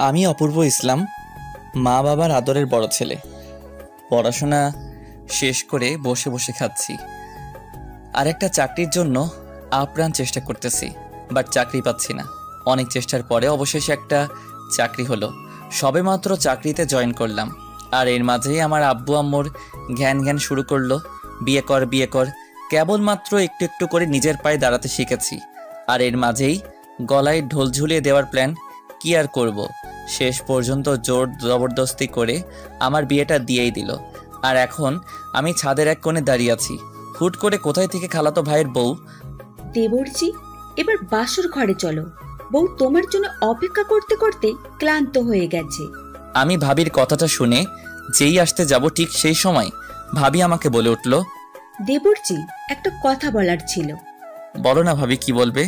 আমি অপূর্ব ইসলাম, মা বাবার আদরের বড় ছেলে। পড়াশোনা শেষ করে বসে বসে খাচ্ছি। আর একটা চাকরির জন্য আপ্রাণ চেষ্টা করতেছি, বাট চাকরি পাচ্ছি না। অনেক চেষ্টার পরে অবশেষে একটা চাকরি হলো। সবেমাত্র চাকরিতে জয়েন করলাম, আর এর মাঝেই আমার আব্বু আম্মুর জ্ঞান শুরু করলো, বিয়ে কর বিয়ে কর। কেবলমাত্র একটু একটু করে নিজের পায়ে দাঁড়াতে শিখেছি, আর এর মাঝেই গলায় ঢোল ঝুলিয়ে দেওয়ার প্ল্যান। কি আর করব, শেষ পর্যন্ত জোর জবরদস্তি করে আমার বিয়েটা দিয়েই দিল। আর এখন আমি ছাদের এক কোণে দাঁড়িয়ে আছি। হুট করে কোথায় থেকে খালাতো ভাইয়ের বউ, দেবরজি, এবার বাসর ঘরে চলো, বউ তোমার জন্য অপেক্ষা করতে করতে ক্লান্ত হয়ে গেছে। আমি ভাবির কথাটা শুনে যেই আসতে যাব, ঠিক সেই সময় ভাবি আমাকে বলে উঠল, দেবরজি, একটা কথা বলার ছিল। বলো না ভাবি, কি বলবে?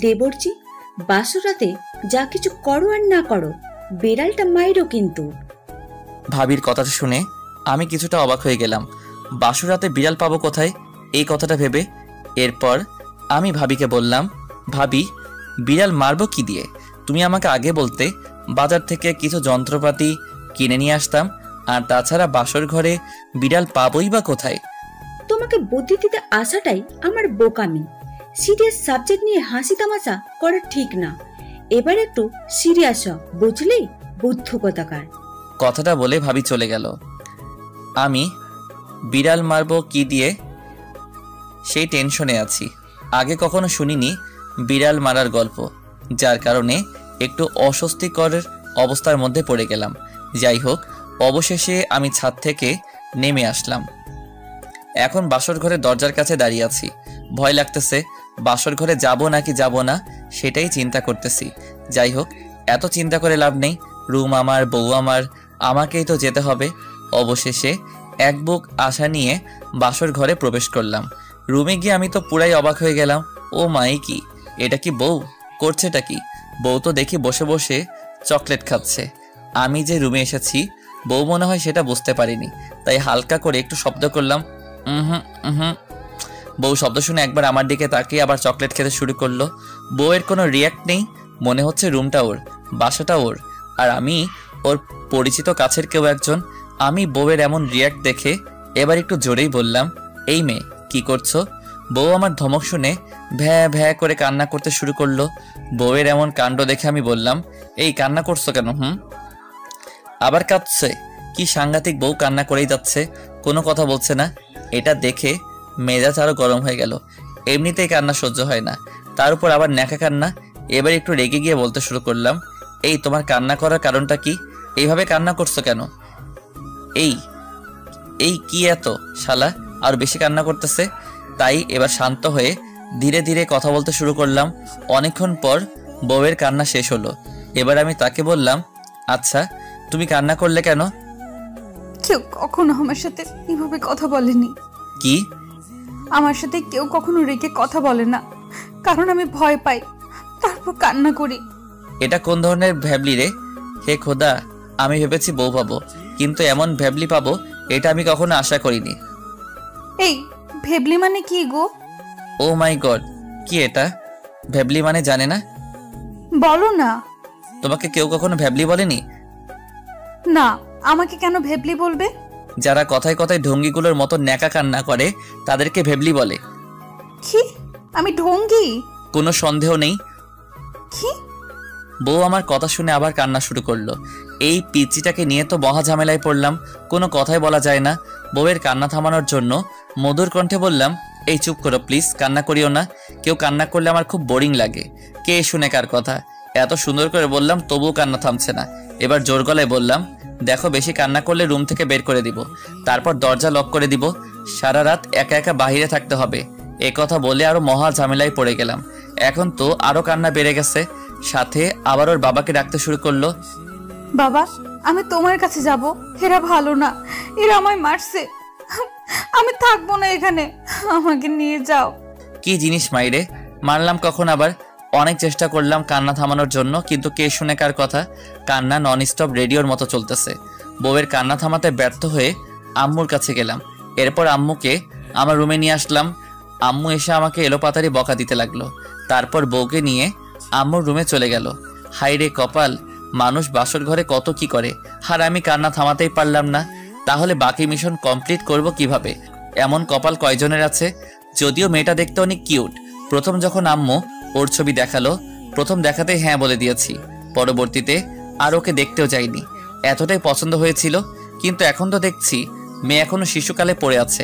দেবরজি, বাসর রাতে যা কিছু করো আর না করো, বেড়ালটা মাইরো কিন্তু। ভাবির কথাটা শুনে আমি কিছুটা অবাক হয়ে গেলাম। বাসুরাতে বিড়াল পাবো কোথায়, এই কথাটা ভেবে এরপর আমি ভাবিকে বললাম, ভাবি, বিড়াল মারবো কি দিয়ে? তুমি আমাকে আগে বলতে বাজার থেকে কিছু যন্ত্রপাতি কিনে নিয়ে আসতাম। আর তাছাড়া বাসর ঘরে বিড়াল পাবোই বা কোথায়? তোমাকে বুদ্ধি দিতে আসাটাই আমার বোকামি। সিরিয়াস সাবজেক্ট নিয়ে হাসি তামাশা করা ঠিক না। এবার একটু সিরিয়াস হ, বুঝলি? বুদ্ধ কথাকার। কথাটা বলে ভাবি চলে গেল। আমি বিড়াল মারবো কি দিয়ে সেই টেনশনে আছি। আগে কখনো শুনিনি বিড়াল মারার গল্প, যার কারণে একটু অস্বস্তিকর অবস্থার মধ্যে পড়ে গেলাম। যাই হোক, অবশেষে আমি ছাদ থেকে নেমে আসলাম। এখন বাসর ঘরের দরজার কাছে দাঁড়িয়ে আছি। ভয় লাগতেছে, বাসর ঘরে যাব নাকি যাব না সেটাই চিন্তা করতেছি। যাই হোক, এত চিন্তা করে লাভ নেই। রুম আমার, বউ আমার, আমাকেই তো যেতে হবে। অবশেষে এক বুক আশা নিয়ে বাসর ঘরে প্রবেশ করলাম। রুমে গিয়ে আমি তো পুরাই অবাক হয়ে গেলাম। ও মাই, কি এটা? কি বউ করছেটা কি? বউ তো দেখি বসে বসে চকলেট খাচ্ছে। আমি যে রুমে এসেছি বউ মনে হয় সেটা বুঝতে পারিনি, তাই হালকা করে একটু শব্দ করলাম, হুম। বউ শব্দ শুনে একবার আমার দিকে তাকিয়ে আবার চকলেট খেতে শুরু করলো। বউয়ের কোনো রিয়াক্ট নেই, মনে হচ্ছে রুমটা ওর, বাসাটা ওর, আর আমি ওর পরিচিত কাছের কেউ একজন। আমি বউয়ের এমন রিয়াক্ট দেখে এবার একটু জোরেই বললাম, এই মেয়ে, কি করছো? বউ আমার ধমক শুনে ভ্যা ভ্যা করে কান্না করতে শুরু করলো। বউয়ের এমন কাণ্ড দেখে আমি বললাম, এই কান্না করছো কেন? আবার কাঁদছে? কি সাংঘাতিক, বউ কান্না করেই যাচ্ছে, কোনো কথা বলছে না। এটা দেখে মেজাজ আরো গরম হয়ে গেল। এমনিতেই কান্না সহ্য হয় না, তার উপর আবার ন্যাকা কান্না। এবার একটু রেগে গিয়ে বলতে শুরু করলাম, এই তোমার কান্না করার কারণটা কি? এইভাবে কান্না করছো কেন? এই এই কি এত শালা আর বেশি কান্না করতেছে? তাই এবার শান্ত হয়ে ধীরে ধীরে কথা বলতে শুরু করলাম। অনেকক্ষণ পর বউয়ের কান্না শেষ হলো। এবার আমি তাকে বললাম, আচ্ছা তুমি কান্না করলে কেন? কেউ কখনো আমার সাথে এভাবে কথা বলেনি। কি? আমার সাথে কেউ কখনো রেগে কথা বলে না, কারণ আমি ভয় পাই, তারপর কান্না করি। এটা কোন ধরনের ভ্যাবলি রে? হে খোদা, আমি ভেবেছি বউ পাবো, কিন্তু এমন ভ্যাবলি পাবো এটা আমি কখনো আশা করিনি। এই ভেবলি মানে কি গো? ও মাই গড, কি এটা? ভ্যাবলি মানে জানে না? বলো না। তোমাকে কেউ কখনো ভ্যাবলি বলেনি? না, আমাকে কেন ভেবলি বলবে? যারা কথায় কথায় ঢঙ্গিগুলোর মতো ন্যাকা কান্না করে তাদেরকে ভেবলি বলে। কি? আমি ঢঙ্গি? কোনো সন্দেহ নেই। কি? বউ আমার কথা শুনে আবার কান্না শুরু করলো। এই পিচিটাকে নিয়ে তো মহা ঝামেলায় পড়লাম, কোনো কথাই বলা যায় না। বউয়ের কান্না থামানোর জন্য মধুর কণ্ঠে বললাম, এই চুপ করো প্লিজ, কান্না করিও না। কেউ কান্না করলে আমার খুব বোরিং লাগে। কে শুনে কার কথা? এত সুন্দর করে বললাম, তবুও কান্না থামছে না। এবার জোর গলায় বললাম, দেখো বেশি কান্না করলে রুম থেকে বের করে দিব, তারপর দরজা লক করে দিব, সারা রাত একা একা বাহিরে থাকতে হবে। এ কথা বলে আরো মহা ঝামেলায় পড়ে গেলাম। এখন তো আরো কান্না বেড়ে গেছে, সাথে আবার ওর বাবাকে ডাকতে শুরু করলো। বাবা, আমি তোমার কাছে যাব। এরা ভালো না, এরা আমায় মারছে, আমি থাকবো না এখানে, আমাকে নিয়ে যাও। কি জিনিস মাইরে, মারলাম কখন আবার? অনেক চেষ্টা করলাম কান্না থামানোর জন্য, কিন্তু কে শুনে কার কথা? কান্না নন স্টপ রেডিওর মতো চলতেছে। বউয়ের কান্না থামাতে ব্যর্থ হয়ে আম্মুর কাছে গেলাম। এরপর আম্মুকে আমার রুমে নিয়ে আসলাম। আম্মু এসে আমাকে এলোপাতাড়ি বকা দিতে লাগলো। তারপর বউকে নিয়ে আম্মুর রুমে চলে গেল। হাইরে কপাল, মানুষ বাসর ঘরে কত কি করে, আর আমি কান্না থামাতেই পারলাম না। তাহলে বাকি মিশন কমপ্লিট করব কিভাবে? এমন কপাল কয়জনের আছে? যদিও মেয়েটা দেখতে অনেক কিউট। প্রথম যখন আম্মু ওর ছবি দেখালো, প্রথম দেখাতেই হ্যাঁ বলে দিয়েছি। পরবর্তীতে আর ওকে দেখতেও যাইনি, এতটাই পছন্দ হয়েছিল। কিন্তু এখন তো দেখছি মেয়ে এখনো শিশুকালে পড়ে আছে।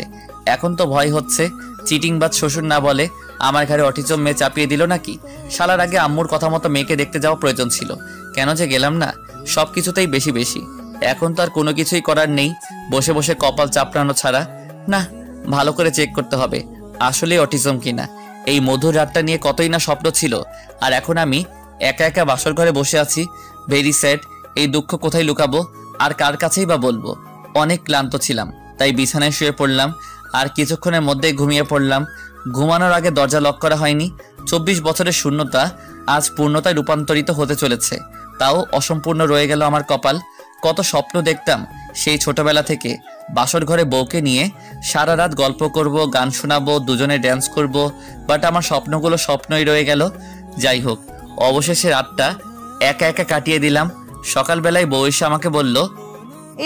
এখন তো ভয় হচ্ছে চিটিংবাজ শ্বশুর না বলে আমার ঘরে অটিজম মেয়ে চাপিয়ে দিল নাকি। শালার আগে আম্মুর কথা মতো মেয়েকে দেখতে যাওয়া প্রয়োজন ছিল, কেন যে গেলাম না। সব কিছুতেই বেশি বেশি। এখন তো আর কোনো কিছুই করার নেই, বসে বসে কপাল চাপড়ানো ছাড়া। না, ভালো করে চেক করতে হবে আসলে অটিজম কিনা। এই মধুর রাতটা নিয়ে কতই না স্বপ্ন ছিল, আর এখন আমি একা একা বাসর ঘরে বসে আছি। Very sad. এই দুঃখ কোথায় লুকাবো আর কার কাছেই বা বলবো? অনেক ক্লান্ত ছিলাম, তাই বিছানায় শুয়ে পড়লাম আর কিছুক্ষণের মধ্যেই ঘুমিয়ে পড়লাম। ঘুমানোর আগে দরজা লক করা হয়নি। 24 বছরের শূন্যতা আজ পূর্ণতায় রূপান্তরিত হতে চলেছে, তাও অসম্পূর্ণ রয়ে গেল আমার কপাল। কত স্বপ্ন দেখতাম সেই ছোটবেলা থেকে, বাসর ঘরে বউকে নিয়ে সারা রাত গল্প করব, গান শোনাবো, দুজনে ড্যান্স করব। বাট আমার স্বপ্নগুলো স্বপ্নই রয়ে গেল। যাই হোক, অবশেষে রাতটা একা একা কাটিয়ে দিলাম। সকালবেলায় বউ এসে আমাকে বলল,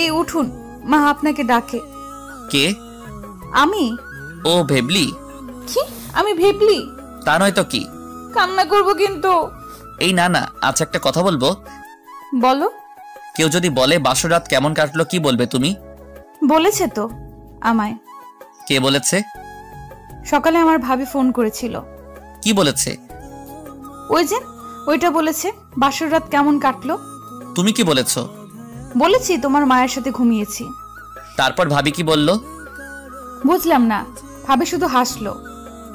এই উঠুন, মা আপনাকে ডাকে। কে? আমি? ও ভেবলি? কি? আমি ভেবলি? তা নয় তো কি। কান্না করব কিন্তু। এই না না, আচ্ছা একটা কথা বলবো। বলো। কেউ যদি বলে বাসর রাত কেমন কাটলো, কি বলবে তুমি? বলেছে তো আমায়। কে বলেছে? সকালে আমার ভাবি ফোন করেছিল। কি বলেছে? ওই যে ওইটা বলেছে, বাসর রাত কেমন কাটলো। তুমি কি বলেছো? বলেছি তোমার মায়ের সাথে ঘুমিয়েছি। তারপর ভাবি কি বলল? বুঝলাম না, ভাবি শুধু হাসলো।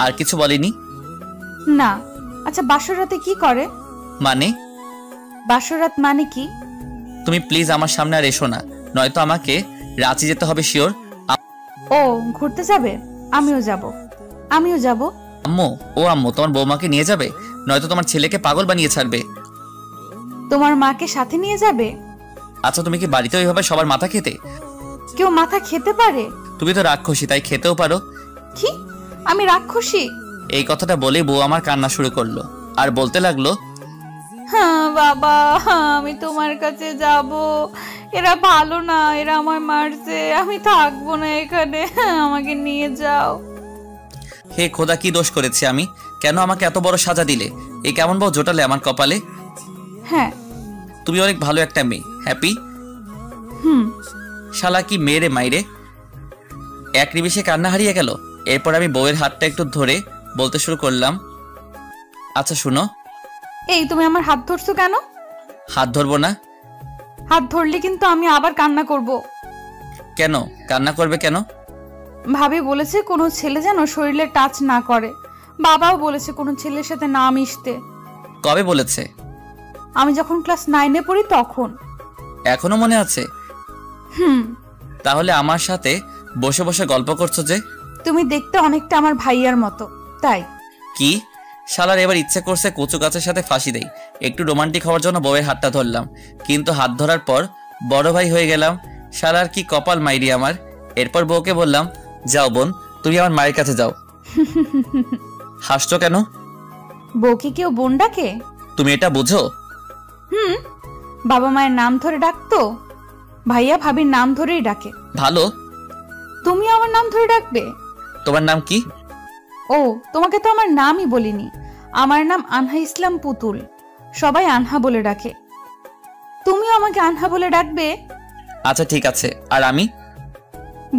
আর কিছু বলেনি? না। আচ্ছা, বাসর রাতে কি করে? মানে? বাসর রাত মানে কি? তুমি প্লিজ আমার সামনে আর এসো না, নয়তো আমাকে রাঁচি যেতে হবে শিওর। ও ঘুরতে যাবে? আমিও যাব। আমিও যাব। আম্মু, ও আম্মু, তোমার বৌমাকে নিয়ে যাবে, নয়তো তোমার ছেলেকে পাগল বানিয়ে ছাড়বে। তোমার মাকে সাথে নিয়ে যাবে? আচ্ছা, তুমি কি বাড়িতে ওইভাবে সবার মাথা খেতে? কেউ মাথা খেতে পারে? তুমি তো রাক্ষসী, তাই খেতেও পারো। কি? আমি রাক্ষসী? এই কথাটা বলে বউ আমার কান্না শুরু করলো আর বলতে লাগলো, হ্যাঁ বাবা, আমি তোমার কাছে যাব। এরা ভালো না, এরা আমায় মারছে, আমি থাকবো না এখানে, আমাকে নিয়ে যাও। হে খোদা, কি দোষ করেছি আমি? কেন আমাকে এত বড় সাজা দিলে? এই কেমন বউ জোটালে আমার কপালে? হ্যাঁ। তুমি অনেক ভালো একটা মেয়ে, হ্যাপি। শালা কি মেরে মাইরে! এক নিমিষে কান্না হারিয়ে গেল। এরপর আমি বউয়ের হাতটা একটু ধরে বলতে শুরু করলাম, আচ্ছা শুনো। এই তুমি আমার হাত ধরছো কেন? হাত ধরবো না? হাত ধরলে কিন্তু আমি আবার কান্না করব। কেন কান্না করবে কেন? ভাবি বলেছে কোনো ছেলে যেন শরীরে টাচ না করে। বাবাও বলেছে কোনো ছেলের সাথে না মিশতে। কবে বলেছে? আমি যখন ক্লাস 9-এ পড়ি তখন। এখনো মনে আছে? তাহলে আমার সাথে বসে বসে গল্প করছো যে? তুমি দেখতে অনেকটা আমার ভাইয়ার মতো, তাই। কি? শালার এবার ইচ্ছে করছে কচু গাছের সাথে ফাঁসি দেই। একটু রোমান্টিক হওয়ার জন্য বউয়ের হাতটা ধরলাম, কিন্তু হাত ধরার পর বড় ভাই হয়ে গেলাম। শালার কি কপাল মাইরি আমার। এরপর বউকে বললাম, যাও বোন, তুমি আমার মায়ের কাছে যাও। হাসছো কেন? বউকে কেউ বোন ডাকে? তুমি এটা বুঝো? বাবা মায়ের নাম ধরে ডাকতো, ভাইয়া ভাবির নাম ধরেই ডাকে। ভালো। তুমি আমার নাম ধরে ডাকবে? তোমার নাম কি? ও, তোমাকে তো আমার নামই বলিনি। আমার নাম আনহা ইসলাম পুতুল, সবাই আনহা বলে ডাকে। তুমিও আমাকে আনহা বলে ডাকবে? আচ্ছা ঠিক আছে। আর আমি?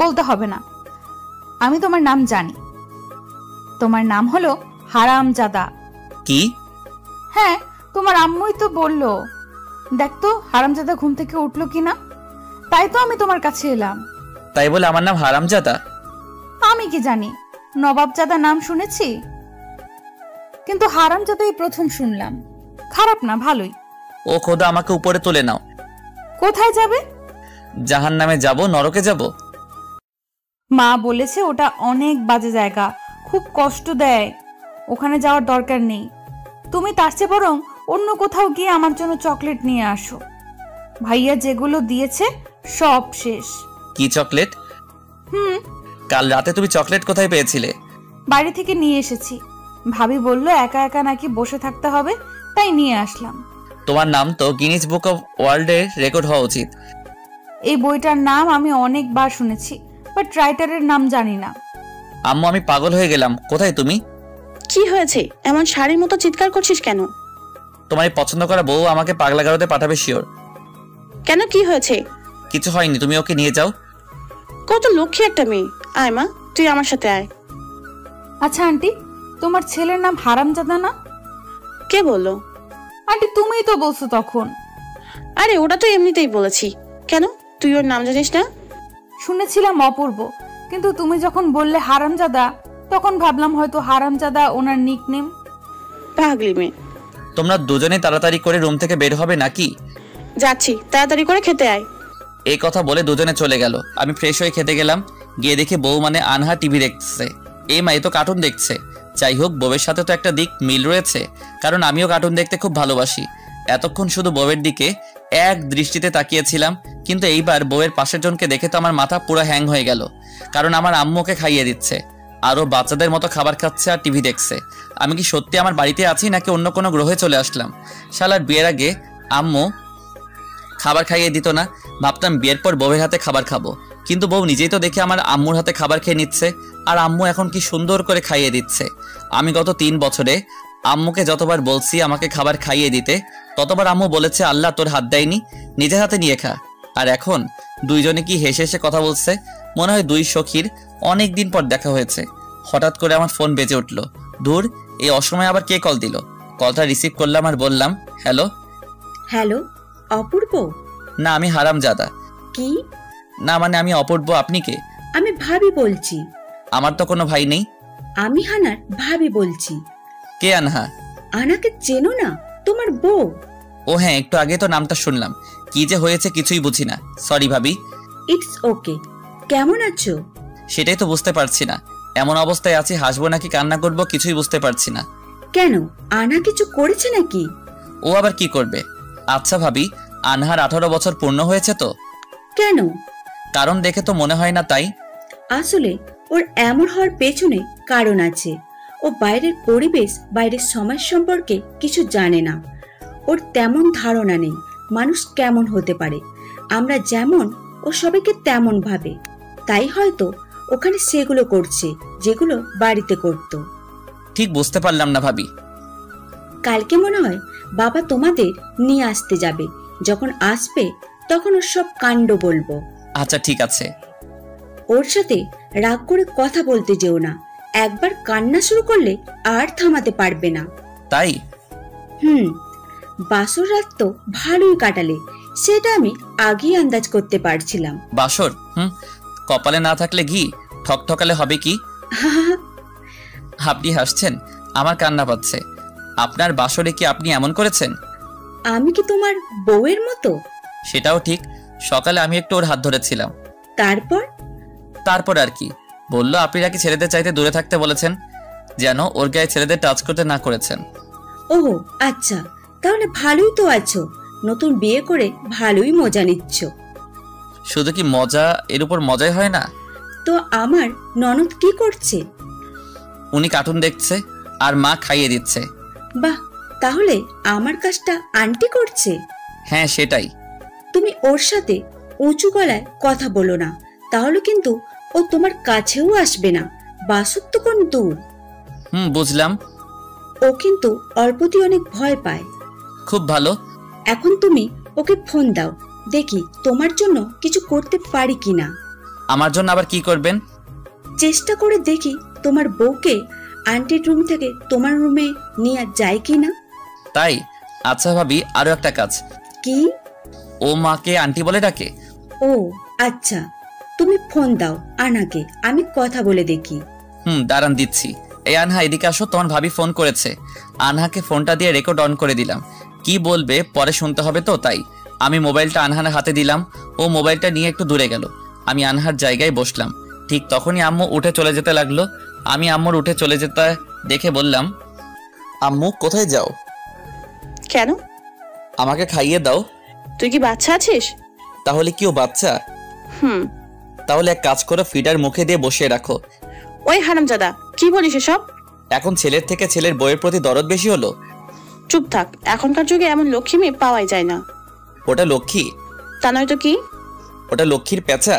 বলতে হবে না, আমি তোমার নাম জানি। তোমার নাম হলো হারামজাদা। কি? হ্যাঁ, তোমার আম্মুই তো বললো। দেখতো হারামজাদা ঘুম থেকে উঠলো কিনা, তাই তো আমি তোমার কাছে এলাম। তাই বলে আমার নাম হারামজাদা? আমি কি জানি, নবাবজাদা নাম শুনেছি, কিন্তু হারামজাদাই প্রথম শুনলাম। খারাপ না, ভালোই। ও খোদা, আমাকে উপরে তুলে নাও। কোথায় যাবে? জাহান্নামে যাব, নরকে যাব? মা বলেছে ওটা অনেক বাজে জায়গা, খুব কষ্ট দেয়, ওখানে যাওয়ার দরকার নেই। তুমি তার চেয়ে বরং অন্য কোথাও গিয়ে আমার জন্য চকলেট নিয়ে আসো। ভাইয়া যেগুলো দিয়েছে সব শেষ। কি চকলেট? কাল রাতে তুমি চকলেট কোথায় পেয়েছিলে? বাড়ি থেকে নিয়ে এসেছি। ভাবি বলল একা একা নাকি বসে থাকতে হবে, তাই নিয়ে আসলাম। তোমার নাম তো গিনিস বুক অফ ওয়ার্ল্ডের রেকর্ড হওয়া উচিত। এই বইটার নাম আমি অনেকবার শুনেছি, বাট রাইটারের নাম জানি না। আম্মু আমি পাগল হয়ে গেলাম, কোথায় তুমি? কি হয়েছে? এমন শাড়ির মতো চিৎকার করছিস কেন? তোমার এই পছন্দ করা বউ আমাকে পাগলা গারদে পাঠাবে শিওর। কেন, কি হয়েছে? কিছু হয়নি, তুমি ওকে নিয়ে যাও। কত লক্ষ্মী একটা মেয়ে। আয় মা, তুই আমার সাথে আয়। আচ্ছা আন্টি, তোমার ছেলের নাম হারামজাদা না? কে বললো? আন্টি তুমিই তো বলছো তখন। আরে ওটা তো এমনিতেই বলেছি। কেন, তুই ওর নাম জানিস না? শুনেছিলাম অপূর্ব, কিন্তু তুমি যখন বললে হারামজাদা, তখন ভাবলাম হয়তো হারামজাদা ওনার নিকনেম। পাগলি মেয়ে। তোমরা দুজনে তাড়াতাড়ি করে রুম থেকে বের হবে নাকি? যাচ্ছি, তাড়াতাড়ি করে খেতে আয়। এই কথা বলে দুজনে চলে গেল। আমি ফ্রেশ হয়ে খেতে গেলাম। গিয়ে দেখি বউ মানে আনহা টিভি দেখছে। এই মা, এ তো কার্টুন দেখছে। যাই হোক, বউয়ের সাথে তো একটা দিক মিল রয়েছে, কারণ আমিও কার্টুন দেখতে খুব ভালোবাসি। এতক্ষণ শুধু বউয়ের দিকে এক দৃষ্টিতে তাকিয়েছিলাম, কিন্তু এইবার বউয়ের পাশের জনকে দেখে তো আমার মাথা পুরো হ্যাং হয়ে গেল। কারণ আমার আম্মুকে খাইয়ে দিচ্ছে, আরও বাচ্চাদের মতো খাবার খাচ্ছে আর টিভি দেখছে। আমি কি সত্যি আমার বাড়িতে আছি নাকি অন্য কোনো গ্রহে চলে আসলাম? শালার বিয়ের আগে আম্মু খাবার খাইয়ে দিত না, ভাবতাম বিয়ের পর বউয়ের হাতে খাবার খাবো, কিন্তু বউ নিজেই তো দেখে আমার আম্মুর হাতে খাবার খেয়ে নিচ্ছে। আর আম্মু এখন কি সুন্দর করে খাইয়ে দিচ্ছে। আমি গত 3 বছরে আম্মুকে যতবার বলছি আমাকে খাবার খাইয়ে দিতে, ততবার আম্মু বলেছে আল্লাহ তোর হাত দেয়নি, নিজের হাতে নিয়ে খা। আর এখন দুইজনে কি হেসে হেসে কথা বলছে, মনে হয় দুই সখীর অনেক দিন পর দেখা হয়েছে। হঠাৎ করে আমার ফোন বেজে উঠল। দূর, এই অসময়ে আবার কে কল দিল? কলটা রিসিভ করলাম আর বললাম হ্যালো। হ্যালো, অপূর্ব? না, আমি হারামজাদা। কি? না মানে আমি অপূর্ব, আপনি কে? আমি ভাবি বলছি। আমার তো কোনো ভাই নেই। আমি হানার ভাবি বলছি। কে আনহা? আনাকে চেনো না? তোমার বউ। ও হ্যাঁ, একটু আগে তো নামটা শুনলাম। কি যে হয়েছে কিছুই বুঝি না, সরি ভাবি। It's okay. কেমন আছো? সেটাই তো বুঝতে পারছি না, এমন অবস্থায় আছি, হাসবো নাকি কান্না করবো কিছুই বুঝতে পারছি না। কেন, আনা কিছু করেছে নাকি? ও আবার কি করবে? আচ্ছা ভাবি, আনহার 18 বছর পূর্ণ হয়েছে তো? কেন? কারণ দেখে তো মনে হয় না তাই। আসলে ওর এমন হওয়ার পেছনে কারণ আছে। ও বাইরের পরিবেশ, বাইরের সমাজ সম্পর্কে কিছু জানে না। ওর তেমন ধারণা নেই মানুষ কেমন হতে পারে। আমরা যেমন, ও সবাইকে তেমন ভাবে। তাই হয়তো ওখানে সেগুলো করছে যেগুলো বাড়িতে করতো। ঠিক বুঝতে পারলাম না ভাবি। কালকে মনে হয় বাবা তোমাদের নিয়ে আসতে যাবে। যখন আসবে তখন ওর সব কাণ্ড বলবো। আচ্ছা ঠিক আছে। ওর সাথে রাগ করে কথা বলতে যেও না। একবার কান্না শুরু করলে আর থামাতে পারবে না। তাই? বাসর রাত তো ভালোই কাটালে, সেটা আমি আগেই আন্দাজ করতে পারছিলাম। বাসর? কপালে না থাকলে ঘি ঠকঠকালে হবে কি? আপনি হাসছেন, আমার কান্না পাচ্ছে। আপনার বাসরে কি আপনি এমন করেছেন? আমি কি তোমার বউয়ের মতো? সেটাও ঠিক। সকালে আমি একটু ওর হাত ধরেছিলাম। তারপর আর কি বললো, আপনি নাকি ছেলেদের চাইতে দূরে থাকতে বলেছেন, যেন ওর গায়ে ছেলেদের টাচ করতে না করেছেন। ওহ আচ্ছা, তাহলে ভালোই তো আছো। নতুন বিয়ে করে ভালোই মজা নিচ্ছ। শুধু কি মজা, এর উপর মজাই হয় না। তো আমার ননদ কি করছে? উনি কার্টুন দেখছে আর মা খাইয়ে দিচ্ছে। বাহ, তাহলে আমার কাজটা আন্টি করছে? হ্যাঁ সেটাই। তুমি ওর সাথে উঁচু গলায় কথা বলো না, তাহলে কিন্তু ও তোমার কাছেও আসবে না। বাসুর তো কোন দূর। বুঝলাম। ও কিন্তু অল্পতেই অনেক ভয় পায়। খুব ভালো। এখন তুমি ওকে ফোন দাও, দেখি তোমার জন্য কিছু করতে পারি কিনা। আমার জন্য আবার কি করবেন? চেষ্টা করে দেখি তোমার বউকে আন্টির রুম থেকে তোমার রুমে নিয়ে যায় কিনা। তাই? আচ্ছা ভাবি, আরো একটা কাজ। কি? ও মাকে আন্টি বলে ডাকে। ও আচ্ছা, তুমি ফোন দাও আনাকে, আমি কথা বলে দেখি। দাঁড়ান দিচ্ছি। এই আনহা এদিকে আসো, তোমার ভাবি ফোন করেছে। আনহাকে ফোনটা দিয়ে রেকর্ড অন করে দিলাম। কি বলবে পরে শুনতে হবে তো, তাই আমি মোবাইলটা আনহার হাতে দিলাম। ও মোবাইলটা নিয়ে একটু দূরে গেল। আমি আনহার জায়গায় বসলাম। ঠিক তখনই আম্মু উঠে চলে যেতে লাগলো। আমি আম্মুর উঠে চলে যেতে দেখে বললাম, আম্মু কোথায় যাও? কেন? আমাকে খাইয়ে দাও। তুই কি বাচ্চা আছিস? তাহলে কি ও বাচ্চা? হুম। তাহলে এক কাজ করো, ফিডার মুখে দিয়ে বসিয়ে রাখো। ওই হারামজাদা, কি বলিস এসব? এখন ছেলের থেকে ছেলের বউয়ের প্রতি দরদ বেশি হলো? চুপ থাক, এখনকার যুগে এমন লক্ষ্মী মেয়ে পাওয়াই যায় না। ওটা লক্ষ্মী? তা নয় তো কি? ওটা লক্ষ্মীর পেঁচা।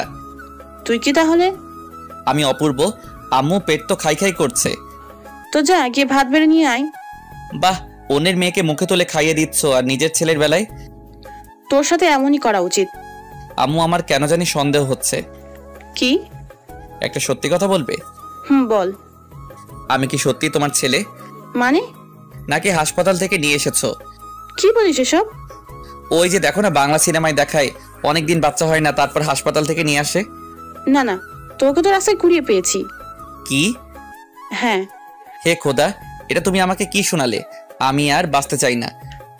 তুই কি তাহলে? আমি অপূর্ব। আম্মু পেট তো খাই খাই করছে। তো যা গিয়ে ভাত বেড়ে নিয়ে আয়। বাহ, অন্যের মেয়েকে মুখে তুলে খাইয়ে দিচ্ছ, আর নিজের ছেলের বেলায়? তোর সাথে এমনই করা উচিত। আম্মু, আমার কেন জানি সন্দেহ হচ্ছে। কি? একটা সত্যি কথা বলবে? বল। আমি কি সত্যি তোমার ছেলে, মানে? নাকি হাসপাতাল থেকে নিয়ে এসেছো? কি বলিস এসব? ওই যে দেখো না, বাংলা সিনেমায় দেখায় অনেকদিন বাচ্চা হয় না, তারপর হাসপাতাল থেকে নিয়ে আসে। না না, তোকে তো রাস্তায় কুড়িয়ে পেয়েছি। কি? হ্যাঁ। হে খোদা, এটা তুমি আমাকে কি শোনালে? আমি আর বাঁচতে চাই না।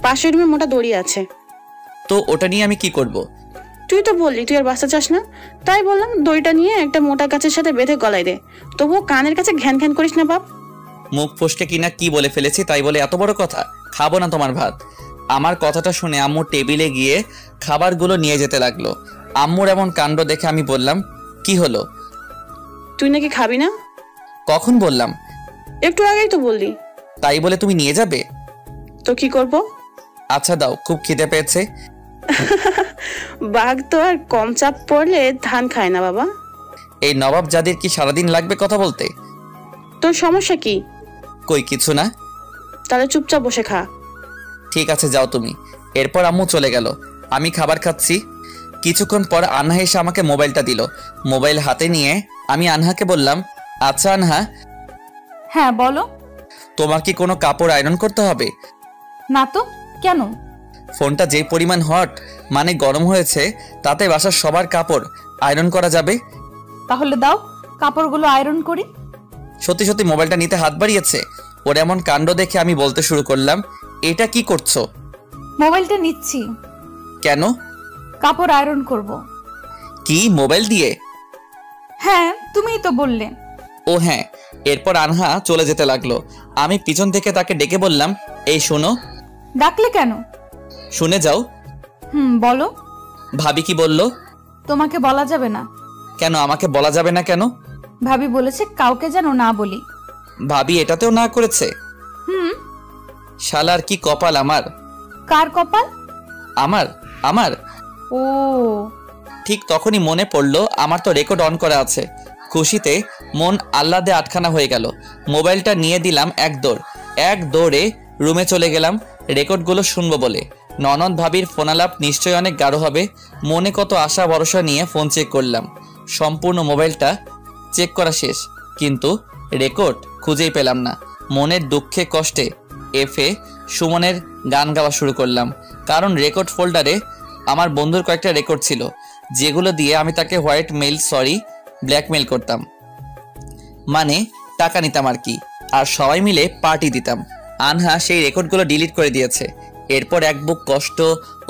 পাশের রুমে মোটা দড়ি আছে। তো ওটা নিয়ে আমি কি করব? তুই তো বললি তুই আর বাঁচতে চাস না, তাই বললাম দড়িটা নিয়ে একটা মোটা গাছের সাথে বেঁধে গলায় দে। তবুও কানের কাছে ঘ্যান ঘ্যান করিস না বাপ। মুখ ফসকে কিনা কি বলে ফেলেছি তাই বলে এত বড় কথা? খাবো না তোমার ভাত। আমার কথাটা শুনে আম্মু টেবিলে গিয়ে খাবারগুলো নিয়ে যেতে লাগলো। আম্মুর এমন কাণ্ড দেখে আমি বললাম, কি হলো? তুই নাকি খাবি না? কখন বললাম? একটু আগেই তো বললি। তাই বলে তুমি নিয়ে যাবে? তো কি করব? আচ্ছা দাও, খুব খিদে পেয়েছে। বাঘ তো আর কম চাপ পড়লে ধান খায় না বাবা। এই নবাব জাদির কি সারাদিন লাগবে কথা বলতে? তোর সমস্যা কি? কই কিছু না। তাহলে চুপচাপ বসে খা। ঠিক আছে, যাও তুমি। এরপর আম্মু চলে গেল। আমি খাবার খাচ্ছি। কিছুক্ষণ পর আনহা এসে আমাকে মোবাইলটা দিল। মোবাইল হাতে নিয়ে আমি আনহাকে বললাম, আচ্ছা আনহা, হ্যাঁ বলো। তোমার কি কোনো কাপড় আয়রন করতে হবে? না তো, কেন? ফোনটা যে পরিমাণ হট, মানে গরম হয়েছে, তাতে বাসার সবার কাপড় আয়রন করা যাবে। তাহলে দাও, কাপড়গুলো আয়রন করি। সত্যি সত্যি মোবাইলটা নিতে হাত বাড়িয়েছে। ওর এমন কাণ্ড দেখে আমি বলতে শুরু করলাম, এটা কি করছো? মোবাইলটা নিচ্ছি। কেন? কাপড় আয়রন করব। কি, মোবাইল দিয়ে? হ্যাঁ, তুমিই তো বললে। ও হ্যাঁ। এরপর আনহা চলে যেতে লাগলো। আমি পিছন থেকে তাকে ডেকে বললাম, এই শোনো। ডাকলে কেন? শুনে যাও। বলো। ভাবি কি বললো? তোমাকে বলা যাবে না। কেন আমাকে বলা যাবে না কেন? ভাবি বলেছে কাউকে যেন না বলি। ভাবি এটাতেও না করেছে? হুম। শালার কি কপাল আমার। কার কপাল? আমার। আমার। ও। ঠিক তখনই মনে পড়লো আমার তো রেকর্ড অন করা আছে। খুশিতে মন আহ্লাদে আটখানা হয়ে গেল। মোবাইলটা নিয়ে দিলাম এক দৌড়ে রুমে চলে গেলাম রেকর্ডগুলো শুনবো বলে। ননদ ভাবির ফোনালাপ নিশ্চয়ই অনেক গাঢ় হবে। মনে কত আশা ভরসা নিয়ে ফোন চেক করলাম। সম্পূর্ণ মোবাইলটা চেক করা শেষ, কিন্তু রেকর্ড খুঁজেই পেলাম না। মনের দুঃখে কষ্টে এফে সুমনের গান গাওয়া শুরু করলাম, কারণ রেকর্ড ফোল্ডারে আমার বন্ধুর কয়েকটা রেকর্ড ছিল, যেগুলো দিয়ে আমি তাকে ব্ল্যাকমেল করতাম, মানে টাকা নিতাম আর কি, আর সবাই মিলে পার্টি দিতাম। আনহা সেই রেকর্ডগুলো ডিলিট করে দিয়েছে। এরপর এক বুক কষ্ট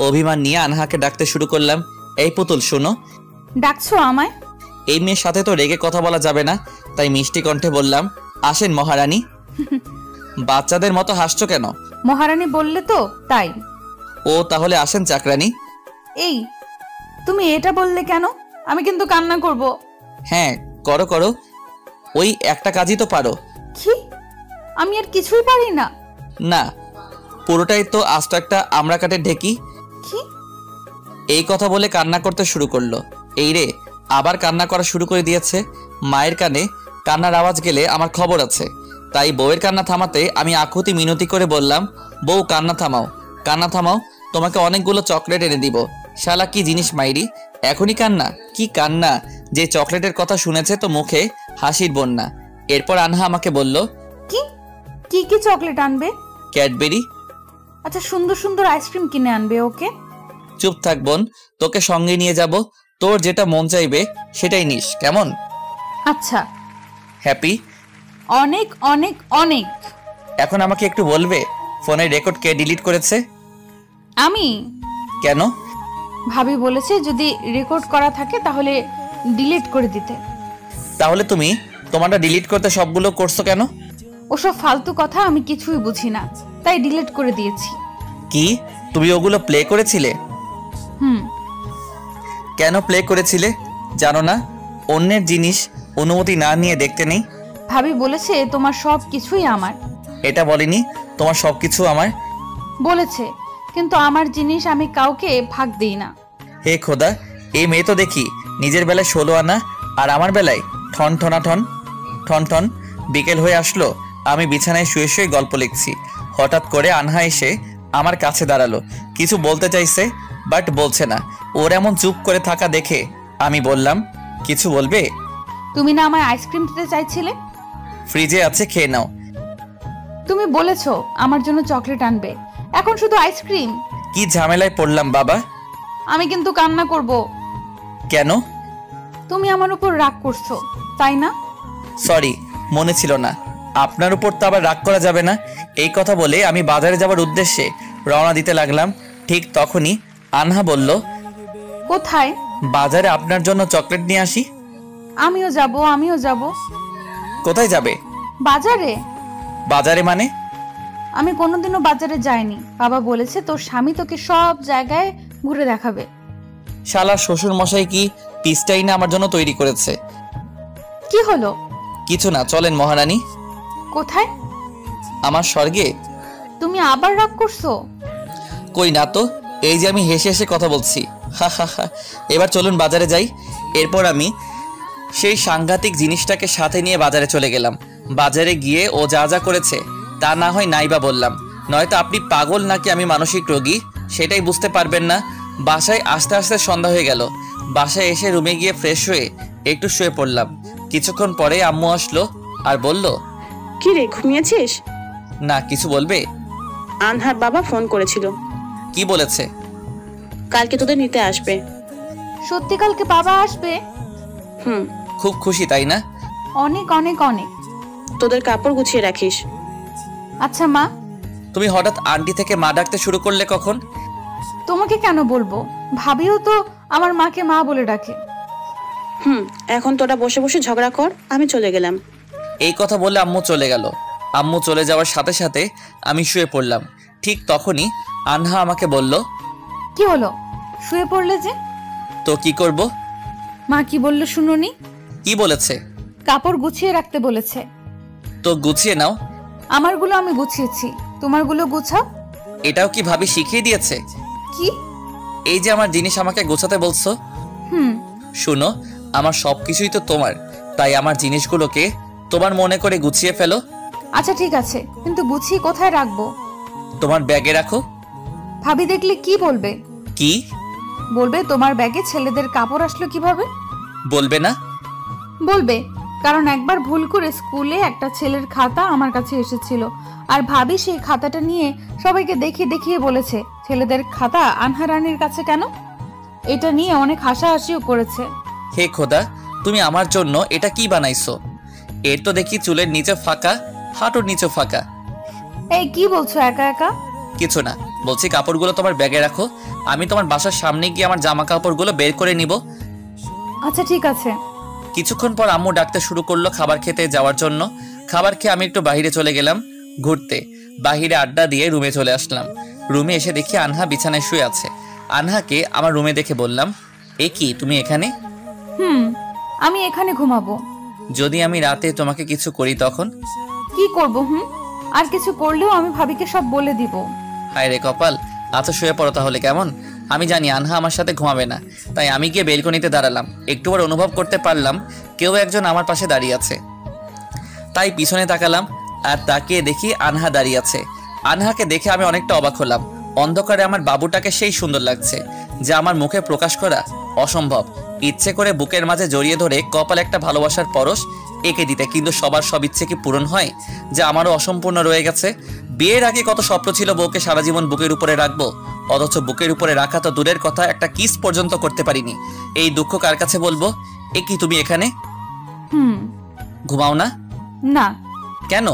অভিমান নিয়ে আনহাকে ডাকতে শুরু করলাম, এই পুতুল শোনো। ডাকছো আমায়? এই মেয়ের সাথে তো রেগে কথা বলা যাবে না, তাই মিষ্টি কণ্ঠে বললাম, আসেন মহারানী। বাচ্চাদের মতো হাসছো কেন? মহারানী বললে তো তাই। ও তাহলে আসেন চাকরানী। এই, তুমি এটা বললে কেন? আমি কিন্তু কান্না করব। হ্যাঁ করো করো, ওই একটা কাজই তো পারো। কি? আমি আর কিছুই পারি না? না, পুরোটাই তো আস্ত একটা আমড়া কাঠের ঢেকি। কি? এই কথা বলে কান্না করতে শুরু করলো। এই রে, আবার কান্না করা শুরু করে দিয়েছে। মায়ের কানে কান্নার আওয়াজ গেলে আমার খবর আছে, তাই বউয়ের কান্না থামাতে আমি আকুতি মিনতি করে বললাম, বউ কান্না থামাও, কান্না থামাও, তোমাকে অনেকগুলো চকলেট এনে দিব। শালা কি জিনিস মাইরি, এখনই কান্না? কি কান্না, যে চকলেটের কথা শুনেছে তো মুখে হাসির বন্যা। এরপর আনহা আমাকে বলল, কি কি কি চকলেট আনবে? ক্যাডবেরি। আচ্ছা, সুন্দর সুন্দর আইসক্রিম কিনে আনবে ওকে। চুপ থাক বোন, তোকে সঙ্গে নিয়ে যাব, তোর যেটা মন চাইবে সেটাই নিস, কেমন? আচ্ছা। হ্যাপি? অনেক অনেক অনেক। এখন আমাকে একটু বলবে ফোনের রেকর্ড কে ডিলিট করেছে? আমি। কেন? ভাবি বলেছে যদি রেকর্ড করা থাকে তাহলে ডিলিট করে দিতে। তাহলে তুমি তোমারটা ডিলিট করতে সবগুলো করছো কেন? ওসব ফালতু কথা আমি কিছুই বুঝি না, তাই ডিলিট করে দিয়েছি। কি, তুমি ওগুলো প্লে করেছিলে? কেন প্লে করেছিলে জানো না? অন্যের জিনিস অনুমতি না নিয়ে দেখতে নেই। ভাবি বলেছে তোমার সব কিছুই আমার। এটা বলেনি তোমার সবকিছু আমার? বলেছে, কিন্তু আমার জিনিস আমি কাউকে ভাগ দিই না। হে খোদা, এই মেয়ে তো দেখি নিজের বেলায় 16 আনা আর আমার বেলায় ঠন ঠনা ঠন ঠন ঠন। বিকেল হয়ে আসলো, আমি বিছানায় শুয়ে শুয়ে গল্প লিখছি। হঠাৎ করে আনহা এসে আমার কাছে দাঁড়ালো। কিছু বলতে চাইছে, বাট বলছে না। ওর এমন চুপ করে থাকা দেখে আমি বললাম, কিছু বলবে? তুমি না আমায় আইসক্রিম দিতে চাইছিলে? ফ্রিজে আছে, খেয়ে নাও। তুমি বলেছো আমার জন্য চকলেট আনবে, এখন শুধু আইসক্রিম। কি ঝামেলায় পড়লাম বাবা। আমি কিন্তু কান্না করব। কেন? তুমি আমার উপর রাগ করছো, তাই না? সরি, মনে ছিল না। আপনার উপর তো আবার রাগ করা যাবে না। এই কথা বলে আমি বাজারে যাওয়ার উদ্দেশ্যে রওনা দিতে লাগলাম। ঠিক তখনই আনহা বলল, কোথায়? বাজারে আপনার জন্য চকলেট নিয়ে আসি। আমিও যাব। কোথায় যাবে? বাজারে। বাজারে মানে? আমি কোনোদিনও বাজারে যাইনি। বাবা বলেছে তোর স্বামী তোকে সব জায়গায় ঘুরে দেখাবে। শালা শ্বশুর মশাই কি পিসটাই না আমার জন্য তৈরি করেছে। কি হলো? কিছু না, চলেন মহারানী। কোথায়? আমার স্বর্গে। তুমি আবার রাগ করছো? কই না তো, এই যে আমি হেসে হেসে কথা বলছি। হা হা হা। এবার চলুন বাজারে যাই। এরপর আমি সেই সাংঘাতিক জিনিসটাকে সাথে নিয়ে বাজারে চলে গেলাম। বাজারে গিয়ে ও যা যা করেছে তা না হয় নাইবা বললাম, নয়তো আপনি পাগল নাকি আমি মানসিক রোগী সেটাই বুঝতে পারবেন না। বাসায় আস্তে আস্তে সন্ধ্যা হয়ে গেল। বাসায় এসে রুমে গিয়ে ফ্রেশ হয়ে একটু শুয়ে পড়লাম। কিছুক্ষণ পরে আম্মু আসলো আর বলল, কি রে, ঘুমিয়েছিস? না, কিছু বলবে? আনহার বাবা ফোন করেছিল। কি বলেছে? কালকে তোদের নিতে আসবে। সত্যি কালকে বাবা আসবে? হুম। খুব খুশি তাই না? অনেক অনেক অনেক। তোদের কাপড় গুছিয়ে রাখিস। আচ্ছা মা, তুমি হঠাৎ আন্টি থেকে মা ডাকতে শুরু করলে কখন? তোমাকে কেন বলবো? ভাবিও তো আমার মাকে মা বলে ডাকে। এখন তোরা বসে বসে ঝগড়া কর, আমি চলে গেলাম। এই কথা বলে আম্মু চলে গেল। আম্মু চলে যাওয়ার সাথে সাথে আমি শুয়ে পড়লাম। ঠিক তখনই আনহা আমাকে বলল, কি হলো, শুয়ে পড়লে যে? তো কি করব? মা কি বললো শুনোনি? কি বলেছে? কাপড় গুছিয়ে রাখতে বলেছে। তো গুছিয়ে নাও। আমারগুলো আমি গুছিয়েছি, তোমারগুলো গুছাও। এটাও কি ভাবি শিখিয়ে দিয়েছে? কি? এই যে আমার জিনিস আমাকে গোছাতে বলছো। শুনো, আমার সবকিছুই তো তোমার, তাই আমার জিনিসগুলোকে তোমার মনে করে গুছিয়ে ফেলো। আচ্ছা ঠিক আছে, কিন্তু গুছিয়ে কোথায় রাখবো? তোমার ব্যাগে রাখো। ভাবি দেখলে কি বলবে? কি বলবে তোমার ব্যাগে ছেলেদের কাপড় আসলো কিভাবে। বলবে না? বলবে, কারণ একবার ভুল করে স্কুলে একটা ছেলের খাতা আমার কাছে এসেছিল, আর ভাবি সেই খাতাটা নিয়ে সবাইকে দেখিয়ে দেখিয়ে বলেছে ছেলেদের খাতা আনহা রানীর কাছে কেন। এটা নিয়ে অনেক হাসাহাসিও করেছে। হে খোদা, তুমি আমার জন্য এটা কি বানাইছো? এর তো দেখি চুলের নিচে ফাঁকা, হাঁটুর নিচে ফাঁকা। এই কি বলছো একা একা? কিছু না, বলছি কাপড়গুলো তোমার ব্যাগে রাখো। আমি তোমার বাসার সামনে গিয়ে আমার জামা কাপড়গুলো বের করে নিব। আচ্ছা ঠিক আছে। কিছুক্ষণ পর আম্মু ডাকতে শুরু করলো খাবার খেতে যাওয়ার জন্য। খাবার খেয়ে আমি একটু বাইরে চলে গেলাম ঘুরতে। বাহিরে আড্ডা দিয়ে রুমে চলে আসলাম। রুমে এসে দেখি আনহা বিছানায় শুয়ে আছে। আনহাকে আমার রুমে দেখে বললাম, এ কি তুমি এখানে? আমি এখানে ঘুমাবো। যদি আমি রাতে তোমাকে কিছু করি তখন? কি করব? আর কিছু করলেও আমি ভাবিকে সব বলে দিব। হায় রে কপাল। আচ্ছা শুয়ে পড়ো তাহলে, কেমন? আমি জানি আনহা আমার সাথে ঘুমাবে না, তাই আমি গিয়ে বেলকনিতে দাঁড়ালাম। একটু পর অনুভব করতে পারলাম কেউ একজন আমার পাশে দাঁড়িয়ে আছে। তাই পিছনে তাকালাম আর তাকিয়ে দেখি আনহা দাঁড়িয়ে আছে। আনহাকে দেখে আমি অনেকটা অবাক হলাম। অন্ধকারে আমার বাবুটাকে সেই সুন্দর লাগছে যা আমার মুখে প্রকাশ করা অসম্ভব। ইচ্ছে করে বুকের মাঝে জড়িয়ে ধরে কপালে একটা ভালোবাসার পরশ এঁকে দিতে, কিন্তু সবার সব ইচ্ছে কি পূরণ হয়? যা আমারও অসম্পূর্ণ রয়ে গেছে। বিয়ের আগে কত স্বপ্ন ছিল বউকে সারা জীবন বুকের উপরে রাখবো, অথচ বুকের উপরে রাখা তো দূরের কথা, একটা কিস পর্যন্ত করতে পারিনি। এই দুঃখ কার কাছে বলবো? এ কি তুমি এখানে? ঘুমাও না? না। কেন?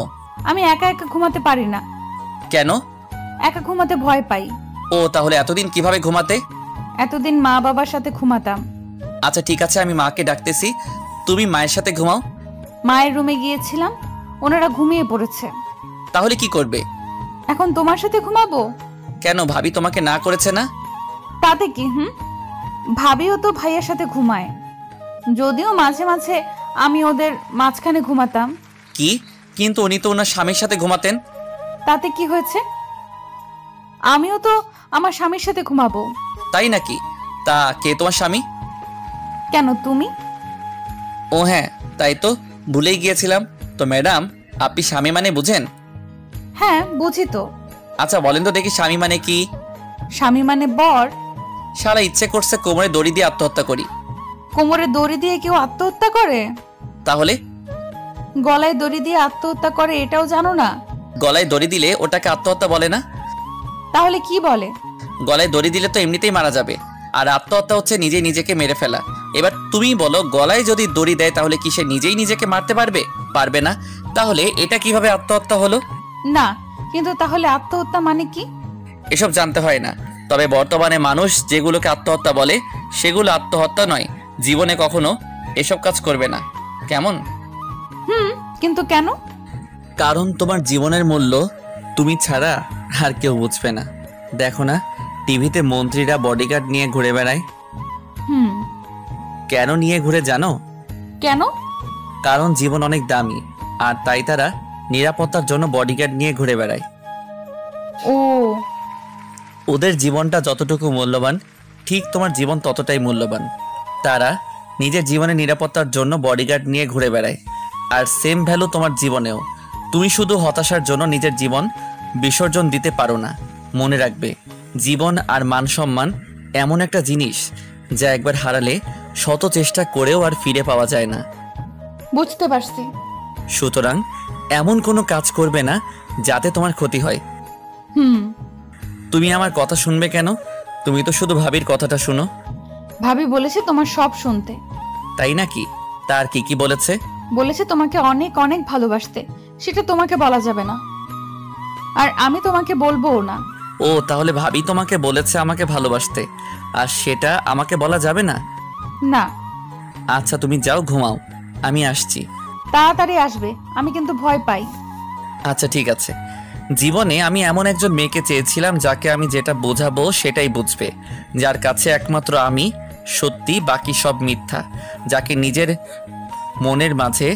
আমি একা একা ঘুমাতে পারি না। কেন? একা ঘুমাতে ভয় পাই। ও, তাহলে এতদিন কিভাবে ঘুমাতে? এতদিন মা বাবার সাথে ঘুমাতাম। আচ্ছা ঠিক আছে, আমি মাকে ডাকতেছি, তুমি মায়ের সাথে ঘুমাও। মায়ের রুমে গিয়েছিলাম, ওনারা ঘুমিয়ে পড়েছে। তাহলে কি করবে? এখন তোমার সাথে ঘুমাবো। কেন, ভাবি তোমাকে না করেছে না? তাতে কি? ভাবিও তো ভাইয়ের সাথে ঘুমায়, যদিও মাঝে মাঝে আমি ওদের মাঝখানে ঘুমাতাম। কি, কিন্তু উনি তো ওনার স্বামীর সাথে ঘুমাতেন। তাতে কি হয়েছে? আমিও তো আমার স্বামীর সাথে ঘুমাবো। তাই নাকি? তা কে তোমার স্বামী? কেন, তুমি? ও হ্যাঁ, তাই তো ভুলেই গিয়েছিলাম। তো ম্যাডাম, আপনি স্বামী মানে বুঝেন? হ্যাঁ, বুঝি তো। আচ্ছা বলেন তো দেখি, স্বামী মানে কি? স্বামী মানে বর। সারা ইচ্ছে করছে কোমরে দড়ি দিয়ে আত্মহত্যা করি। কোমরে দড়ি দিয়ে কেউ আত্মহত্যা করে? তাহলে? গলায় দড়ি দিয়ে আত্মহত্যা করে, এটাও জানো না? গলায় দড়ি দিলে ওটাকে আত্মহত্যা বলে না। তাহলে কি বলে? গলায় দড়ি দিলে তো এমনিতেই মারা যাবে, আর আত্মহত্যা হচ্ছে নিজে নিজেকে মেরে ফেলা। এবার তুমি বলো, গলায় যদি দড়ি দেয় তাহলে কি সে নিজেই নিজেকে মারতে পারবে? পারবে না। তাহলে এটা কিভাবে আত্মহত্যা হলো? না, কিন্তু তাহলে আত্মহত্যা মানে কি? এসব জানতে হয় না। তবে বর্তমানে মানুষ যেগুলোকে আত্মহত্যা বলে সেগুলো আত্মহত্যা নয়। জীবনে কখনো এসব কাজ করবে না, কেমন? কিন্তু কেন? কারণ তোমার জীবনের মূল্য তুমি ছাড়া আর কেউ বুঝবে না। দেখো না, টিভিতে মন্ত্রীরা বডিগার্ড নিয়ে ঘুরে বেড়ায়। হুম। কেন নিয়ে ঘুরে জানো? কেন? কারণ জীবন অনেক দামি, আর তাই তারা নিরাপত্তার জন্য বডিগার্ড নিয়ে ঘুরে বেড়ায়। ও, ওদের জীবনটা যতটুকু মূল্যবান, ঠিক তোমার জীবন ততটাই মূল্যবান। তারা নিজের জীবনের নিরাপত্তার জন্য বডিগার্ড নিয়ে ঘুরে বেড়ায়, আর সেম ভ্যালু তোমার জীবনেও। তুমি শুধু হতাশার জন্য নিজের জীবন বিসর্জন দিতে পারো না। মনে রাখবে, জীবন আর মান সম্মান এমন একটা জিনিস যা একবার হারালে শত চেষ্টা করেও আর ফিরে পাওয়া যায় না। বুঝতে পারছি। সুতরাং এমন কোনো কাজ করবে না যাতে তোমার ক্ষতি হয়। হুম। তুমি আমার কথা শুনবে কেন? তুমি তো শুধু ভাবির কথাটা শুনো। ভাবি বলেছে তোমার সব শুনতে। তাই নাকি? তার কি কি বলেছে? বলেছে তোমাকে অনেক অনেক ভালোবাসতে, সেটা তোমাকে বলা যাবে না, আর আমি তোমাকে বলবোও না। ও, তাহলে ভাবি তোমাকে বলেছে আমাকে ভালোবাসতে, আর সেটা আমাকে বলা যাবে না? না। আচ্ছা তুমি যাও, ঘুমাও, আমি আসছি। তাড়াতাড়ি আসবে, আমি কিন্তু ভয় পাই। আচ্ছা ঠিক আছে। জীবনে আমি এমন একজন মেয়েকে চেয়েছিলাম যাকে আমি যেটা বোঝাবো সেটাই বুঝবে, যার কাছে একমাত্র আমি সত্যি, বাকি সব মিথ্যা, যাকে নিজের মনের মাঝে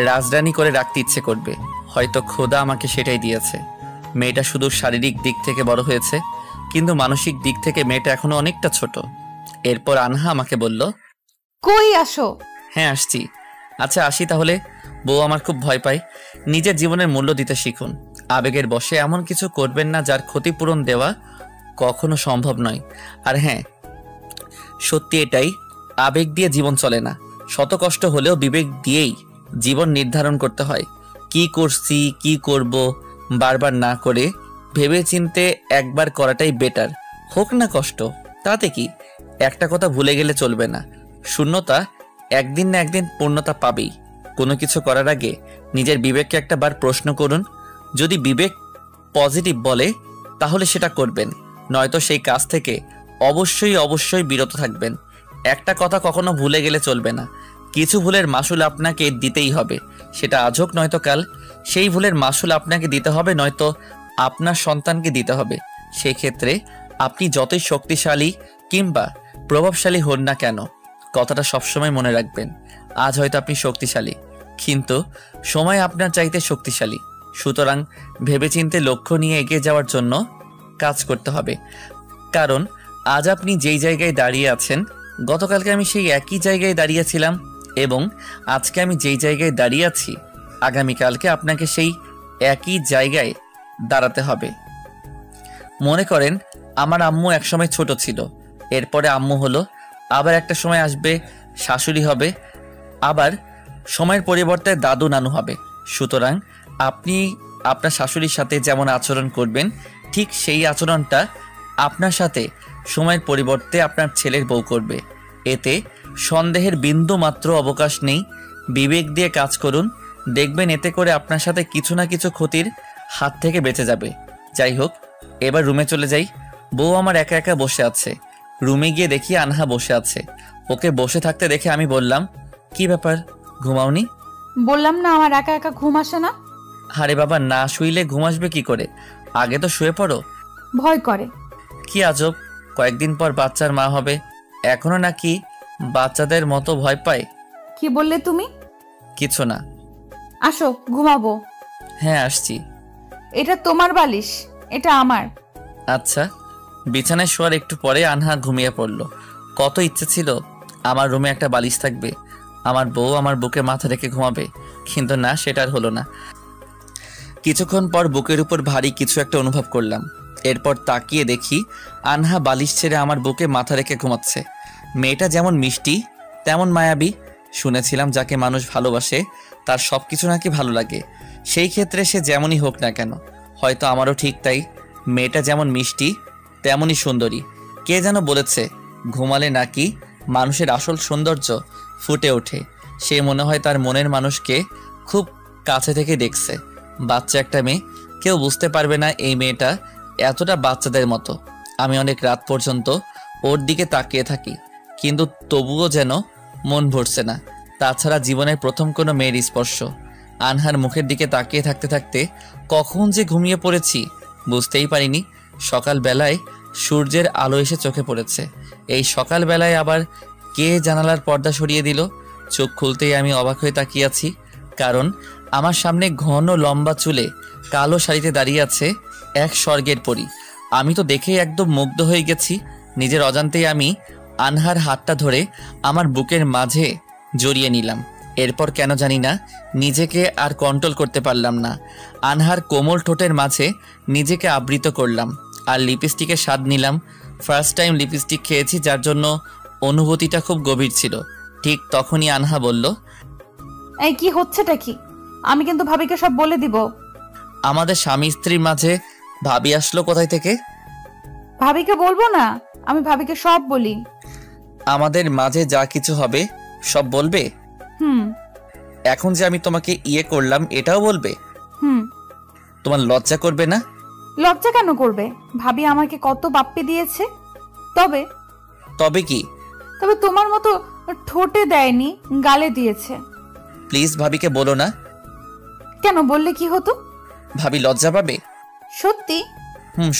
রাজরানী করে রাখতে ইচ্ছে করবে। হয়তো খোদা আমাকে সেটাই দিয়েছে। মেয়েটা শুধু শারীরিক দিক থেকে বড় হয়েছে, কিন্তু মানসিক দিক থেকে মেয়েটা এখনো অনেকটা ছোট। এরপর আনহা আমাকে বলল, কই আসো? হ্যাঁ আসছি। আচ্ছা আসি তাহলে। বউ আমার খুব ভয় পায়। নিজের জীবনের মূল্য দিতে শিখুন। আবেগের বশে এমন কিছু করবেন না যার ক্ষতিপূরণ দেওয়া কখনো সম্ভব নয়। আর হ্যাঁ, সত্যি এটাই, আবেগ দিয়ে জীবন চলে না। শত কষ্ট হলেও বিবেক দিয়েই জীবন নির্ধারণ করতে হয়। কি করছি, কি করব, বারবার না করে ভেবেচিন্তে একবার করাটাই বেটার। হোক না কষ্ট, তাতে কি? একটা কথা ভুলে গেলে চলবে না, শূন্যতা একদিন না একদিন পূর্ণতা পাবেই। কোনো কিছু করার আগে নিজের বিবেককে একটা বার প্রশ্ন করুন। যদি বিবেক পজিটিভ বলে তাহলে সেটা করবেন, নয়তো সেই কাজ থেকে অবশ্যই বিরত থাকবেন। একটা কথা কখনো ভুলে গেলে চলবে না, কিছু ভুলের মাসুল আপনাকে দিতেই হবে। সেটা আজ হোক নয়তো কাল। সেই ভুলের মাসুল আপনাকে দিতে হবে, নয়তো আপনার সন্তানকে দিতে হবে। সেই ক্ষেত্রে আপনি যতই শক্তিশালী কিংবা প্রভাবশালী হন না কেন, কথাটা সবসময় মনে রাখবেন। আজ হয়তো আপনি শক্তিশালী, কিন্তু সময় আপনার চাইতে শক্তিশালী। সুতরাং ভেবেচিন্তে লক্ষ্য নিয়ে এগিয়ে যাওয়ার জন্য কাজ করতে হবে। কারণ আজ আপনি যেই জায়গায় দাঁড়িয়ে আছেন, গতকালকে আমি সেই একই জায়গায় দাঁড়িয়েছিলাম, এবং আজকে আমি যেই জায়গায় দাঁড়িয়ে আছি, আগামীকালকে আপনাকে সেই একই জায়গায় দাঁড়াতে হবে। মনে করেন আমার আম্মু একসময় ছোট ছিল, এরপরে আম্মু হলো, আবার একটা সময় আসবে শাশুড়ি হবে, আবার সময়ের পরিবর্তে দাদু নানু হবে। সুতরাং আপনি আপনার শাশুড়ির সাথে যেমন আচরণ করবেন, ঠিক সেই আচরণটা আপনার সাথে সময়ের পরিবর্তে আপনার ছেলের বউ করবে। এতে সন্দেহের বিন্দু মাত্র অবকাশ নেই। বিবেক দিয়ে কাজ করুন, দেখবেন এতে করে আপনার সাথে কিছু না কিছু ক্ষতির হাত থেকে বেঁচে যাবে। যাই হোক, এবার রুমে চলে যাই। বউ আমার একা একা বসে আছে। রুমে গিয়ে দেখি আনহা বসে আছে। ওকে বসে থাকতে দেখে আমি বললাম, কি ব্যাপার, ঘুমাওনি? বললাম না আমার একা একা ঘুম আসে না। আরে বাবা, না শুইলে ঘুম আসবে কি করে? আগে তো শুয়ে পড়ো। ভয় করে। কি আজব, কয়েকদিন পর বাচ্চার মা হবে, এখনো নাকি বাচ্চাদের মতো ভয় পায়? কি বললে তুমি? কিছু না। আসো ঘুমাবো। হ্যাঁ আসছি। এটা তোমার বালিশ, এটা আমার। আচ্ছা। বিছানায় শোয়ার একটু পরে আনহা ঘুমিয়ে পড়ল। কত ইচ্ছে ছিল আমার রুমে একটা বালিশ থাকবে, আমার বউ আমার বুকে মাথা রেখে ঘুমাবে, কিন্তু না, সেটা আর হলো না। কিছুক্ষণ পর বুকের উপর ভারী কিছু একটা অনুভব করলাম। এরপর তাকিয়ে দেখি আনহা বালিশ ছেড়ে আমার বুকে মাথা রেখে ঘুমাচ্ছে। মেয়েটা যেমন মিষ্টি তেমন মায়াবী। শুনেছিলাম যাকে মানুষ ভালোবাসে তার সব কিছু নাকি ভালো লাগে, সেই ক্ষেত্রে সে যেমনই হোক না কেন। হয়তো আমারও ঠিক তাই। মেয়েটা যেমন মিষ্টি তেমনই সুন্দরী। কে যেন বলেছে ঘুমালে নাকি মানুষের আসল সৌন্দর্য ফুটে ওঠে। সে মনে হয় তার মনের মানুষকে খুব কাছে থেকে দেখছে। বাচ্চা একটা মেয়ে, কেউ বুঝতে পারবে না এই মেয়েটা এতটা বাচ্চাদের মতো। আমি অনেক রাত পর্যন্ত ওর দিকে তাকিয়ে থাকি, কিন্তু তবুও যেন মন ভরছে না। তাছাড়া জীবনের প্রথম কোনো মেয়ের স্পর্শ। আনহার মুখের দিকে তাকিয়ে থাকতে থাকতে কখন যে ঘুমিয়ে পড়েছি বুঝতেই পারিনি। সকালবেলায় সূর্যের আলো এসে চোখে পড়েছে। এই সকালবেলায় আবার কে জানালার পর্দা সরিয়ে দিল? চোখ খুলতেই আমি অবাক হয়ে তাকিয়ে আছি, কারণ আমার সামনে ঘন লম্বা চুলে কালো শাড়িতে দাঁড়িয়ে আছে এক স্বর্গের পরী। আমি তো দেখেই একদম মুগ্ধ হয়ে গেছি। নিজের অজান্তেই আমি আনহার হাতটা ধরে আমার বুকের মাঝে জড়িয়ে নিলাম। এরপর কেন জানি না নিজেকে আর কন্ট্রোল করতে পারলাম না। আনহার কোমল ঠোঁটের মাঝে নিজেকে আবৃত করলাম আর লিপস্টিকের স্বাদ নিলাম। ফার্স্ট টাইম লিপস্টিক খেয়েছি, যার জন্য অনুভূতিটা খুব গভীর ছিল। ঠিক তখনই আনহা বলল, এই কি হচ্ছেটা কি? আমি কিন্তু ভাবিকে সব বলে দিব। আমাদের স্বামী স্ত্রীর মাঝে ভাবি আসলো কোথায় থেকে? ভাবিকে বলবো না, আমি ভাবিকে সব বলি। আমাদের মাঝে যা কিছু হবে সব বলবে? হুম এখন যে আমি তোমাকে ইয়ে করলাম এটাও বলবে? হুম। তোমার লজ্জা করবে না? লজ্জা কেন করবে? ভাবি আমাকে কত বাপ্পি দিয়েছে। তবে তবে কি? তবে তোমার মতো ঠোঁটে দেয়নি, গালে দিয়েছে। প্লিজ ভাবিকে বলো না। কেন? বললে কি হতো? ভাবি লজ্জা পাবে। সত্যি?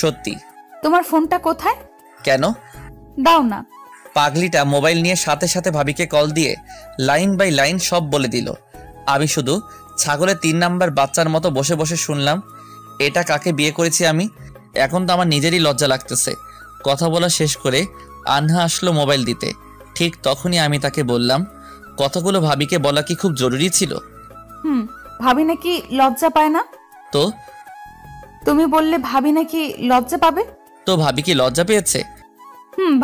সত্যি। তোমার ফোনটা কোথায়? কেন? দাও না। পাগলিটা মোবাইল নিয়ে সাথে সাথে ভাবিকে কল দিয়ে লাইন বাই লাইন সব বলে দিল। আমি শুধু ছাগলের 3 নাম্বার বাচ্চার মতো বসে বসে শুনলাম। এটা কাকে বিয়ে করেছি আমি? এখন তো আমার নিজেরই লজ্জা লাগতেছে। কথা বলা শেষ করে আনহা আসলো মোবাইল দিতে। ঠিক তখনই আমি তাকে বললাম, কথাগুলো ভাবিকে বলা কি খুব জরুরি ছিল? ভাবি নাকি লজ্জা পায় না? তো তুমি বললে ভাবি নাকি লজ্জা পাবে। তো ভাবি কি লজ্জা পেয়েছে?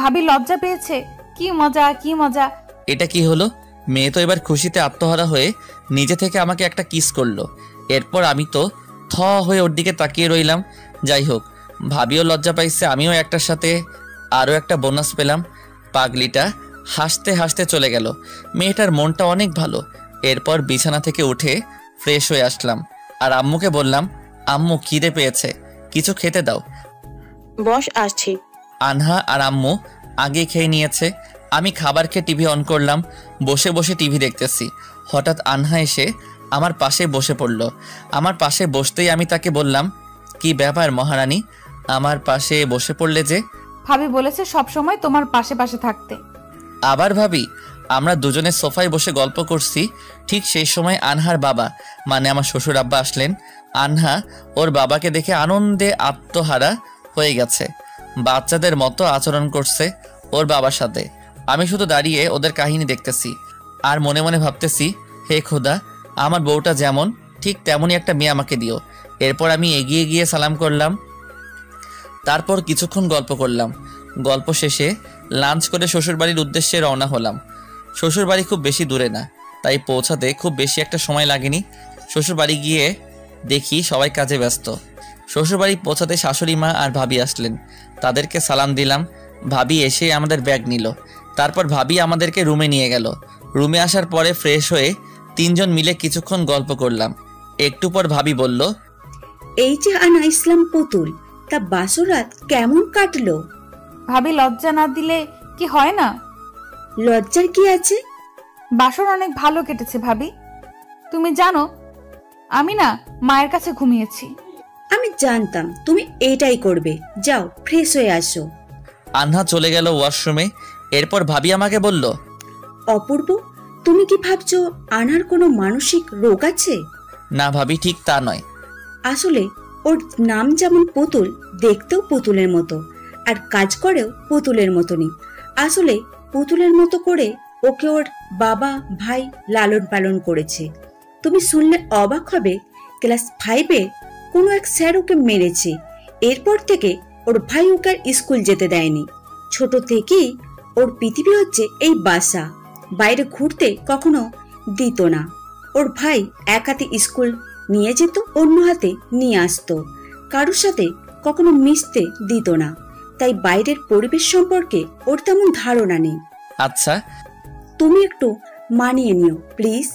ভাবি লজ্জা পেয়েছে। কি মজা, কি মজা। এটা কি হলো? মেয়ে তো এবার খুশিতে আত্মহারা হয়ে নিজে থেকে আমাকে একটা কিস করলো। এরপর আমি তো থ হয়ে ওর দিকে তাকিয়ে রইলাম। যাই হোক, ভাবিও লজ্জা পাইছে, আমিও একটার সাথে আরও একটা বোনাস পেলাম। পাগলিটা হাসতে হাসতে চলে গেল। মেয়েটার মনটা অনেক ভালো। এরপর বিছানা থেকে উঠে ফ্রেশ হয়ে আসলাম আর আম্মুকে বললাম, আম্মু খিদে পেয়েছে, কিছু খেতে দাও। বস, আসছি। আনহা আর আম্মু আগে খেয়ে নিয়েছে। আমি খাবার খেয়ে টিভি অন করলাম। বসে বসে টিভি দেখতেছি। হঠাৎ আনহা এসে আমার পাশে বসে পড়ল। আমার পাশে বসতেই আমি তাকে বললাম, কি ব্যাপার মহারানী, আমার পাশে বসে পড়লে যে? ভাবি বলেছে সব সময় তোমার পাশে পাশে থাকতে। আবার ভাবি? আমরা দুজনে সোফায় বসে গল্প করছি। ঠিক সেই সময় আনহার বাবা, মানে আমার শ্বশুর আব্বা আসলেন। আনহা ওর বাবাকে দেখে আনন্দে আত্মহারা হয়ে গেছে। বাচ্চাদের মতো আচরণ করছে ওর বাবার সাথে। আমি শুধু দাঁড়িয়ে ওদের কাহিনী দেখতেছি আর মনে মনে ভাবতেছি, হে খোদা, আমার বউটা যেমন ঠিক তেমনই একটা মেয়ে আমাকে দিও। এরপর আমি এগিয়ে গিয়ে সালাম করলাম। তারপর কিছুক্ষণ গল্প করলাম। গল্প শেষে লাঞ্চ করে শ্বশুরবাড়ির উদ্দেশ্যে রওনা হলাম। শ্বশুরবাড়ি খুব বেশি দূরে না, তাই পৌঁছাতে খুব বেশি একটা সময় লাগেনি। শ্বশুরবাড়ি গিয়ে দেখি সবাই কাজে ব্যস্ত। শ্বশুরবাড়ি পৌঁছাতে শাশুড়ি মা আর ভাবি আসলেন। তাদেরকে সালাম দিলাম। ভাবি এসে আমাদের ব্যাগ নিল। তারপর ভাবি আমাদেরকে রুমে নিয়ে গেল। রুমে আসার পরে ফ্রেশ হয়ে 3 জন মিলে কিছুক্ষণ গল্প করলাম। একটু পর ভাবি বলল, এই যে আনা ইসলাম পুতুল, তা বাসরাত কেমন কাটলো? ভাবি লজ্জা না দিলে কি হয় না? লজ্জার কি আছে? বাসর অনেক ভালো কেটেছে ভাবি। তুমি জানো আমি না মায়ের কাছে ঘুমিয়েছি। আমি জানতাম তুমি এটাই করবে। যাও ফ্রেশ হয়ে আসো। আনহা চলে গেল ওয়াশরুমে। এরপর ভাবি আমাকে বলল, অপূর্ব, তুমি কি ভাবছো আনার কোনো মানসিক রোগ আছে? না ভাবি, ঠিক তা নয়। আসলে ওর নাম যেমন পুতুল, দেখতেও পুতুলের মতো, আর কাজ করেও পুতুলের মতনই। আসলে পুতুলের মতো করে ওকে ওর বাবা ভাই লালন পালন করেছে। তুমি শুনলে অবাক হবে, ক্লাস 5-এ কোনো এক স্যার ওকে মেরেছে। এরপর থেকে ওর ভাই ওকে আর স্কুল যেতে দেয়নি। ছোট থেকেই ওর পৃথিবী হচ্ছে এই বাসা, বাইরে ঘুরতে কখনো দিত না। ওর ভাই এক হাতে স্কুল নিয়ে যেত, অন্য হাতে নিয়ে আসতো। কারোর সাথে কখনো মিশতে দিত না, তাই বাইরের পরিবেশ সম্পর্কে ওর তেমন ধারণা নেই। আচ্ছা, তুমি একটু মানিয়ে নিও প্লিজ।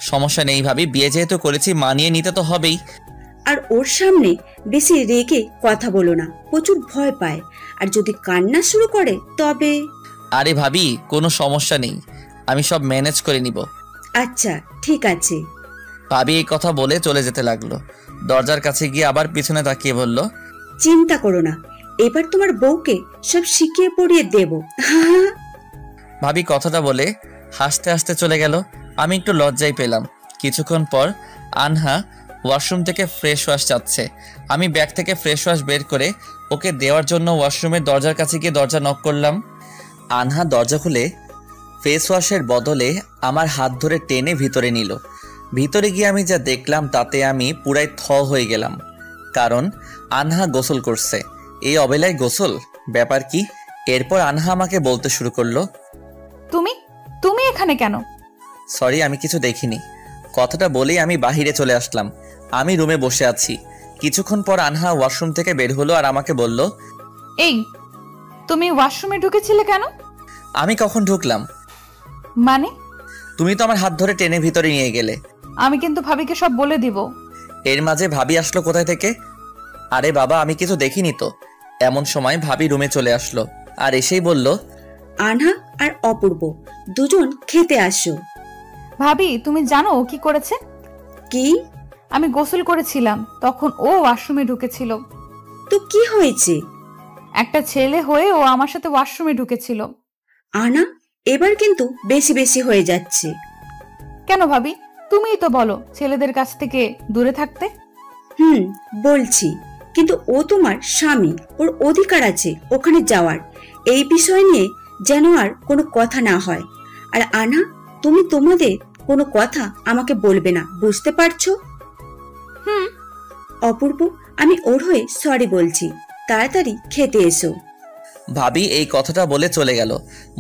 সমস্যা নেই ভাবি, বিয়ে যেহেতু করেছি মানিয়ে নিতে তো হবেই। আর ওর সামনে বেশি রেগে কথা বলো না, প্রচুর ভয় পায়। আর যদি কান্না শুরু করে তবে। আরে ভাবি, কোনো সমস্যা নেই, আমি সব ম্যানেজ করে নিব। আচ্ছা ঠিক আছে। ভাবি এই কথা বলে চলে যেতে লাগলো। দরজার কাছে গিয়ে আবার পিছনে তাকিয়ে বলল, চিন্তা করো না, এবার তোমার বউকে সব শিখিয়ে পড়িয়ে দেব। ভাবি কথাটা বলে হাসতে হাসতে চলে গেল। আমি একটু লজ্জাই পেলাম। কিছুক্ষণ পর আনহা ওয়াশরুম থেকে ফ্রেশ ওয়াশ চাচ্ছে। আমি ব্যাগ থেকে ফ্রেশ ওয়াশ বের করে ওকে দেওয়ার জন্য ওয়াশরুমের দরজার কাছে গিয়ে দরজা নক করলাম। আনহা দরজা খুলে ফেস ওয়াশের বদলে আমার হাত ধরে টেনে ভিতরে নিল। ভিতরে গিয়ে আমি যা দেখলাম তাতে আমি পুরাই থ হয়ে গেলাম। কারণ আনহা গোসল করছে। এই অবেলায় গোসল, ব্যাপার কি? এরপর আনহা আমাকে বলতে শুরু করলো, তুমি তুমি এখানে কেন? সরি, আমি কিছু দেখিনি। কথাটা বলেই আমি বাহিরে চলে আসলাম। আমি রুমে বসে আছি। কিছুক্ষণ পর আনহা ওয়াশরুম থেকে বের হলো আর আমাকে বলল, এই, তুমি ওয়াশরুমে ঢুকেছিলে কেন? আমি কখন ঢুকলাম? মানে? তুমি তো আমার হাত ধরে টেনে ভিতরে নিয়ে গেলে। আমি কিন্তু ভাবিকে সব বলে দিব। এর মাঝে ভাবি আসলো কোথায় থেকে? আরে বাবা, আমি কিছু দেখিনি তো। এমন সময় ভাবি রুমে চলে আসলো আর এসেই বলল, আনহা আর অপূর্ব দুজন খেতে আসো। ভাবি, তুমি জানো ও কি করেছে? কি? আমি গোসল করেছিলাম, তখন ও ওয়াশরুমে ঢুকেছিল। তো কি হয়েছে? একটা ছেলে হয়ে ও আমার সাথে ওয়াশরুমে ঢুকেছিল। আনা, এবার কিন্তু বেশি বেশি হয়ে যাচ্ছে। কেন ভাবি? তুমিই তো বলো ছেলেদের কাছ থেকে দূরে থাকতে। বলছি, কিন্তু ও তোমার স্বামী, ওর অধিকার আছে ওখানে যাওয়ার। এই বিষয় নিয়ে যেন আর কোনো কথা না হয়। আর আনা, তুমি তোমাদের কোনো কথা আমাকে বলবে না, বুঝতে পারছো? অপূর্ব, আমি ওর হয়ে সরি বলছি, তাড়াতাড়ি খেতে এসো। ভাবি এই কথাটা বলে চলে গেল।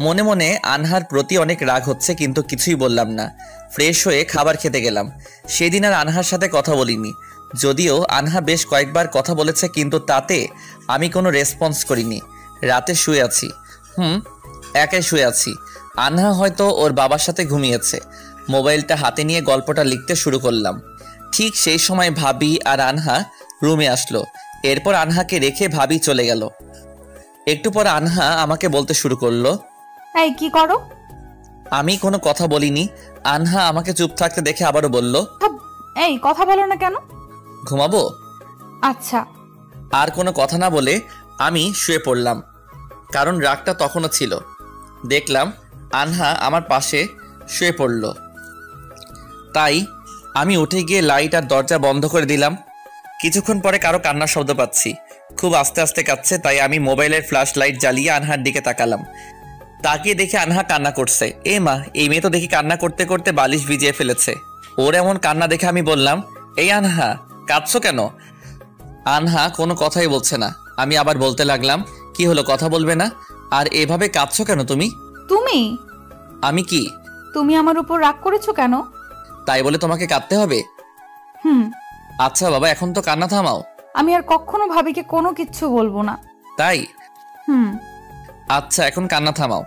মনে মনে আনহার প্রতি অনেক রাগ হচ্ছে, কিন্তু কিছুই বললাম না। ফ্রেশ হয়ে খাবার খেতে গেলাম। সেদিন আর আনহার সাথে কথা বলিনি। যদিও আনহা বেশ কয়েকবার কথা বলেছে, কিন্তু তাতে আমি কোনো রেসপন্স করিনি। রাতে শুয়ে আছি, একাই শুয়ে আছি। আনহা হয়তো ওর বাবার সাথে ঘুমিয়েছে। মোবাইলটা হাতে নিয়ে গল্পটা লিখতে শুরু করলাম। ঠিক সেই সময় ভাবি আর আনহা রুমে আসলো। এরপর আনহাকে রেখে ভাবি চলে গেল। একটু পর আনহা আমাকে বলতে শুরু করলো, এই কি করো? আমি কোনো কথা বলিনি। আনহা আমাকে চুপ থাকতে দেখে আবারও বলল, এই কথা বলো না কেন? ঘুমাবো। আচ্ছা। আর কোনো কথা না বলে আমি শুয়ে পড়লাম, কারণ রাগটা তখনও ছিল। দেখলাম আনহা আমার পাশে শুয়ে পড়ল, তাই আমি উঠে গিয়ে লাইট আর দরজা বন্ধ করে দিলাম। কিছুক্ষণ পরে কারো কান্নার শব্দ পাচ্ছি। খুব আস্তে আস্তে কাঁদছে, তাই আমি মোবাইলের ফ্ল্যাশ লাইট জ্বালিয়ে আনহার দিকে তাকালাম। তাকিয়ে দেখে আনহা কান্না করছে। এ মা, এই মেয়ে তো দেখি কান্না করতে করতে বালিশ ভিজিয়ে ফেলেছে। ওর এমন কান্না দেখে আমি বললাম, এই আনহা, কাঁদছো কেন? আনহা কোনো কথাই বলছে না। আমি আবার বলতে লাগলাম, কি হলো, কথা বলবে না? আর এভাবে কাঁদছো কেন তুমি? তুমি আমি কি? তুমি আমার উপর রাগ করেছো কেন? তাই বলে তোমাকে কাঁদতে হবে? আচ্ছা বাবা, এখন তো কান্না থামাও। আমি আর কখনো ভাবিকে কোনো কিচ্ছু বলবো না। তাই? আচ্ছা, এখন কান্না থামাও।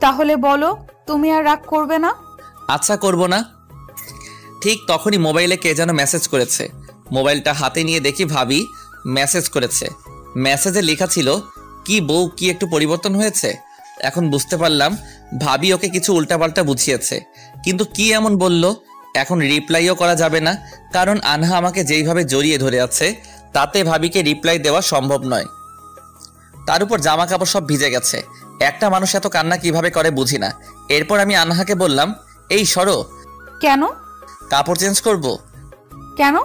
তাহলে বলো, তুমি আর রাগ করবে না? আচ্ছা, করব না। ঠিক তখনই মোবাইলে কে যেন মেসেজ করেছে। মোবাইলটা হাতে নিয়ে দেখি ভাবি মেসেজ করেছে। মেসেজে লেখা ছিল, কি বউ, কি একটু পরিবর্তন হয়েছে? এখন বুঝতে পারলাম ভাবি ওকে কিছু উল্টাপাল্টা বুঝিয়েছে, কিন্তু কি এমন বলল? এখন রিপ্লাইও করা যাবে না, কারণ আনহা আমাকে যেইভাবে জড়িয়ে ধরে আছে তাতে ভাবিকে রিপ্লাই দেওয়া সম্ভব নয়। তার উপর জামা কাপড় সব ভিজে গেছে। একটা মানুষ এত কান্না কিভাবে করে বুঝি না। এরপর আমি আনহাকে বললাম, এই সরো। কেন? কাপড় চেঞ্জ করব। কেন?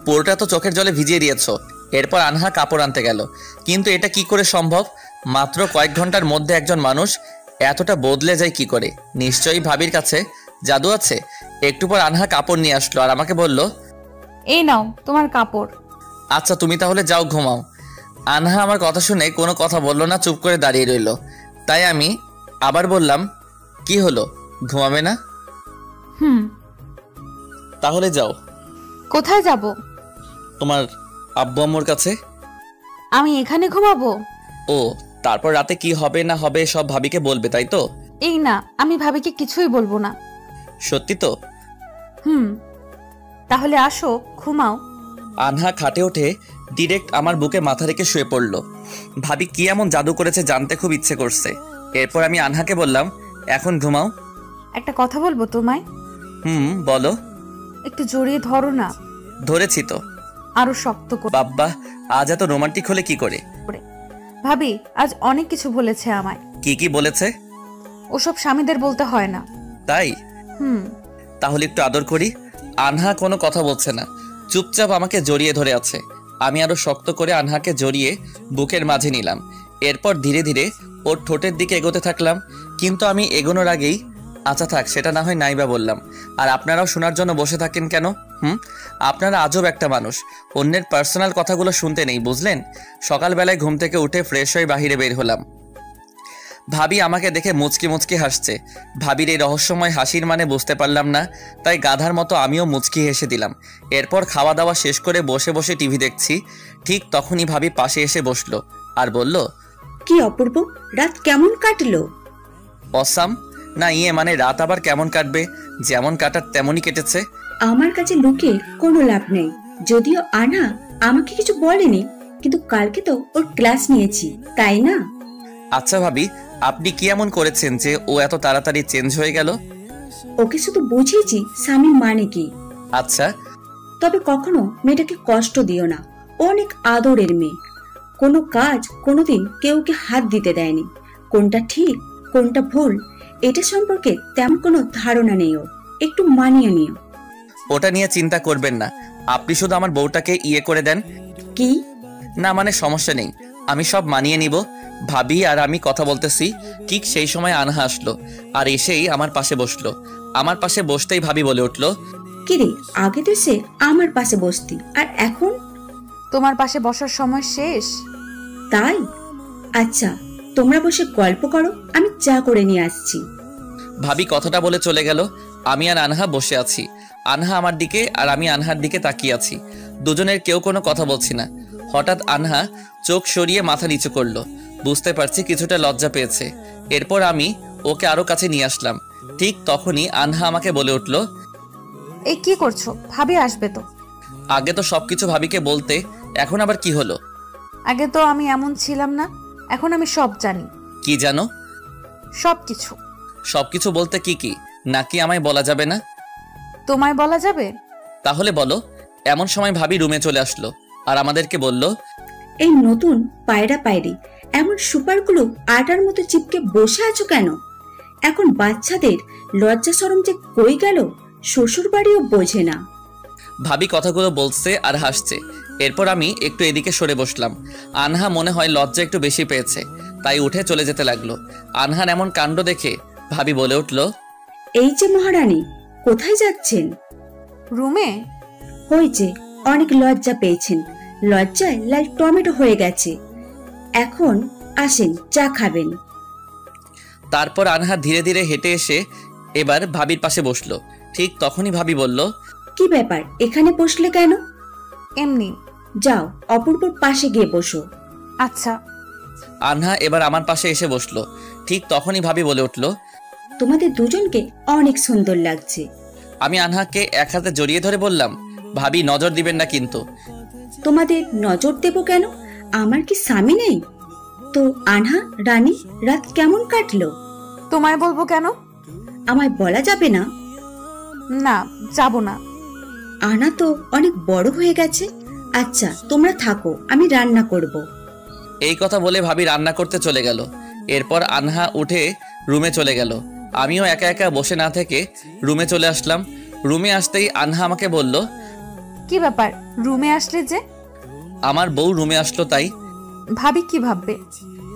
পুরোটা তো চোখের জলে ভিজিয়ে দিয়েছো। এরপর আনহা কাপড় আনতে গেল, কিন্তু এটা কি করে সম্ভব? মাত্র কয়েক ঘন্টার মধ্যে একজন মানুষ এতটা বদলে যায় কি করে? নিশ্চয়ই ভাবির কাছে জাদু আছে। একটু পর আনহা কাপড় নিয়ে আসলো আর আমাকে বলল, এই নাও তোমার কাপড়। আচ্ছা তুমি তাহলে যাও, ঘুমাও। আনহা আমার কথা শুনে কোনো কথা বলল না, চুপ করে দাঁড়িয়ে রইল। তাই আমি আবার বললাম, কি হলো, ঘুমাবে না? হুম। তাহলে যাও। কোথায় যাব? তোমার আব্বু আম্মুর কাছে। আমি এখানে ঘুমাবো? ও, তারপর রাতে কি হবে না হবে সব ভাবিকে বলবে, তাই তো? এই না, আমি ভাবিকে কিছুই বলবো না। সত্যি তো? হুম। তাহলে আসো, ঘুমাও। আনহা খাটে ওঠে ডিরেক্ট আমার বুকে মাথা রেখে শুয়ে পড়ল। ভাবি কি এমন জাদু করেছে জানতে খুব ইচ্ছে করছে। এরপর আমি আনহাকে বললাম, এখন ঘুমাও। একটা কথা বলবো তোমায়। বলো। একটু জড়িয়ে ধরো না। ধরেছি তো। আরো শক্ত করে। বাব্বা, আজ এত রোমান্টিক হলে কি করে? ভাবি আজ অনেক কিছু বলেছে আমায়। কি কি বলেছে? ওসব স্বামীদের বলতে হয় না। তাই? হুম। তাহলে একটু আদর করি। আনহা কোনো কথা বলছে না, চুপচাপ আমাকে জড়িয়ে ধরে আছে। আমি আরো শক্ত করে আনহাকে জড়িয়ে বুকের মাঝে নিলাম। এরপর ধীরে ধীরে ওর ঠোঁটের দিকে এগোতে থাকলাম। কিন্তু আমি এগোনোর আগেই, আচ্ছা থাক, সেটা না হয় নাইবা বললাম। আর আপনারাও শোনার জন্য বসে থাকেন কেন? আপনারা আজব একটা মানুষ, অন্যের পার্সোনাল কথাগুলো শুনতে নেই, বুঝলেন? সকালবেলায় ঘুম থেকে উঠে ফ্রেশ হয়ে বাহিরে বের হলাম। ভাবি আমাকে দেখে মুচকি মুচকি হাসছে। ভাবির এই রহস্যময় হাসির মানে বুঝতে পারলাম না, তাই গাধার মতো আমিও মুচকি হেসে দিলাম। এরপর খাওয়া দাওয়া শেষ করে বসে বসে টিভি দেখছি। ঠিক তখনই ভাবি পাশে এসে বসলো আর বলল, কি অপূর্ব, রাত কেমন কাটলো? অসাম। না মানে রাত আবার কেমন কাটবে, যেমন কাটার তেমনই কেটেছে। আমার কাছে লুকিয়ে কোনো লাভ নেই। যদিও আনহা আমাকে কিছু বলেনি, কিন্তু কালকে তো ওর ক্লাস নিয়েছি, তাই না? আচ্ছা ভাবি, আপনি কি এমন করেছেন যে ও এত তাড়াতাড়ি চেঞ্জ হয়ে গেল? ওকে শুধু বুঝিয়েছি স্বামী মানে কি। আচ্ছা। তবে কখনো মেয়েটাকে কষ্ট দিও না, ও অনেক আদরের মেয়ে। কোনো কাজ কোনোদিন কেউকে হাত দিতে দেয়নি। কোনটা ঠিক কোনটা ভুল এটা সম্পর্কে তেমন কোনো ধারণা নেই ওর। একটু মানিয়ে নিও। ওটা নিয়ে চিন্তা করবেন না, আপনি শুধু আমার বউটাকে ইয়ে করে দেন। কি? না মানে সমস্যা নেই, আমি সব মানিয়ে নিব। ভাবি আর আমি কথা বলতেছি, ঠিক সেই সময় আনহা আসলো আর এসেই আমার পাশে বসলো। আমার পাশে বসতেই ভাবি বলে উঠলো, কিরে, আগে তো সে আমার পাশে বসতি, আর এখন? তোমার পাশে বসার সময় শেষ। তাই? আচ্ছা, তোমরা বসে গল্প করো, আমি চা করে নিয়ে আসছি। ভাবি কথাটা বলে চলে গেল। আমি আর আনহা বসে আছি। আনহা আমার দিকে আর আমি আনহার দিকে তাকিয়ে আছি। দুজনের কেউ কোনো কথা বলছি না। হঠাৎ আনহা চোখ সরিয়ে মাথা নিচু করলো। বুঝতে পারছি কিছুটা লজ্জা পেয়েছে। এরপর আমি ওকে আরো কাছে নিয়ে আসলাম। ঠিক তখনই আনহা আমাকে বলে উঠলো, এই কি করছো? ভাবি আসবে তো। আগে তো সবকিছু ভাবিকে বলতে, এখন আবার কি হলো? আগে তো আমি এমন ছিলাম না, এখন আমি সব জানি। কি জানো? সবকিছু। সবকিছু বলতে কি কি, নাকি আমায় বলা যাবে না? তোমায় বলা যাবে? তাহলে বলো। এমন সময় ভাবি রুমে চলে আসলো আর আমাদেরকে বলল, এই নতুন পায়রা পায়রি এমন সুপারগুলো আটার মতো চিপকে বসে আছো কেন? এখন বাচ্চাদের লজ্জা শরম যে কই গেল, শ্বশুর বাড়িও বোঝে না। ভাবি কথাগুলো বলছে আর হাসছে। এরপর আমি একটু এদিকে সরে বসলাম। আনহা মনে হয় লজ্জা একটু বেশি পেয়েছে, তাই উঠে চলে যেতে লাগলো। আনহার এমন কাণ্ড দেখে ভাবি বলে উঠল, এই যে মহারানী, কোথায় যাচ্ছেন? রুমে। হয়েছে, অনেক লজ্জা পেয়েছেন, লজ্জায় লাল টমেটো হয়ে গেছে। এখন আসেন, চা খাবেন। তারপর আনহা ধীরে ধীরে হেঁটে এসে এবার ভাবির পাশে বসলো। ঠিক তখনই ভাবি বলল, কি ব্যাপার, এখানে বসলে কেন? এমনি। যাও অপূর্বর পাশে গিয়ে বসো। আচ্ছা। আনহা এবার আমার পাশে এসে বসলো। ঠিক তখনই ভাবি বলে উঠল, তোমাদের দুজনকে অনেক সুন্দর লাগছে। আমি আনহাকে এক হাতে জড়িয়ে ধরে বললাম, ভাবি নজর দিবেন না কিন্তু। তোমাদের নজর দেব কেন? আমার কি স্বামী নেই? তো আনহা রানী, রাত কেমন কাটলো? তোমায় বলবো কেন? আমায় বলা যাবে না? না, যাব না। আনা তো অনেক বড় হয়ে গেছে। আচ্ছা তোমরা থাকো, আমি রান্না করব। এই কথা বলে ভাবি রান্না করতে চলে গেল। এরপর আনহা উঠে রুমে চলে গেল। আমিও একা একা বসে না থেকে রুমে চলে আসলাম। রুমে আসতেই আনহা আমাকে বলল, কি ব্যাপার, রুমে আসলে যে? আমার বউ রুমে আসলো তাই। ভাবি কি ভাববে?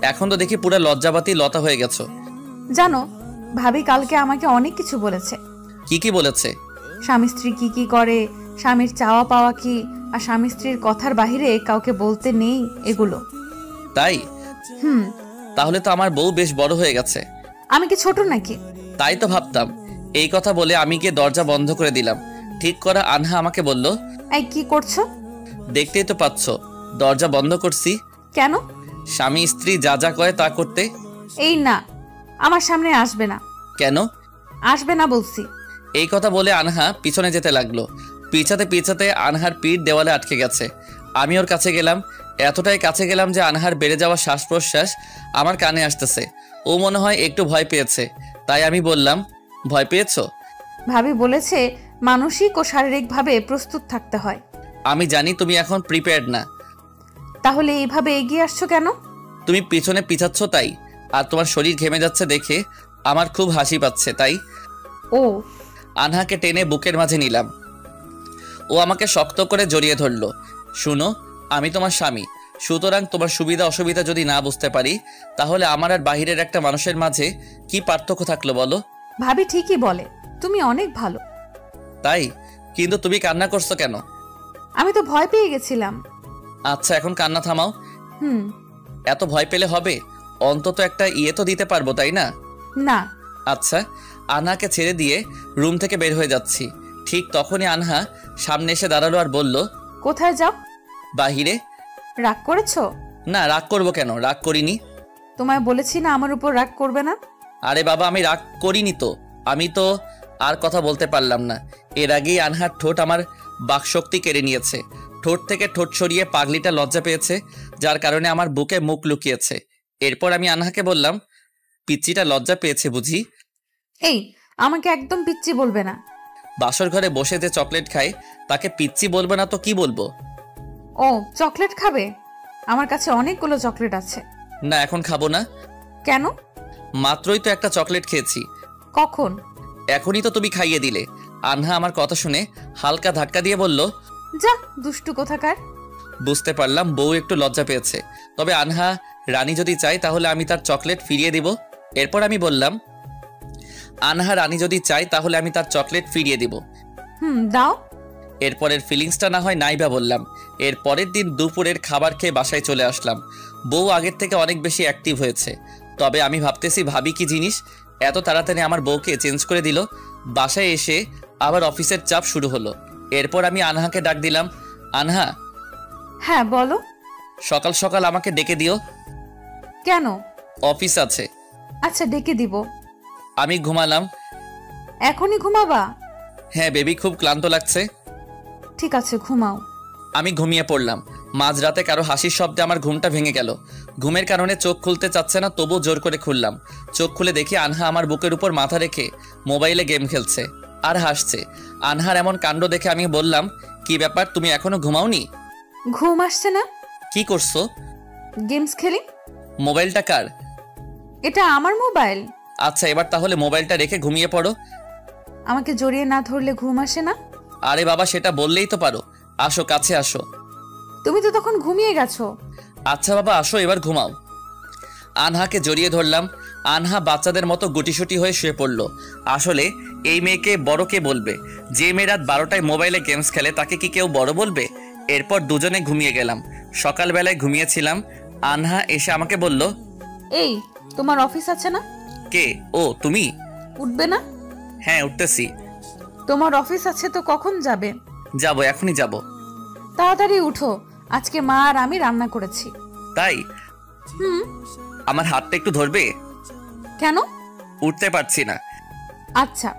এখন তো দেখি পুরো লজ্জাবাতি লতা হয়ে গেছো। জানো, ভাবি কালকে আমাকে অনেক কিছু বলেছে। কি কি বলেছে? স্বামী স্ত্রী কি কি করে, স্বামীর চাওয়া পাওয়া কি, আর স্বামী স্ত্রীর কথার বাহিরে কাউকে বলতে নেই, এগুলো। তাই? হুম। তাহলে তো আমার বউ বেশ বড় হয়ে গেছে। আমি কি ছোট নাকি? তাই তো ভাবতাম। এই কথা বলে আমি গিয়ে দরজা বন্ধ করে দিলাম। ঠিক করা আনহা আমাকে বলল, এই কি করছো? দেখতেই তো পাচ্ছ, দরজা বন্ধ করছি। কেন? স্বামী স্ত্রী যা যা করে তা করতে। এই না, আমার সামনে আসবে না। কেন? আসবে না বলছি। এই কথা বলে আনহা পিছনে যেতে লাগলো। পিছাতে পিছাতে আনহার পিঠ দেওয়ালে আটকে গেছে। আমি ওর কাছে গেলাম, এতটাই কাছে গেলাম যে আনহার বেড়ে যাওয়া শ্বাস প্রশ্বাস আমার কানে আসতেছে। ও মনে হয় একটু ভয় পেয়েছে। তাই আমি বললাম, ভয় পেয়েছো? ভাবি বলেছে মানসিক ও শারীরিকভাবে প্রস্তুত থাকতে হয়। আমি জানি তুমি এখন প্রিপেয়ার্ড না। তাহলে এইভাবে এগিয়ে আসছো কেন? তুমি পিছনে পিছাচ্ছ তাই। আর তোমার শরীর ঘেমে যাচ্ছে দেখে আমার খুব হাসি পাচ্ছে তাই। ও। আনহাকে টেনে বুকের মাঝে নিলাম। ও আমাকে শক্ত করে জড়িয়ে ধরলো। শুনো, আমি তোমার স্বামী, সুতরাং তোমার সুবিধা অসুবিধা যদি না বুঝতে পারি, তাহলে আমার আর বাহিরের একটা মানুষের মাঝে কি পার্থক্য থাকলো বলো? ভাবি ঠিকই বলে, তুমি অনেক ভালো। তাই? কিন্তু তুমি কান্না করছো কেন? আমি তো ভয় পেয়ে গেছিলাম। আচ্ছা, এখন কান্না থামাও। হুম। এত ভয় পেলে হবে? অন্তত একটা ইয়ে তো দিতে পারবো, তাই না? না। আচ্ছা। আনহাকে ছেড়ে দিয়ে রুম থেকে বের হয়ে যাচ্ছি। ঠিক তখনই আনহা সামনে এসে দাঁড়ালো আর বলল, কোথায় যাও? বাহিরে। রাগ করেছো? না, রাগ করবো কেন? রাগ করিনি। তোমায় বলেছি না আমার উপর রাগ করবে না। আরে বাবা, আমি রাগ করিনি তো। আমি তো আর কথা বলতে পারলাম না। এর আগেই আনহার ঠোঁট আমার বাকশক্তি কেড়ে নিয়েছে। ঠোঁট থেকে ঠোঁট সরিয়ে পাগলিটা লজ্জা পেয়েছে, যার কারণে আমার বুকে মুখ লুকিয়েছে। এরপর আমি আনহাকে বললাম, পিচ্চিটা লজ্জা পেয়েছে বুঝি? এই, আমাকে একদম পিচ্চি বলবে না। বাসর ঘরে বসে যে চকলেট খায় তাকে পিচ্চি বলবো না তো কি বলবো? ও, চকলেট খাবে? আমার কাছে অনেকগুলো চকলেট আছে। না, এখন খাবো না। কেন? মাত্রই তো একটা চকলেট খেয়েছি। কখন? এখনই তো তুমি খাইয়ে দিলে। আনহা আমার কথা শুনে হালকা ধাক্কা দিয়ে বলল, যা দুষ্টু কোথাকার। বুঝতে পারলাম বউ একটু লজ্জা পেয়েছে। তবে আনহা রানী যদি চায় তাহলে আমি তার চকলেট ফিরিয়ে দিব। এরপর আমি বললাম, আনহা রানী যদি চায় তাহলে আমি তার চকলেট ফিরিয়ে দিব। দাও। এরপরের ফিলিংসটা না হয় নাইবা বললাম। এর পরের দিন দুপুরের খাবার খেয়ে বাসায় চলে আসলাম। বউ আগের থেকে অনেক বেশি অ্যাক্টিভ হয়েছে। তবে আমি ভাবতেছি, ভাবি কি জিনিস, এত তাড়াতাড়ি আমার বউকে চেঞ্জ করে দিল। বাসায় এসে আবার অফিসের চাপ শুরু হলো। এরপর আমি আনহাকে ডাক দিলাম, আনহা। হ্যাঁ বলো। সকাল সকাল আমাকে ডেকে দিও। কেন? অফিস আছে। আচ্ছা, ডেকে দিব। আমি ঘুমালাম। এখনই ঘুমাবা? হ্যাঁ বেবি, খুব ক্লান্ত লাগছে। ঠিক আছে, ঘুমাও। আমি ঘুমিয়ে পড়লাম। মাঝরাতে কারো হাসির শব্দে আমার ঘুমটা ভেঙে গেল। ঘুমের কারণে চোখ খুলতে চাচ্ছে না, তবুও জোর করে খুললাম। চোখ খুলে দেখি আনহা আমার বুকের উপর মাথা রেখে মোবাইলে গেম খেলছে আর হাসছে। আনহার এমন কাণ্ড দেখে আমি বললাম, কি ব্যাপার, তুমি এখনো ঘুমাওনি? ঘুম আসছে না। কি করছো? গেমস খেলি। মোবাইলটা কার? এটা আমার মোবাইল। আচ্ছা, এবার তাহলে মোবাইলটা রেখে ঘুমিয়ে পড়ো। আমাকে জড়িয়ে না ধরলে ঘুম আসে না। আরে বাবা, সেটা বললেই তো পারো। আসো, কাছে আসো। তুমি তো তখন ঘুমিয়ে গেছো। আচ্ছা বাবা, আসো, এবার ঘুমাও। আনহাকে জড়িয়ে ধরলাম। আনহা বাচ্চাদের মতো গুটিসুটি হয়ে শুয়ে পড়ল। আসলে এই মেয়েকে বড় কে বলবে? যে মেয়ে রাত 12টায় মোবাইলে গেমস খেলে তাকে কি কেউ বড় বলবে? এরপর দুজনে ঘুমিয়ে গেলাম। সকালবেলায় ঘুমিয়েছিলাম। আনহা এসে আমাকে বলল, এই, তোমার অফিস আছে না? কে? ও তুমি? উঠবে না? হ্যাঁ, উঠতেছি। তোমার অফিস আছে তো কখন যাবে? যাবো, এখনই যাব। তাড়াতাড়ি উঠো, আজকে মা আর আমি রান্না করেছি। তাই? হুম। আমার হাতটা একটু ধরবে? কেন? উঠতে পারছি না। আচ্ছা।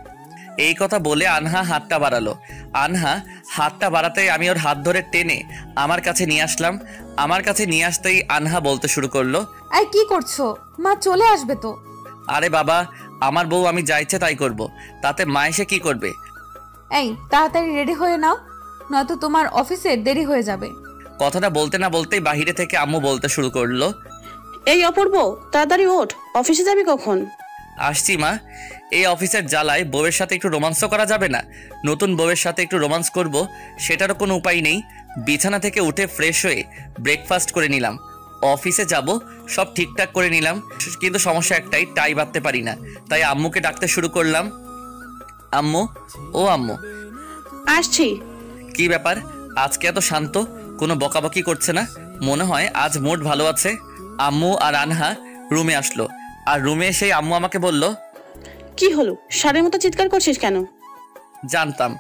এই কথা বলে আনহা হাতটা বাড়ালো। আনহা হাতটা বাড়াতে আমি ওর হাত ধরে টেনে আমার কাছে নিয়ে আসলাম। আমার কাছে নিয়ে আসতেই আনহা বলতে শুরু করলো, এই কি করছো? মা চলে আসবে তো। আরে বাবা, আমার বউ, আমি যা ইচ্ছে তাই করবো, তাতে মা এসে কি করবে? এই, তাড়াতাড়ি রেডি হয়ে নাও, নয়তো তোমার অফিসে দেরি হয়ে যাবে। কথাটা বলতে না বলতেই বাহিরে থেকে আম্মু বলতে শুরু করলো, এই অপূর্ব, তাড়াতাড়ি ওঠ, অফিসে যাবি কখন? আসছি মা। এই অফিসের জ্বালায় বউয়ের সাথে একটু রোমান্সও করা যাবে না? নতুন বউয়ের সাথে একটু রোমান্স করব, সেটারও কোনো উপায় নেই। বিছানা থেকে উঠে ফ্রেশ হয়ে ব্রেকফাস্ট করে নিলাম। অফিসে যাব, সব ঠিকঠাক করে নিলাম, কিন্তু সমস্যা একটাই, টাই বাঁধতে পারি না। তাই আম্মুকে ডাকতে শুরু করলাম। আম্মু, ও আম্মু। আসছি। কি ব্যাপার আজকে এত শান্ত? কোনো বকাবকি করছে না? মনে হয় আজ মুড ভালো আছে। আম্মু আর আনহা রুমে আসলো, আর রুমে এসেই আম্মু আমাকে বলল, কি হলো, ষাঁড়ের মতো চিৎকার করছিস কেন? জানতাম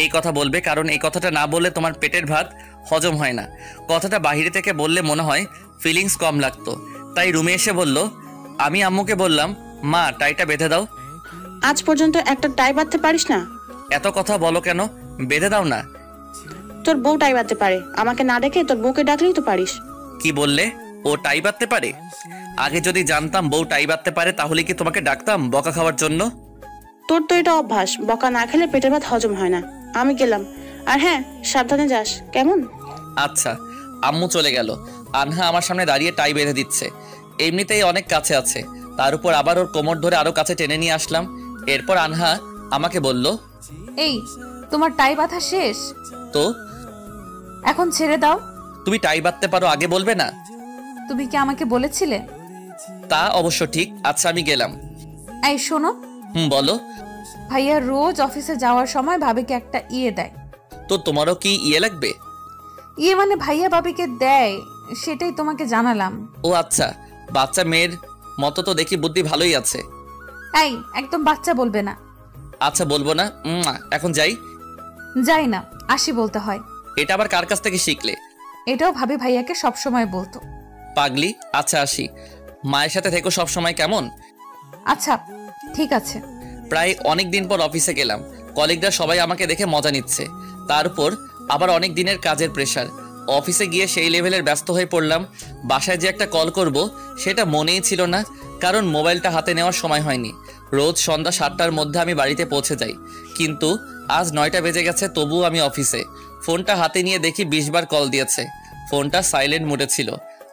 এই কথা বলবে, কারণ এই কথাটা না বললে তোমার পেটের ভাত হজম হয় না। কথাটা বাহিরে থেকে বললে মনে হয় ফিলিংস কম লাগতো। তাই রুমে এসে বলল। আমি আম্মুকে বললাম, মা টাইটা বেঁধে দাও। আজ পর্যন্ত একটা টাই বাঁধতে পারিস না? এত কথা বলো কেন? বেঁধে দাও না। তোর বউ টাই বাঁধতে পারে, আমাকে না ডেকে তোর বউকে ডাকলেই তো পারিস। কি বললে? ও টাই বাঁধতে পারে? আগে যদি জানতাম বউ টাই বাঁধতে পারে তাহলে কি তোমাকে ডাকতাম বকা খাওয়ার জন্য? তোর তো এটা অভ্যাস, বকা না খেলে পেটের ভাত হজম হয় না। আমি গেলাম, আর হ্যাঁ সাবধানে যাস কেমন? আচ্ছা। আম্মু চলে গেল। আনহা আমার সামনে দাঁড়িয়ে টাই বেঁধে দিচ্ছে। এমনিতেই অনেক কাছে আছে, তার উপর আবার ওর কোমর ধরে আরো কাছে টেনে নিয়ে আসলাম। এরপর আনহা আমাকে বলল, এই তোমার টাই বাঁধা শেষ? তো এখন ছেড়ে দাও। তুমি টাই বাঁধতে পারো, আগে বলবে না? তুমি কি আমাকে বলেছিলে? তা অবশ্য ঠিক। আচ্ছা আমি গেলাম। এই শোনো, বলো। ভাইয়া রোজ অফিসে যাওয়ার সময় ভাবিকে একটা ইয়ে দেয়। তো তোমারও কি ইয়ে লাগবে? ইয়ে মানে ভাইয়া ভাবিকে দেয়, সেটাই তোমাকে জানালাম। ও আচ্ছা, বাচ্চা মেয়ের মতো তো দেখি বুদ্ধি ভালোই আছে। এই একদম বাচ্চা বলবে না। আচ্ছা বলবো না। এখন যাই। যাই না, আসি বলতে হয়। এটা আবার কার কাছ থেকে শিখলে? এটাও ভাবি ভাইয়াকে সবসময় বলতো। পাগলি। আচ্ছা আসি। মায়ের সাথে থেকো সব সময়, কেমন? আচ্ছা ঠিক আছে। প্রায় অনেক দিন পর অফিসে গেলাম। কলিগরা সবাই আমাকে দেখে মজা নিচ্ছে, তার উপর আবার অনেক দিনের কাজের প্রেশার। অফিসে গিয়ে সেই লেভেলের ব্যস্ত হয়ে পড়লাম। বাসায় যে একটা কল করব সেটা মনেই ছিল না, কারণ মোবাইলটা হাতে নেওয়ার সময় হয়নি। রোজ সন্ধ্যা 7টার মধ্যে আমি বাড়িতে পৌঁছে যাই, কিন্তু আজ 9টা বেজে গেছে, তবুও আমি অফিসে। ফোনটা হাতে নিয়ে দেখি 20 বার কল দিয়েছে। ফোনটা সাইলেন্ট মোডে ছিল,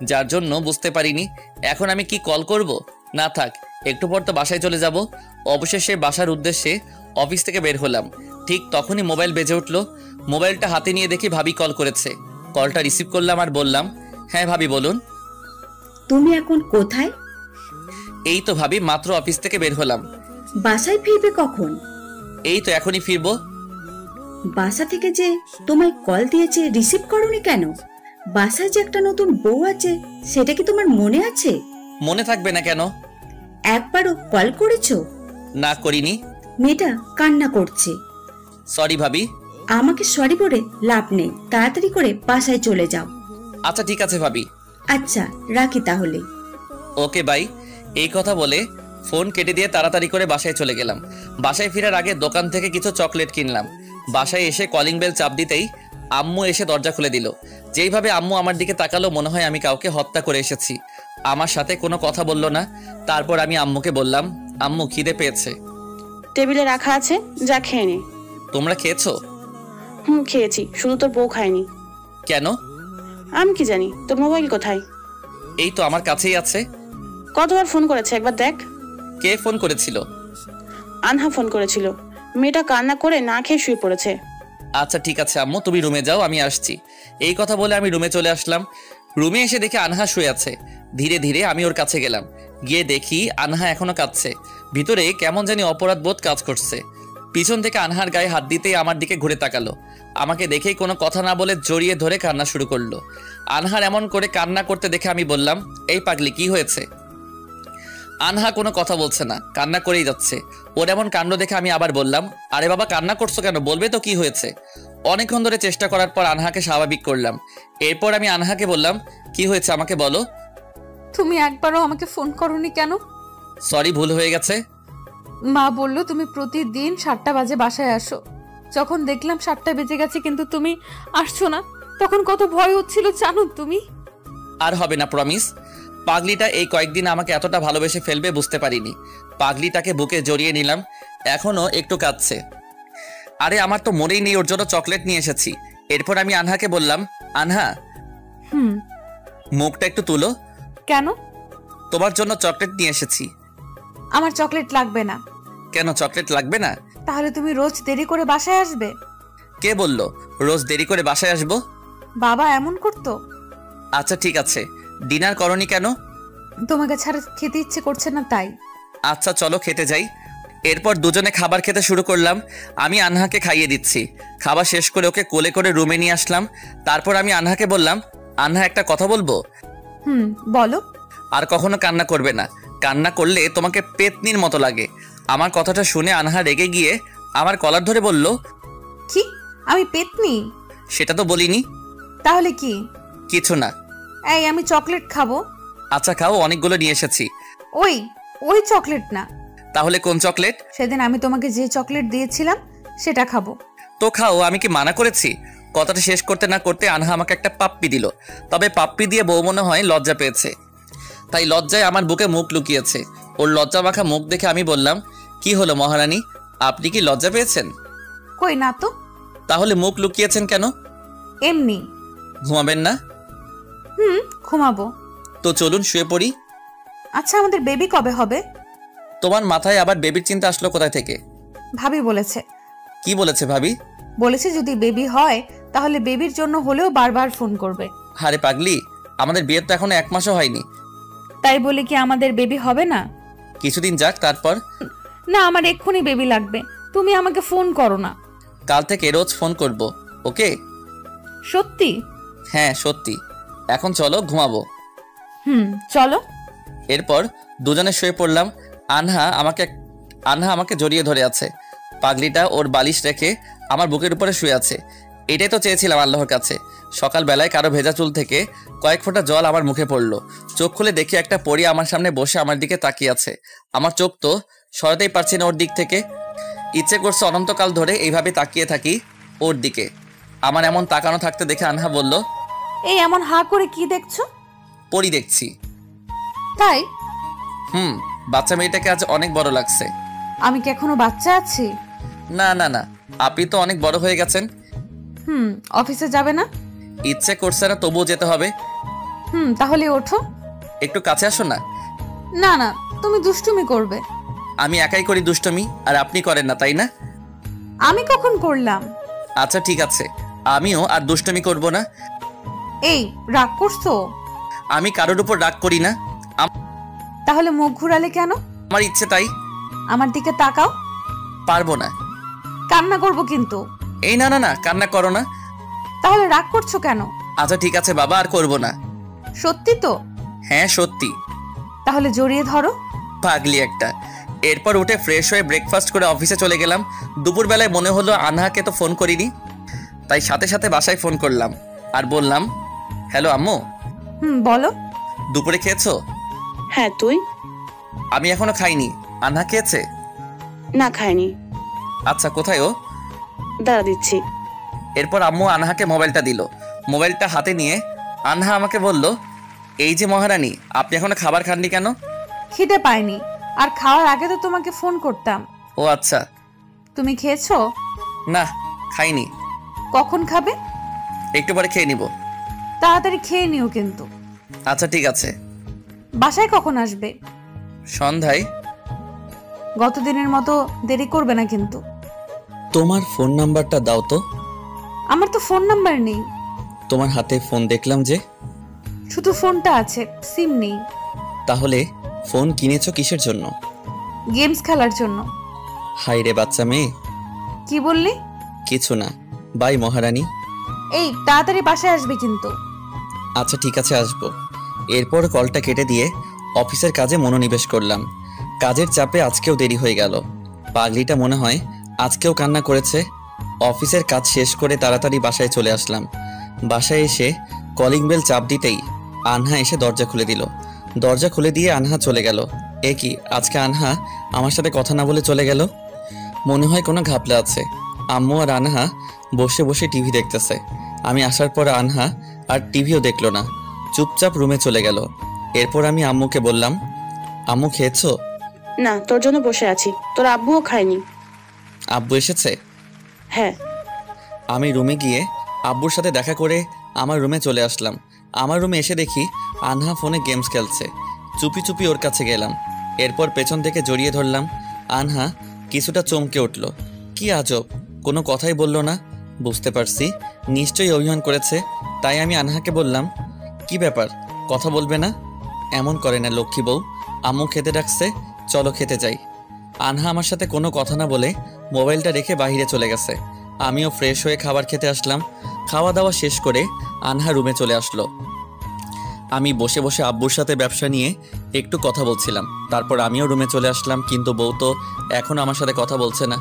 যার জন্য বুঝতে পারিনি। এখন আমি কি কল করব? না থাক, একটু পর তো বাসায় চলে যাব। অবশেষে বাসার উদ্দেশ্যে অফিস থেকে বের হলাম। ঠিক তখনই মোবাইল বেজে উঠল। মোবাইলটা হাতে নিয়ে দেখি ভাবি কল করেছে। কলটা রিসিভ করলাম আর বললাম, হ্যাঁ ভাবি বলুন। তুমি এখন কোথায়? এই তো ভাবি, মাত্র অফিস থেকে বের হলাম। বাসায় ফিরবে কখন? এই তো এখনই ফিরবো। বাসা থেকে যে তোমায় কল দিয়েছে, রিসিভ করোনি কেন? বাসায় যে একটা নতুন বউ আছে, সেটা কি তোমার মনে আছে? মনে থাকবে না কেন? একবারও কল করেছো? না করিনি। মেয়েটা কান্না করছে। সরি ভাবি। আমাকে সরি বলে লাভ নেই, তাড়াতাড়ি করে বাসায় চলে যাও। আচ্ছা ঠিক আছে ভাবি। আচ্ছা রাখি তাহলে। Okay bye. এই কথা বলে ফোন কেটে দিয়ে তাড়াতাড়ি করে বাসায় চলে গেলাম। বাসায় ফেরার আগে দোকান থেকে কিছু চকলেট কিনলাম। বাসায় এসে কলিং বেল চাপ দিতেই আম্মু এসে দরজা খুলে দিল। যেইভাবে আম্মু আমার দিকে তাকালো, মনে হয় আমি কাউকে হত্যা করে এসেছি। আমার সাথে কোনো কথা বলল না। তারপর আমি আম্মুকে বললাম, আম্মু খিদে পেয়েছে। টেবিলে রাখা আছে, যা খেয়ে নে। তোমরা খেয়েছো? খেয়েছি, শুধু তোর বউ খায়নি। কেন? আমি কি জানি। তোর মোবাইল কোথায়? এই তো আমার কাছেই আছে। কতবার ফোন করেছে একবার দেখ। কে ফোন করেছিল? আনহা ফোন করেছিল। মেয়েটা কান্না করে না খেয়ে শুয়ে পড়েছে। আচ্ছা ঠিক আছে আম্মু, তুমি রুমে যাও, আমি আসছি। এই কথা বলে আমি রুমে চলে আসলাম। রুমে এসে দেখি আনহা শুয়ে আছে। ধীরে ধীরে আমি ওর কাছে গেলাম। গিয়ে দেখি আনহা এখনো কাঁদছে। ভিতরে কেমন জানি অপরাধ বোধ কাজ করছে। পিছন থেকে আনহার গায়ে হাত দিতেই আমার দিকে ঘুরে তাকালো। আমাকে দেখেই কোনো কথা না বলে জড়িয়ে ধরে কান্না শুরু করলো। আনহার এমন করে কান্না করতে দেখে আমি বললাম, এই পাগলি কি হয়েছে? আনহা কোনো কথা বলছে না, কান্না করেই যাচ্ছে। ওর এমন কাণ্ড দেখে আমি আবার বললাম, আরে বাবা কান্না করছো কেন, বলবে তো কি হয়েছে। অনেকক্ষণ ধরে চেষ্টা করার পর আনহাকে স্বাভাবিক করলাম। এরপর আমি আনহাকে বললাম, কি হয়েছে আমাকে বলো। তুমি একবারও আমাকে ফোন করোনি কেন? সরি, ভুল হয়ে গেছে। মা বলল তুমি প্রতিদিন 7টা বাজে বাসায় আসো। যখন দেখলাম 7টা বেজে গেছে কিন্তু তুমি আসছো না, তখন কত ভয় হচ্ছিল জানো তুমি। আর হবে না, প্রমিস। পাগলিটা এই কয়েকদিন আমাকে এতটা ভালোবেসে ফেলবে বুঝতে পারিনি। পাগলিটাকে বুকে জড়িয়ে নিলাম। এখনো একটু কাঁদছে। আরে আমার তো মনেই নেই ওর জন্য চকলেট নিয়ে এসেছি। এরপর আমি আনহাকে বললাম, আনহা মুখটা একটু তুলো। কেন? তোমার জন্য চকলেট নিয়ে এসেছি। আমার চকলেট লাগবে না। কেন চকলেট লাগবে না? তাহলে তুমি রোজ দেরি করে বাসায় আসবে? কে বললো রোজ দেরি করে বাসায় আসবো? বাবা এমন করতো। আচ্ছা ঠিক আছে, ডিনার করনি কেন? তোমাকে ছাড়া খেতে ইচ্ছে করছে না তাই। আচ্ছা চলো খেতে যাই। এরপর দুজনে খাবার খেতে শুরু করলাম। আমি আনহাকে খাইয়ে দিচ্ছি। খাবার শেষ করে ওকে কোলে করে রুমে নিয়ে আসলাম। তারপর আমি আনহাকে বললাম, আনহা একটা কথা বলবো? বলো। আর কখনো কান্না করবে না। কান্না করলে তোমাকে পেতনির মতো লাগে। আমার কথাটা শুনে আনহা রেগে গিয়ে আমার কলার ধরে বলল, কি আমি পেতনি? সেটা তো বলিনি। তাহলে কি? কিছু না। এই আমি চকলেট খাবো। আচ্ছা খাও, অনেকগুলো নিয়ে এসেছি। ওই ওই চকলেট না। তাহলে কোন চকলেট? সেদিন আমি তোমাকে যে চকলেট দিয়েছিলাম সেটা খাবো। তো খাও, আমি কি মানা করেছি? কথাটা শেষ করতে না করতে আনহা আমাকে একটা পাপ্পি দিল। তবে পাপ্পি দিয়ে বউ মনে হয় লজ্জা পেয়েছে, তাই লজ্জায় আমার বুকে মুখ লুকিয়েছে। ওর লজ্জা মাখা মুখ দেখে আমি বললাম, কি হলো মহারানী, আপনি কি লজ্জা পেয়েছেন? কই না তো। তাহলে মুখ লুকিয়েছেন কেন? এমনি। ঘুমাবেন না? ঘুমাবো। তো চলুন শুয়ে পড়ি। আচ্ছা আমাদের বেবি কবে হবে? তোমার মাথায় আবার বেবির চিন্তা আসলো কোথায় থেকে? ভাবি বলেছে। কি বলেছে ভাবি? বলেছে যদি বেবি হয় তাহলে বেবির জন্য হলেও বারবার ফোন করবে। আরে পাগলি, আমাদের বিয়ের তো এখনো 1 মাসও হয়নি। তাই বলে কি আমাদের বেবি হবে না? কিছুদিন যাক তারপর। না আমার এক্ষুনি বেবি লাগবে, তুমি আমাকে ফোন করো না। কাল থেকে রোজ ফোন করব, ওকে? সত্যি? হ্যাঁ সত্যি। এখন চলো ঘুমাবো। চলো। এরপর দুজনে শুয়ে পড়লাম। আনহা আমাকে জড়িয়ে ধরে আছে। পাগলিটা ওর বালিশ রেখে আমার বুকের উপরে শুয়ে আছে। এটাই তো চেয়েছিলাম আল্লাহর কাছে। সকালবেলায় কারো ভেজা চুল থেকে কয়েক ফোঁটা জল আমার মুখে পড়লো। চোখ খুলে দেখি একটা পরী আমার সামনে বসে আমার দিকে তাকিয়ে আছে। আমার চোখ তো সরাতেই পারছি না ওর দিক থেকে। ইচ্ছে করছে অনন্তকাল ধরে এইভাবে তাকিয়ে থাকি ওর দিকে। আমার এমন তাকানো থাকতে দেখে আনহা বলল, এই এমন হা করে কি দেখছো? পরী দেখছি। তাই? বাচ্চা মেয়েটাকে আজ অনেক বড় লাগছে। আমি কি এখনো বাচ্চা আছি? না না না, আপনি তো অনেক বড় হয়ে গেছেন। অফিসে যাবে না? ইচ্ছে করছে না, তবুও যেতে হবে। তাহলে ওঠো। একটু কাছে আসো না। না না, তুমি দুষ্টুমি করবে। আমি একাই করি দুষ্টুমি, আর আপনি করেন না, তাই না? আমি কখন করলাম? আচ্ছা ঠিক আছে, আমিও আর দুষ্টুমি করব না। এই রাগ করছো? আমি কারোর উপর রাগ করি না। তাহলে মুখ ঘুরালে কেন? আমার ইচ্ছে তাই। আমার দিকে তাকাও। পারবো না। কান্না করবো কিন্তু। এই না না না, কান্না করো না। তাহলে রাগ করছো কেন? আচ্ছা ঠিক আছে বাবা, আর করব না। সত্যি তো? হ্যাঁ সত্যি। তাহলে জড়িয়ে ধরো। পাগলি একটা। এরপর উঠে ফ্রেশ হয়ে ব্রেকফাস্ট করে অফিসে চলে গেলাম। দুপুরবেলায় মনে হলো আনহাকে তো ফোন করিনি, তাই সাথে সাথে বাসায় ফোন করলাম আর বললাম, হ্যালো আম্মু। বলো। দুপুরে খেয়েছো? হ্যাঁ তুই? আমি এখনো খাইনি। আনহা খেয়েছে? না খাইনি। আচ্ছা কোথায় ও? দাঁড়া দিচ্ছি। এরপর আম্মু আনহাকে মোবাইলটা দিল। মোবাইলটা হাতে নিয়ে আনহা আমাকে বলল, এই যে মহারানী, আপনি এখনো খাবার খাননি কেন? খিদে পাইনি, আর খাওয়ার আগে তো তোমাকে ফোন করতাম। ও আচ্ছা। তুমি খেয়েছো? না খাইনি। কখন খাবে? একটু পরে খেয়ে নিব। তাড়াতাড়ি খেয়ে নিও কিন্তু। আচ্ছা ঠিক আছে। বাসায় কখন আসবে? সন্ধ্যায়। গতদিনের মতো দেরি করবে না কিন্তু। তোমার ফোন নাম্বারটা দাও তো। আমার তো ফোন নাম্বার নেই। তোমার হাতে ফোন দেখলাম যে। শুধু ফোনটা আছে, সিম নেই। তাহলে ফোন কিনেছো কিসের জন্য? গেমস খেলার জন্য। হাই রে বাচ্চা মেয়ে। কি বললি? কিছু না, বাই মহারানী। এই তাড়াতাড়ি বাসায় আসবে কিন্তু। আচ্ছা ঠিক আছে আসবো। এরপর কলটা কেটে দিয়ে অফিসের কাজে মনোনিবেশ করলাম। কাজের চাপে আজকেও দেরি হয়ে গেল। পাগলিটা মনে হয় আজকেও কান্না করেছে। অফিসের কাজ শেষ করে তাড়াতাড়ি বাসায় চলে আসলাম। বাসায় এসে কলিং বেল চাপ দিতেই আনহা এসে দরজা খুলে দিল। দরজা খুলে দিয়ে আনহা চলে গেল। এ কি, আজকে আনহা আমার সাথে কথা না বলে চলে গেল? মনে হয় কোনো ঘাপলা আছে। আম্মু আর আনহা বসে বসে টিভি দেখতেছে। আমি আসার পর আনহা আর টিভিও দেখলো না, চুপচাপ রুমে চলে গেল। এরপর আমি আম্মুকে বললাম, আম্মু খেয়েছো? না, তোর জন্য বসে আছি। তোর আব্বুও খায়নি। আব্বু এসেছে? হ্যাঁ। আমি রুমে গিয়ে আব্বুর সাথে দেখা করে আমার রুমে চলে আসলাম। আমার রুমে এসে দেখি আনহা ফোনে গেমস খেলছে। চুপি চুপি ওর কাছে গেলাম। এরপর পেছন থেকে জড়িয়ে ধরলাম। আনহা কিছুটা চমকে উঠল। কি আজব, কোনো কথাই বলল না। বুঝতে পারছি নিশ্চয়ই অভিমান করেছে। তাই আমি আনহাকে বললাম, কি ব্যাপার, কথা বলবে না? এমন করে না লক্ষ্মী বউ, আম্মু খেতে ডাকছে, চলো খেতে যাই। আনহা আমার সাথে কোনো কথা না বলে মোবাইলটা রেখে বাইরে চলে গেছে। আমিও ফ্রেশ হয়ে খাবার খেতে আসলাম। খাওয়া দাওয়া শেষ করে আনহা রুমে চলে আসলো। আমি বসে বসে আব্বুর সাথে ব্যবসা নিয়ে একটু কথা বলছিলাম। তারপর আমিও রুমে চলে আসলাম, কিন্তু বউ তো এখন আমার সাথে কথা বলছে না।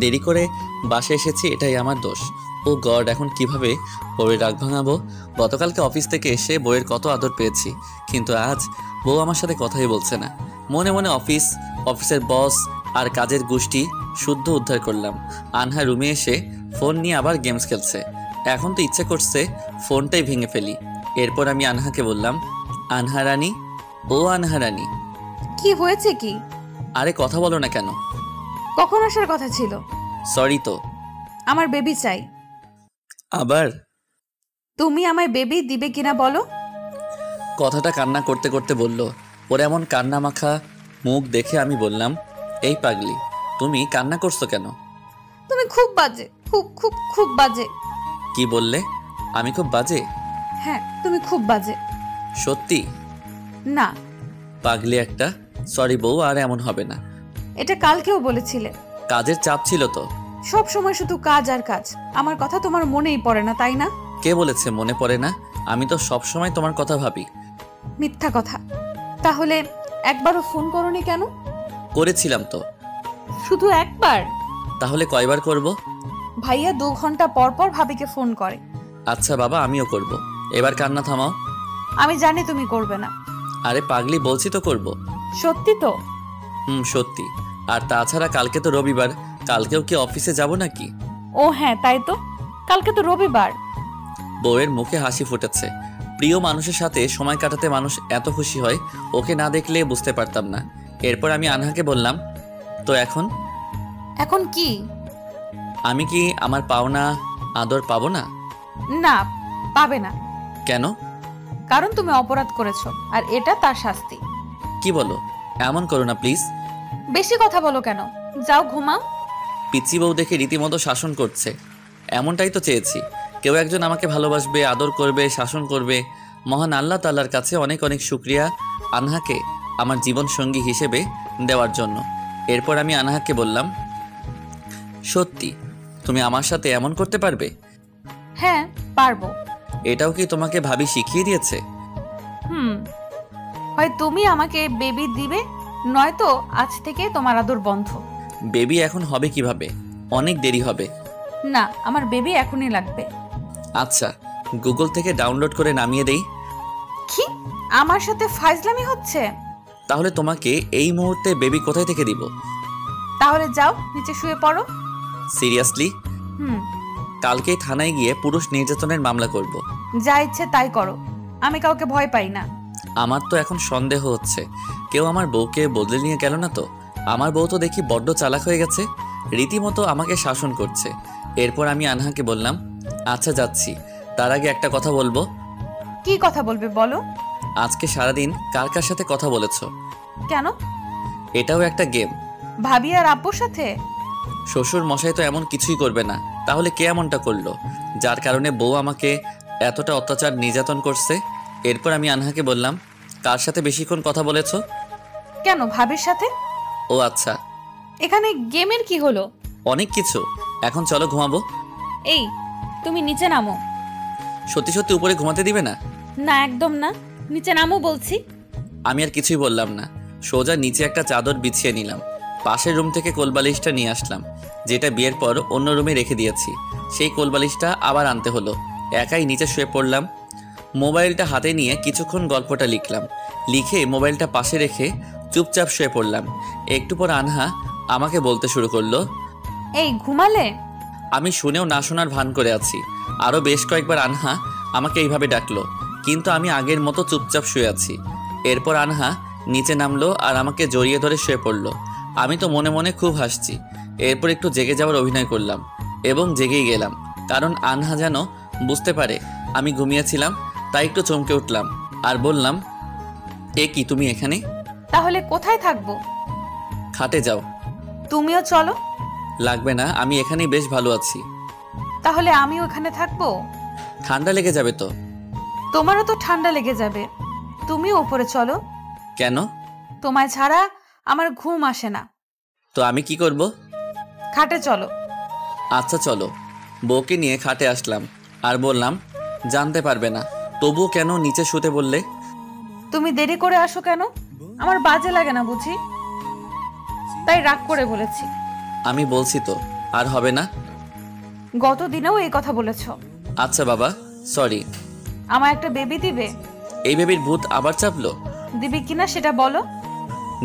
দেরি করে বাসায় এসেছি, এটাই আমার দোষ। ও গড, এখন কিভাবে বউয়ের রাগ ভাঙাবো? গতকালকে অফিস থেকে এসে বউয়ের কত আদর পেয়েছি, কিন্তু আজ বউ আমার সাথে কথাই বলছে না। মনে মনে অফিসের বস আর কাজের গোষ্ঠী শুদ্ধ উদ্ধার করলাম। আনহা রুমে এসে ফোন নিয়ে আবার গেমস খেলছে। এখন তো ইচ্ছে করছে ফোনটাই ভেঙে ফেলি। এরপর আমি আনহাকে বললাম, আনহা রানী, ও আনহা রানী। কি হয়েছে কি? আরে কথা বলো না কেন? কখন আসার কথা ছিল? সরি তো। আমার বেবি চাই। আবার? তুমি আমায় বেবি দিবে কিনা বলো? কথাটা কান্না করতে করতে বলল। ওর এমন কান্না মাখা মুখ দেখে আমি বললাম, এই পাগলি, তুমি কান্না করছো কেন? তুমি খুব বাজে, খুব খুব খুব বাজে। কি বললে? আমি খুব বাজে? হ্যাঁ, তুমি খুব বাজে। সত্যি? না। পাগলি একটা। সরি বউ, আর এমন হবে না। এটা কালকেও বলেছিলে। কাজের চাপ ছিল তো। সব সময় শুধু কাজ আর কাজ। আমার কথা তোমার মনেই পড়ে না, তাই না? কে বলেছে মনে পড়ে না? আমি তো সব সময় তোমার কথা ভাবি। মিথ্যা কথা। তাহলে একবারও ফোন করোনি কেন? করেছিলাম তো। শুধু একবার? তাহলে কয়বার করব? ভাইয়া 2 ঘন্টা পর পর ভাবিকে ফোন করে। আচ্ছা বাবা, আমিও করব। এবার কান্না থামাও। আমি জানি তুমি করবে না। আরে পাগলি, বলছি তো করব। সত্যি তো? সত্যি। আর তাছাড়া কালকে তো রবিবার, কালকেও কি অফিসে যাব নাকি? ও হ্যাঁ, তাই তো, কালকে তো রবিবার। বউয়ের মুখে হাসি ফুটেছে। প্রিয় মানুষের সাথে সময় কাটাতে মানুষ এত খুশি হয়, ওকে না দেখলে বুঝতে পারতাম না। এরপর আমি আনহাকে বললাম, তো এখন? এখন কি? আমি কি আমার পাওনা আদর পাবো না? না, পাবে না। কেন? কারণ তুমি অপরাধ করেছো, আর এটা তার শাস্তি। কি বলো? এমন করো না প্লিজ। বেশি কথা বলো কেন? যাও ঘুমাও। পিচ্চি বউ দেখে রীতিমতো শাসন করছে। এমনটাই তো চেয়েছি, কেউ একজন আমাকে ভালোবাসবে, আদর করবে, শাসন করবে। মহান আল্লাহ তাআলার কাছে অনেক অনেক শুকরিয়া আনহাকে আমার জীবন সঙ্গী হিসেবে দেওয়ার জন্য। এরপর আমি আনহাকে বললাম, সত্যি তুমি আমার সাথে এমন করতে পারবে? হ্যাঁ, পারবো। এটাও কি তোমাকে ভাবি শিখিয়ে দিয়েছে? হয় তুমি আমাকে বেবি দিবে, নয়তো আজ থেকে তোমার আদর বন্ধ। বেবি এখন হবে কিভাবে? অনেক দেরি হবে। না, আমার বেবি এখনই লাগবে। আচ্ছা, গুগল থেকে ডাউনলোড করে নামিয়ে দেই। কি? আমার সাথে ফাইজলামি হচ্ছে? তাহলে তোমাকে এই মুহূর্তে বেবি কোথায় থেকে দিব? তাহলে যাও, নিচে শুয়ে পড়ো। সিরিয়াসলি? কালকেই থানায় গিয়ে পুরুষ নির্যাতনের মামলা করব। যা ইচ্ছে তাই করো, আমি কাউকে ভয় পাই না। আমার তো এখন সন্দেহ হচ্ছে কেউ আমার বউকে বদলে নিয়ে গেল না তো। আমার বউ তো দেখি বড্ড চালাক হয়ে গেছে, রীতিমতো আমাকে শাসন করছে। এরপর আমি আনহাকে বললাম, আচ্ছা যাচ্ছি, তার আগে একটা কথা বলবো। কি কথা বলবে বলো? আজকে সারাদিন কার কার সাথে কথা বলেছো? কেন? এটাও একটা গেম। ভাবি আর আব্বুর সাথে? শ্বশুর মশাই তো এমন কিছুই করবে না, তাহলে কে এমনটা করলো যার কারণে বউ আমাকে এতটা অত্যাচার নির্যাতন করছে? এরপর আমি আনহাকে বললাম, কার সাথে বেশিক্ষণ কথা বলেছো? কেন, ভাবির সাথে। ও আচ্ছা। এখানে গেমের কি হলো? অনেক কিছু। এখন চলো ঘুমাবো। এই, তুমি নিচে নামো। সত্যি সত্যি উপরে ঘুমাতে দিবে না? না, একদম না, নিচে নামো বলছি। আমি আর কিছুই বললাম না, সোজা নিচে একটা চাদর বিছিয়ে নিলাম। পাশের রুম থেকে কোলবালিশটা নিয়ে আসলাম, যেটা বিয়ের পর অন্য রুমে রেখে দিয়েছি। সেই কোলবালিশটা আবার আনতে হলো। একাই নিচে শুয়ে পড়লাম। মোবাইলটা হাতে নিয়ে কিছুক্ষণ গল্পটা লিখলাম। লিখে মোবাইলটা পাশে রেখে চুপচাপ শুয়ে পড়লাম। একটু পর আনহা আমাকে বলতে শুরু করলো, এই ঘুমালে? আমি শুনেও না শোনার ভান করে আছি। আরও বেশ কয়েকবার আনহা আমাকে এইভাবে ডাকলো, কিন্তু আমি আগের মতো চুপচাপ শুয়ে আছি। এরপর আনহা নিচে নামলো আর আমাকে জড়িয়ে ধরে শুয়ে পড়লো। আমি তো মনে মনে খুব হাসছি। এরপর একটু জেগে যাওয়ার অভিনয় করলাম এবং জেগেই গেলাম, কারণ আনহা যেন বুঝতে পারে আমি ঘুমিয়েছিলাম। তাই একটু চমকে উঠলাম আর বললাম, এ কি, তুমি এখানে? তাহলে কোথায় থাকবো? খাটে যাও। তুমিও চলো। লাগবে না, আমি এখানেই বেশ ভালো আছি। তাহলে আমিও এখানে থাকবো? ঠান্ডা লেগে যাবে তো। তোমারও তো ঠান্ডা লেগে যাবে, তুমিও ওপরে চলো। কেন? তোমায় ছাড়া আমার ঘুম আসে না। তো আমি কি করব? খাটে চলো। আচ্ছা চলো। বউকে নিয়ে খাটে আসলাম আর বললাম জানতে পারবে না, তবুও কেন নিচে শুতে বললে? তুমি দেরি করে আসো কেন? আমার বাজে লাগে না বুঝি, তাই রাগ করে বলেছি। আমি বলছি তো, আর হবে না। গত দিনেও এই কথা বলেছো। আচ্ছা বাবা, সরি। আমার একটা বেবি দিবে? এই বেবির ভূত আবার চাপলো? দিবে কিনা সেটা বলো।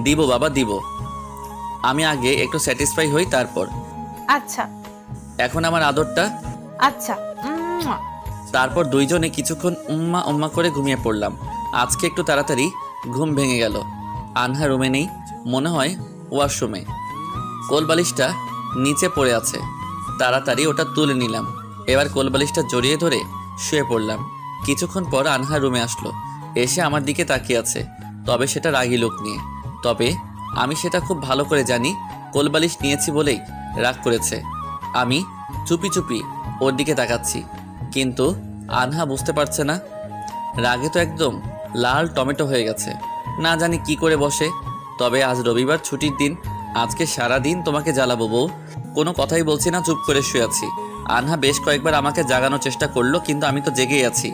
দিব বাবা, দিব। আমি আগে একটু স্যাটিসফাই হই তারপর। আচ্ছা। এখন আমার আদরটা। আচ্ছা। তারপর দুইজনে কিছুক্ষণ উম্মা উম্মা করে ঘুমিয়ে পড়লাম। আজকে একটু তাড়াতাড়ি ঘুম ভেঙে গেল। আনহা রুমে নেই, মনে হয় ওয়াশরুমে। কোলবালিশটা নিচে পড়ে আছে, তাড়াতাড়ি ওটা তুলে নিলাম। এবার কোলবালিশটা জড়িয়ে ধরে শুয়ে পড়লাম। কিছুক্ষণ পর আনহা রুমে আসলো, এসে আমার দিকে তাকিয়ে আছে, তবে সেটা রাগী লোক নিয়ে। তবে আমি সেটা খুব ভালো করে জানি, কোলবালিশ নিয়েছি বলেই রাগ করেছে। আমি চুপি চুপি ওর দিকে তাকাচ্ছি, কিন্তু আনহা বুঝতে পারছে না। রাগে তো একদম লাল টমেটো হয়ে গেছে, না জানি কি করে বসে। তবে আজ রবিবার, ছুটির দিন, আজকে সারা দিন তোমাকে জ্বালাবো বউ। কোনো কথাই বলছি না, চুপ করে শুয়ে আছি। আনহা বেশ কয়েকবার আমাকে জাগানোর চেষ্টা করলো, কিন্তু আমি তো জেগেই আছি,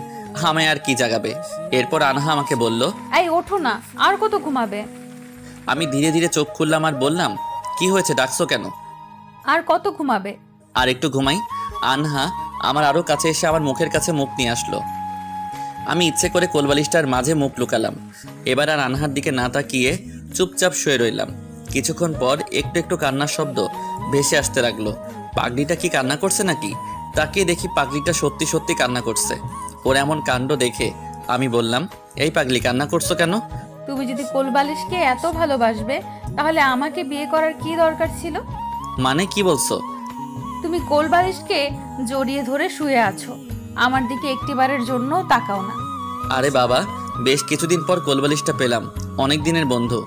আমায় আর কি জাগাবে। এরপর আনহা আমাকে বলল, এই ওঠো না, আর কত ঘুমাবে? আমি ধীরে ধীরে চোখ খুললাম আর বললাম, কি হয়েছে, ডাকছো কেন? আর কত ঘুমাবে? আর একটু ঘুমাই। আনহা আমার আরও কাছে এসে আমার মুখের কাছে মুখ নিয়ে আসলো। আমি ইচ্ছে করে কোলবালিশটার মাঝে মুখ লুকালাম। এবার আর আনহার দিকে না তাকিয়ে চুপচাপ শুয়ে রইলাম। কিছুক্ষণ পর একটু একটু কান্নার শব্দ ভেসে আসতে লাগলো। পাগলিটা কি কান্না করছে নাকি? তাকিয়ে দেখি পাগলিটা সত্যি সত্যি কান্না করছে। ওর এমন কাণ্ড দেখে আমি বললাম, এই পাগলি কান্না করছো কেন? তুমি যদি কোলবালিশকে এত ভালোবাসবে তাহলে আমাকে বিয়ে করার কি দরকার ছিল? মানে কি বলছো? তুমি কোলবালিশকে জড়িয়ে ধরে শুয়ে আছো, আমার দিকে একটিবারের জন্য তাকাও না। আরে বাবা, বেশ কিছুদিন পর কোলবালিশটা পেলাম, অনেক দিনের বন্ধু।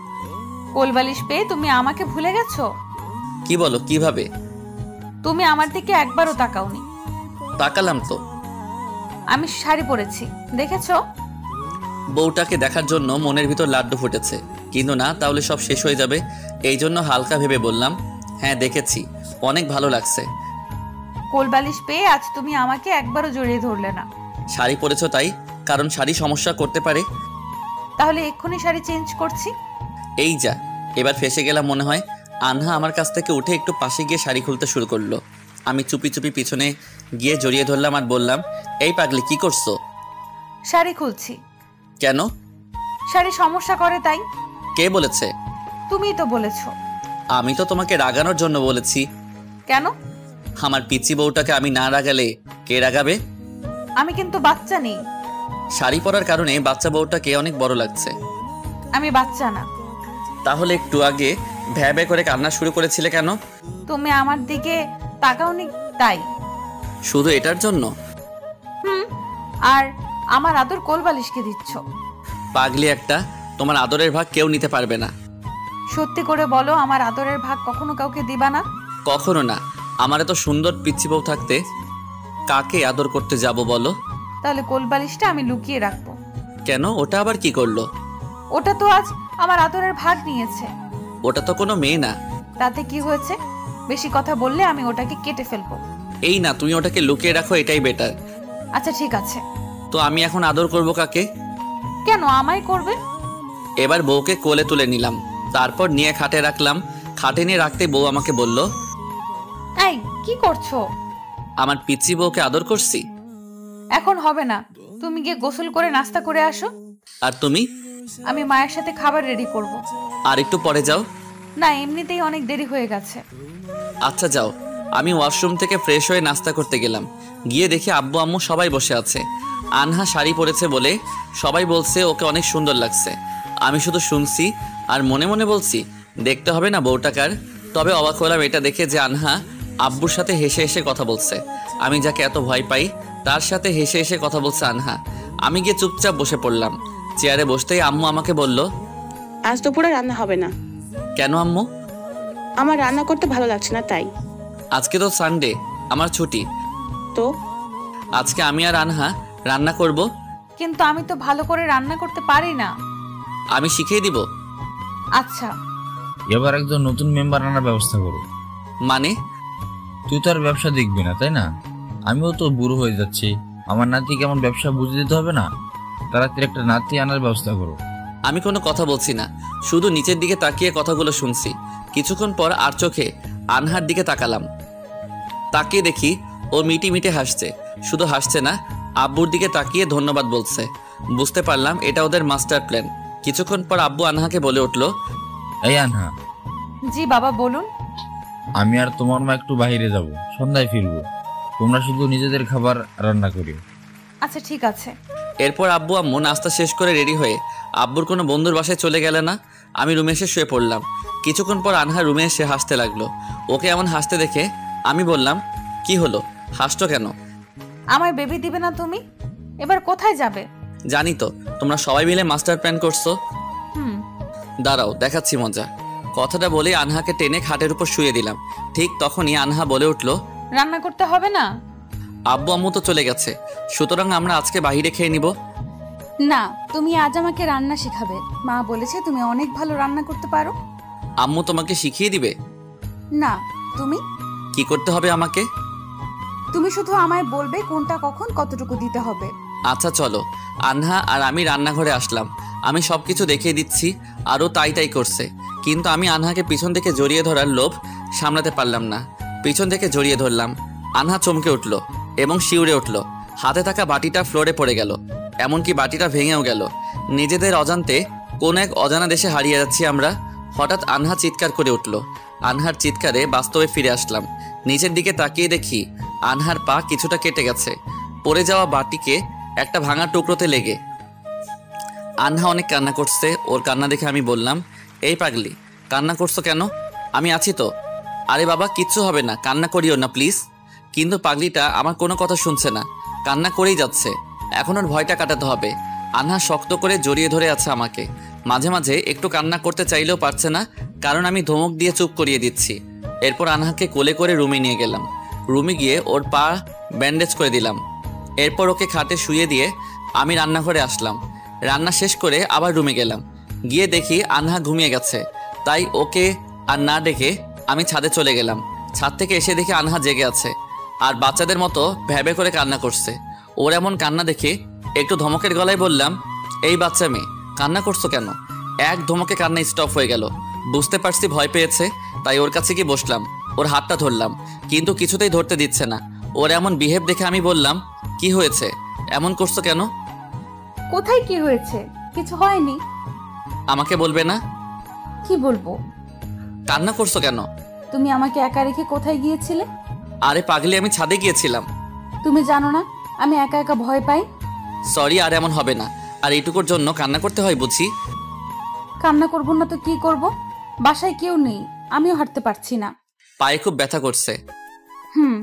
কোলবালিশ পেয়ে তুমি আমাকে ভুলে গেছো? কি বলো, কিভাবে? তুমি আমার দিকে একবারও তাকাওনি। তাকালাম তো। আমি শাড়ি পরেছি, দেখেছো? বউটাকে দেখার জন্য মনের ভিতর লাড্ডু ফুটেছে, কিন্তু না, তাহলে সব শেষ হয়ে যাবে। এই জন্য হালকা ভেবে বললাম, হ্যাঁ দেখেছি, অনেক ভালো লাগছে। কোলবালিশ পেয়ে আজ তুমি আমাকে একবারও জড়িয়ে ধরলে না। শাড়ি পরেছো তাই? কারণ শাড়ি সমস্যা করতে পারে। তাহলে এক্ষুনি শাড়ি চেঞ্জ করছি। এই যা, এবার ফেসে গেলাম মনে হয়। আনহা আমার কাছ থেকে উঠে একটু পাশে গিয়ে শাড়ি খুলতে শুরু করলো। আমি চুপি চুপি পিছনে গিয়ে জড়িয়ে ধরলাম আর বললাম, এই পাগলি কি করছো? শাড়ি খুলছি। কেন? শাড়ি সমস্যা করে তাই। কে বলেছে? তুমিই তো বলেছো। আমি তো তোমাকে রাগানোর জন্য বলেছি। কেন? আমার পিচি বউটাকে আমি না রাগালে কে রাগাবে? আমি কিন্তু বাচ্চা নেই। শাড়ি পরার কারণে বাচ্চা বউটাকে অনেক বড় লাগছে। আমি বাচ্চা না। তাহলে একটু আগে ভ্যা ভ্যা করে কান্না শুরু করেছিলে কেন? তুমি আমার দিকে তাকাওনি তাই। শুধু এটার জন্য? আর আমার আদর কোলবালিশকে দিচ্ছ। পাগলি একটা, তোমার আদরের ভাগ কেউ নিতে পারবে না। সত্যি করে বলো, আমার আদরের ভাগ কখনো কাউকে দিবা না? কখনো না। আমার এত সুন্দর পিচ্ছি বউ থাকতে কাকে আদর করতে যাব বলো? তাহলে কোলবালিশটা আমি লুকিয়ে রাখবো। কেন? ওটা আবার কি করলো? ওটা তো আজ আমার আদরের ভাগ নিয়েছে। ওটা তো কোনো মেয়ে না। তাতে কি হয়েছে? বেশি কথা বললে আমি ওটাকে কেটে ফেলবো। এই না, তুমি ওটাকে লুকিয়ে রাখো, এটাই বেটার। আচ্ছা ঠিক আছে। তো আমি এখন আদর করব কাকে? কেন আমায় করবে? এবার বউকে কোলে তুলে নিলাম, তারপর নিয়ে খাটে রাখলাম। খাটে নিয়ে রাখতে বউ আমাকে বলল, এই কি করছো? আমার পিচ্ছি বউকে আদর করছি। এখন হবে না, তুমি গিয়ে গোসল করে নাস্তা করে আসো। আর তুমি? আমি মায়ের সাথে খাবার রেডি করব। আর একটু পরে যাও। না, এমনিতেই অনেক দেরি হয়ে গেছে। আচ্ছা যাও। আমি ওয়াশরুম থেকে ফ্রেশ হয়ে নাস্তা করতে গেলাম। গিয়ে দেখি আব্বু আম্মু সবাই বসে আছে। আনহা শাড়ি পরেছে বলে সবাই বলছে ওকে অনেক সুন্দর লাগছে। আমি শুধু শুনছি আর মনে মনে বলছি, দেখতে হবে না বউটাকার। তবে অবাক হলাম এটা দেখে যে আনহা আব্বুর সাথে হেসে হেসে কথা বলছে। আমি যাকে এত ভয় পাই তার সাথে হেসে হেসে কথা বলছে আনহা। আমি গিয়ে চুপচাপ বসে পড়লাম। চেয়ারে বসতেই আম্মু আমাকে বলল, আজ দুপুরে রান্না হবে না। কেন আম্মু? আমার রান্না করতে ভালো লাগছে না তাই। আজকে তো সানডে, আমার ছুটি। তো আজকে আমি আর আনহা রান্না করব। কিন্তু আমি তো ভালো করে রান্না করতে পারি না। আমি শিখিয়ে দিব। আচ্ছা। এবার একজন নতুন মেম্বার আনার ব্যবস্থা করো। মানে? তুই তো আর ব্যবসা দেখবি না, তাই না? আমিও তো বুড়ো হয়ে যাচ্ছি, আমার নাতি কেমন ব্যবসা বুঝে দিতে হবে না? তাড়াতাড়ি একটা নাতি আনার ব্যবস্থা করো। আমি কোনো কথা বলছি না, শুধু নিচের দিকে তাকিয়ে কথাগুলো শুনছি। কিছুক্ষণ পর আর চোখে আনহার দিকে তাকালাম। তাকিয়ে দেখি ও মিটি মিটে হাসছে। শুধু হাসছে না, আব্বুর দিকে তাকিয়ে ধন্যবাদ বলছে। বুঝতে পারলাম এটা ওদের মাস্টার প্ল্যান। কিছুক্ষণ পর আব্বু আনহাকে বলে উঠল, এই আনহা, জি বাবা বলুন। আমি আর তোমার মা একটু বাইরে যাব, সন্ধ্যায় ফিরবো। তোমরা শুধু নিজেদের খাবার রান্না করিও। আচ্ছা ঠিক আছে। এরপর আব্বু আম্মু নাস্তা শেষ করে রেডি হয়ে আব্বুর কোনো বন্ধুর বাসায় চলে গেলে না। আমি রুমে এসে শুয়ে পড়লাম। কিছুক্ষণ পর আনহা রুমে এসে হাসতে লাগলো। ওকে এমন হাসতে দেখে আমি বললাম, কি হলো, হাসছো কেন? আমার বেবি দিবে না তুমি? এবার কোথায় যাবে? জানি তো তোমরা সবাই মিলে মাস্টার প্ল্যান করছো। হুম। দাঁড়াও দেখাচ্ছি মজা। কথাটা বলে আনহাকে টেনে খাটের উপর শুয়ে দিলাম। ঠিক তখনই আনহা বলে উঠল, রান্না করতে হবে না? আব্বু আম্মু তো চলে গেছে, সুতরাং আমরা আজকে বাইরে খেয়ে নিব। না, তুমি আজ আমাকে রান্না শেখাবে। মা বলেছে তুমি অনেক ভালো রান্না করতে পারো। আম্মু তোমাকে শিখিয়ে দিবে? না, তুমি কি করতে হবে আমাকে? তুমি শুধু আমায় বলবে কোনটা কখন কতটুকু দিতে হবে। আচ্ছা চলো। আনহা আর আমি রান্নাঘরে আসলাম। আমি সবকিছু দেখিয়ে দিচ্ছি, আরও তাই তাই করছে। কিন্তু আমি আনহাকে পিছন থেকে জড়িয়ে ধরার লোভ সামলাতে পারলাম না। পিছন থেকে জড়িয়ে ধরলাম। আনহা চমকে উঠল এবং শিউরে উঠল। হাতে থাকা বাটিটা ফ্লোরে পড়ে গেল, এমনকি বাটিটা ভেঙেও গেল। নিজেদের অজান্তে কোন এক অজানা দেশে হারিয়ে যাচ্ছি আমরা। হঠাৎ আনহা চিৎকার করে উঠল। আনহার চিৎকারে বাস্তবে ফিরে আসলাম। নিচের দিকে তাকিয়ে দেখি আনহার পা কিছুটা কেটে গেছে, পড়ে যাওয়া বাটিকে একটা ভাঙা টুকরোতে লেগে। আনহা অনেক কান্না করছে। ওর কান্না দেখে আমি বললাম, এই পাগলি, কান্না করছো কেন? আমি আছি তো। আরে বাবা, কিচ্ছু হবে না, কান্না করিও না প্লিজ। কিন্তু পাগলিটা আমার কোনো কথা শুনছে না, কান্না করেই যাচ্ছে। এখন ওর ভয়টা কাটাতে হবে। আনহা শক্ত করে জড়িয়ে ধরে আছে আমাকে। মাঝে মাঝে একটু কান্না করতে চাইলেও পারছে না, কারণ আমি ধমক দিয়ে চুপ করিয়ে দিচ্ছি। এরপর আনহাকে কোলে করে রুমে নিয়ে গেলাম। রুমে গিয়ে ওর পা ব্যান্ডেজ করে দিলাম। এরপর ওকে খাটে শুয়ে দিয়ে আমি রান্নাঘরে আসলাম। রান্না শেষ করে আবার রুমে গেলাম। গিয়ে দেখি আনহা ঘুমিয়ে গেছে। তাই ওকে আর না ডেকে আমি ছাদে চলে গেলাম। ছাদ থেকে এসে দেখি আনহা জেগে আছে আর বাচ্চাদের মতো ভ্যাবে করে কান্না করছে। ওর এমন কান্না দেখে একটু ধমকের গলায় বললাম, এই বাচ্চা মেয়ে, কান্না করছো কেন? এক ধমকে কান্না স্টপ হয়ে গেল। বুঝতে পারছি ভয় পেয়েছে, তাই ওর কাছে গিয়ে বসলাম। ওর হাতটা ধরলাম, কিন্তু কিছুতেই ধরতে দিচ্ছে না। ওর এমন বিহেভ দেখে আমি বললাম, কি হয়েছে, এমন করছো কেন? কোথায় কি হয়েছে? কিছু হয়নি। আমাকে বলবে না? কি বলবো? কান্না করছো কেন? তুমি আমাকে একা রেখে কোথায় গিয়েছিলে? আরে পাগলি, আমি ছাদে গিয়েছিলাম। তুমি জানো না আমি একা একা ভয় পাই? সরি, আর এমন হবে না। আর এইটুকুর জন্য কান্না করতে হয় বুঝি? কান্না করবো না তো কি করব? বাসায় কেউ নেই, আমিও হাঁটতে পারছি না। পায়ে খুব ব্যথা করছে। হুম।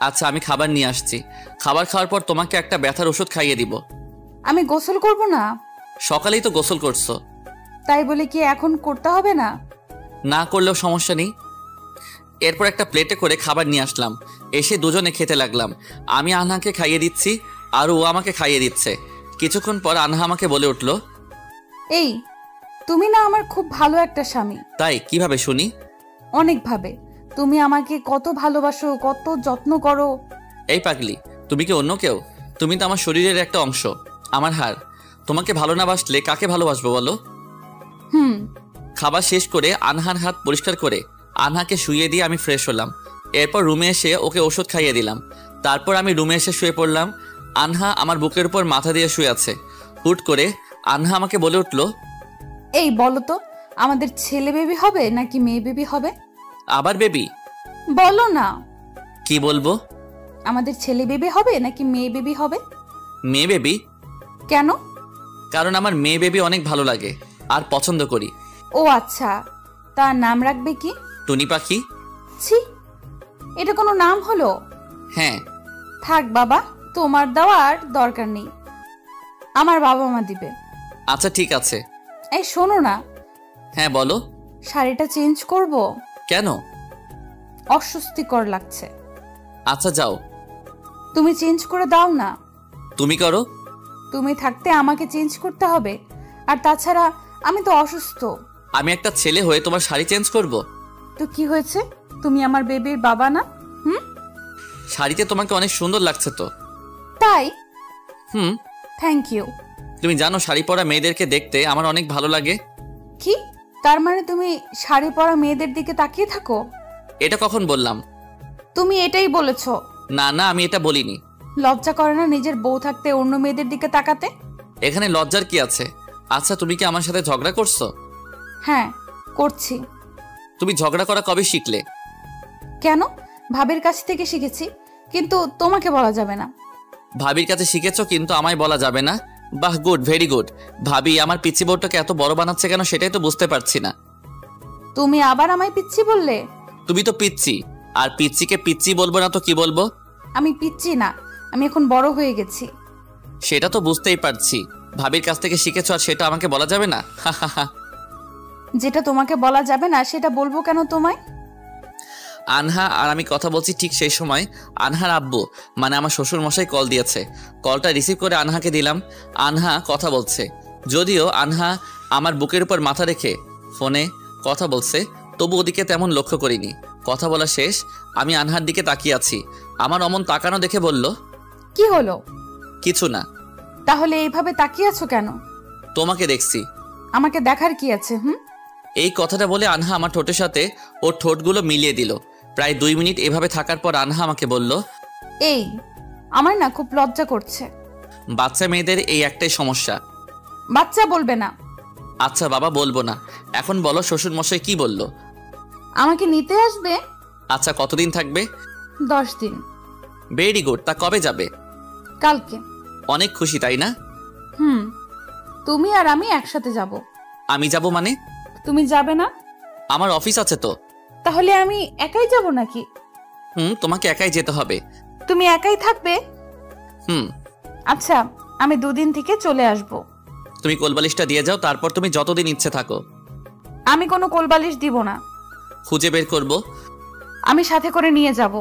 আচ্ছা, আমি খাবার নিয়ে আসছি। খাবার খাওয়ার পর তোমাকে একটা ব্যথার ওষুধ খাইয়ে দিব। আমি গোসল করব না? সকালেই তো গোসল করছো। তাই বলে কি এখন করতে হবে না? না করলেও সমস্যা নেই। এরপর একটা প্লেটে করে খাবার নিয়ে আসলাম। এসে দুজনে খেতে লাগলাম। আমি আনহাকে খাইয়ে দিচ্ছি আর ও আমাকে খাইয়ে দিচ্ছে। কিছুক্ষণ পর আনহা আমাকে বলে উঠল, এই, তুমি না আমার খুব ভালো একটা স্বামী। তাই? কিভাবে শুনি? অনেকভাবে। তুমি আমাকে কত ভালোবাসো, কত যত্ন করো। এই পাগলি, তুমি কি অন্য কেউ? তুমি তো আমার শরীরের একটা অংশ, আমার হাড়। তোমাকে ভালো না বাসলে কাকে ভালোবাসবো বলো? হুম। খাবার শেষ করে আনহার হাত পরিষ্কার করে আনহাকে শুইয়ে দিয়ে আমি ফ্রেশ হলাম। এরপর রুমে এসে ওকে ওষুধ খাইয়ে দিলাম। তারপর আমি রুমে এসে শুয়ে পড়লাম। আনহা আমার বুকের উপর মাথা দিয়ে শুয়ে আছে। হুট করে আনহা আমাকে বলে উঠল, এই বলো তো, আমাদের ছেলে বেবি হবে নাকি মেয়ে বেবি হবে? আবার বেবি? বলো না। কি বলবো? আমাদের ছেলে বেবি হবে নাকি মেয়ে বেবি হবে? মেয়ে বেবি। কেন? কারণ আমার মেয়ে বেবি অনেক ভালো লাগে আর পছন্দ করি। ও আচ্ছা, তার নাম রাখবে কি? টুনি পাখি। ছি, এটা কোনো নাম হলো? হ্যাঁ। থাক বাবা, তোমার দেওয়ার দরকার নেই, আমার বাবা মা দিবে। আচ্ছা ঠিক আছে। এই শোনো না, হ্যাঁ বলো। শাড়িটা চেঞ্জ করব। কেন? অস্বস্তিকর লাগছে। আচ্ছা যাও। তুমি চেঞ্জ করে দাও না। তুমি করো। তুমি থাকতে আমাকে চেঞ্জ করতে হবে? আর তাছাড়া আমি তো অসুস্থ। আমি একটা ছেলে হয়ে তোমার শাড়ি চেঞ্জ করব? তো কি হয়েছে? তুমি আমার বেবির বাবা না? শাড়িতে তোমাকে অনেক সুন্দর লাগছে তো। তাই? হুম। Thank you. তুমি জানো শাড়ি পরা মেয়েদেরকে দেখতে আমার অনেক ভালো লাগে। কি? তার মানে তুমি শাড়ি পরা মেয়েদের দিকে তাকিয়ে থাকো? এটা কখন বললাম? তুমি এটাই বলেছো। না না, আমি এটা বলিনি। লজ্জা করে না নিজের বউ থাকতে অন্য মেয়েদের দিকে তাকাতে? এখানে লজ্জার কি আছে? আচ্ছা তুমি কি আমার সাথে ঝগড়া করছো? হ্যাঁ করছি। তুমি ঝগড়া করা কবে শিখলে? কেন? ভাবির কাছ থেকে শিখেছি, কিন্তু তোমাকে বলা যাবে না। ভাবির কাছে শিখেছো কিন্তু আমায় বলা যাবে না? বাহ, গুড, ভেরি গুড। ভাবি আমার পিচ্চি বউটাকে এত বড় বানাচ্ছে কেন সেটাই তো বুঝতে পারছি না। তুমি আবার আমায় পিচ্চি বললে? তুমি তো পিচ্চি, আর পিচ্চিকে পিচ্চি বলবো না তো কি বলবো? আমি পিচ্চি না, আমি এখন বড় হয়ে গেছি। সেটা তো বুঝতেই পারছি। ভাবির কাছ থেকে শিখেছো আর সেটা আমাকে বলা যাবে না? যেটা তোমাকে বলা যাবে না সেটা বলবো কেন তোমায়? আনহা আর আমি কথা বলছি, ঠিক সেই সময় আনহার আব্বু মানে আমার শ্বশুর মশাই কল দিয়েছে। কলটা রিসিভ করে আনহাকে দিলাম। আনহা কথা বলছে, যদিও আনহা আমার বুকের উপর মাথা রেখে ফোনে কথা বলছে, তবু ওদিকে তেমন লক্ষ্য করিনি। কথা বলা শেষ, আমি আনহার দিকে তাকিয়ে আছি। আমার অমন তাকানো দেখে বলল, কি হলো? কিছু না। তাহলে এইভাবে তাকিয়ে আছো কেন? তোমাকে দেখছি। আমাকে দেখার কি আছে? এই কথাটা বলে আনহা আমার ঠোঁটের সাথে ওর ঠোঁটগুলো মিলিয়ে দিল। প্রায় 2 মিনিট এভাবে থাকার পর আনহা আমাকে বলল, এই আমার না খুব লজ্জা করছে। বাচ্চা মেয়েদের এই একটাই সমস্যা। বাচ্চা বলবে না। আচ্ছা বাবা, বলবো না। এখন বলো শ্বশুর মশাই কি বলল? আমাকে নিতে আসবে। আচ্ছা কতদিন থাকবে? 10 দিন। Very good. তা কবে যাবে? কালকে। অনেক খুশি তাই না? তুমি আর আমি একসাথে যাব। আমি যাব মানে? তুমি যাবে না? আমার অফিস আছে তো। তাহলে আমি একাই যাব নাকি? তোমাকে একাই যেতে হবে। তুমি একাই থাকবে? হুম। আচ্ছা, আমি 2 দিন থেকে চলে আসব। তুমি কোলবালিশটা দিয়ে যাও, তারপর তুমি যতদিন ইচ্ছে থাকো। আমি কোনো কোলবালিশ দিব না। খুঁজে বের করব। আমি সাথে করে নিয়ে যাব।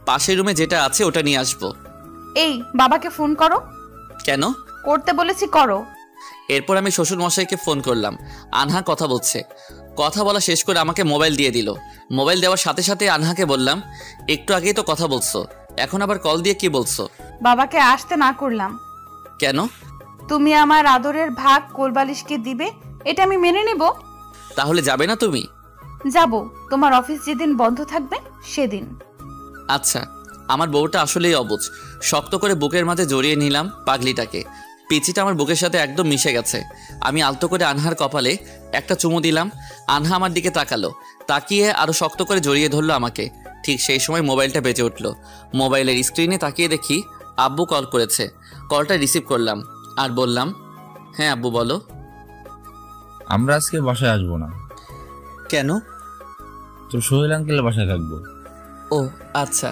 পাশের রুমে যেটা আছে ওটা নিয়ে আসবো। এই বাবাকে ফোন করো। কেন? করতে বলেছি, করো। এরপর আমি শ্বশুর মশাইকে ফোন করলাম। আনহা কথা বলছে। কথা বলা শেষ করে আমাকে মোবাইল দিয়ে দিল। মোবাইল দেওয়ার সাথে সাথে আনহাকে বললাম, একটু আগেই তো কথা বলছো, এখন আবার কল দিয়ে কি বলছো? বাবাকে আসতে না করলাম। কেন? তুমি আমার আদরের ভাগ কোলবালিশকে দিবে, এটা আমি মেনে নেব। তাহলে যাবে না তুমি? যাব, তোমার অফিস যেদিন বন্ধ থাকবে সেদিন। আচ্ছা। আমার বউটা আসলেই অবুঝ। শক্ত করে বুকের মাঝে জড়িয়ে নিলাম পাগলিটাকে। পিচিটা আমার বুকের সাথে একদম মিশে গেছে। আমি আলতো করে আনহার কপালে একটা চুমু দিলাম। আনহা আমার দিকে তাকালো, তাকিয়ে আরো শক্ত করে জড়িয়ে ধরলো আমাকে। ঠিক সেই সময় মোবাইলটা বেজে উঠলো। মোবাইলের স্ক্রিনে তাকিয়ে দেখি আব্বু কল করেছে। কলটা রিসিভ করলাম আর বললাম, হ্যাঁ আব্বু বলো। আমরা আজকে বাসায় আসবো না। কেন? তোর সোহেল আঙ্কেলের বাসায় থাকবো। ও আচ্ছা।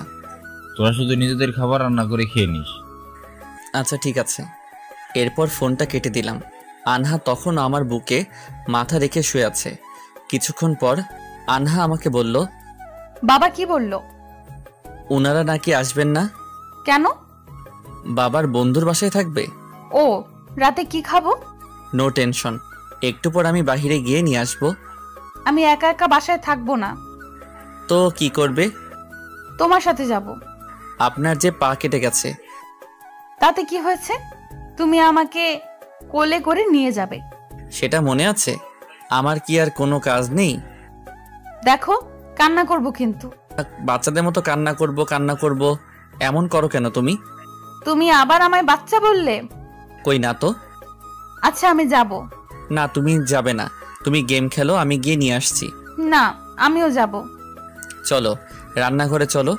তোরা শুধু নিজেদের খাবার রান্না করে খেয়ে নিস। আচ্ছা ঠিক আছে। এরপর ফোনটা কেটে দিলাম। আনহা তখন আমার বুকে মাথা রেখে শুয়ে আছে। কিছুক্ষণ পর আনহা আমাকে বলল, বাবা কি বলল? ওনারা নাকি আসবেন না। কেন? বাবার বন্ধুর বাসায় থাকবে। ও, রাতে কি খাবো? নো টেনশন, একটু পর আমি বাহিরে গিয়ে নিয়ে আসবো। আমি একা একা বাসায় থাকবো না। তো কি করবে? তোমার সাথে যাব। আপনার যে পা কেটে গেছে। তাতে কি হয়েছে? তুমি আমাকে কোলে করে নিয়ে যাবে। সেটা মনে আছে? আমার কি আর কোনো কাজ নেই? দেখো, কান্না করব কিন্তু। বাচ্চাদের মতো কান্না করব এমন করো কেন তুমি? তুমি আবার আমায় বাচ্চা বললে। কই না তো। আচ্ছা আমি যাব। না তুমি যাবে না, তুমি গেম খেলো, আমি গিয়ে নিয়ে আসছি। না, আমিও যাব। চলো রান্নাঘরে চলো,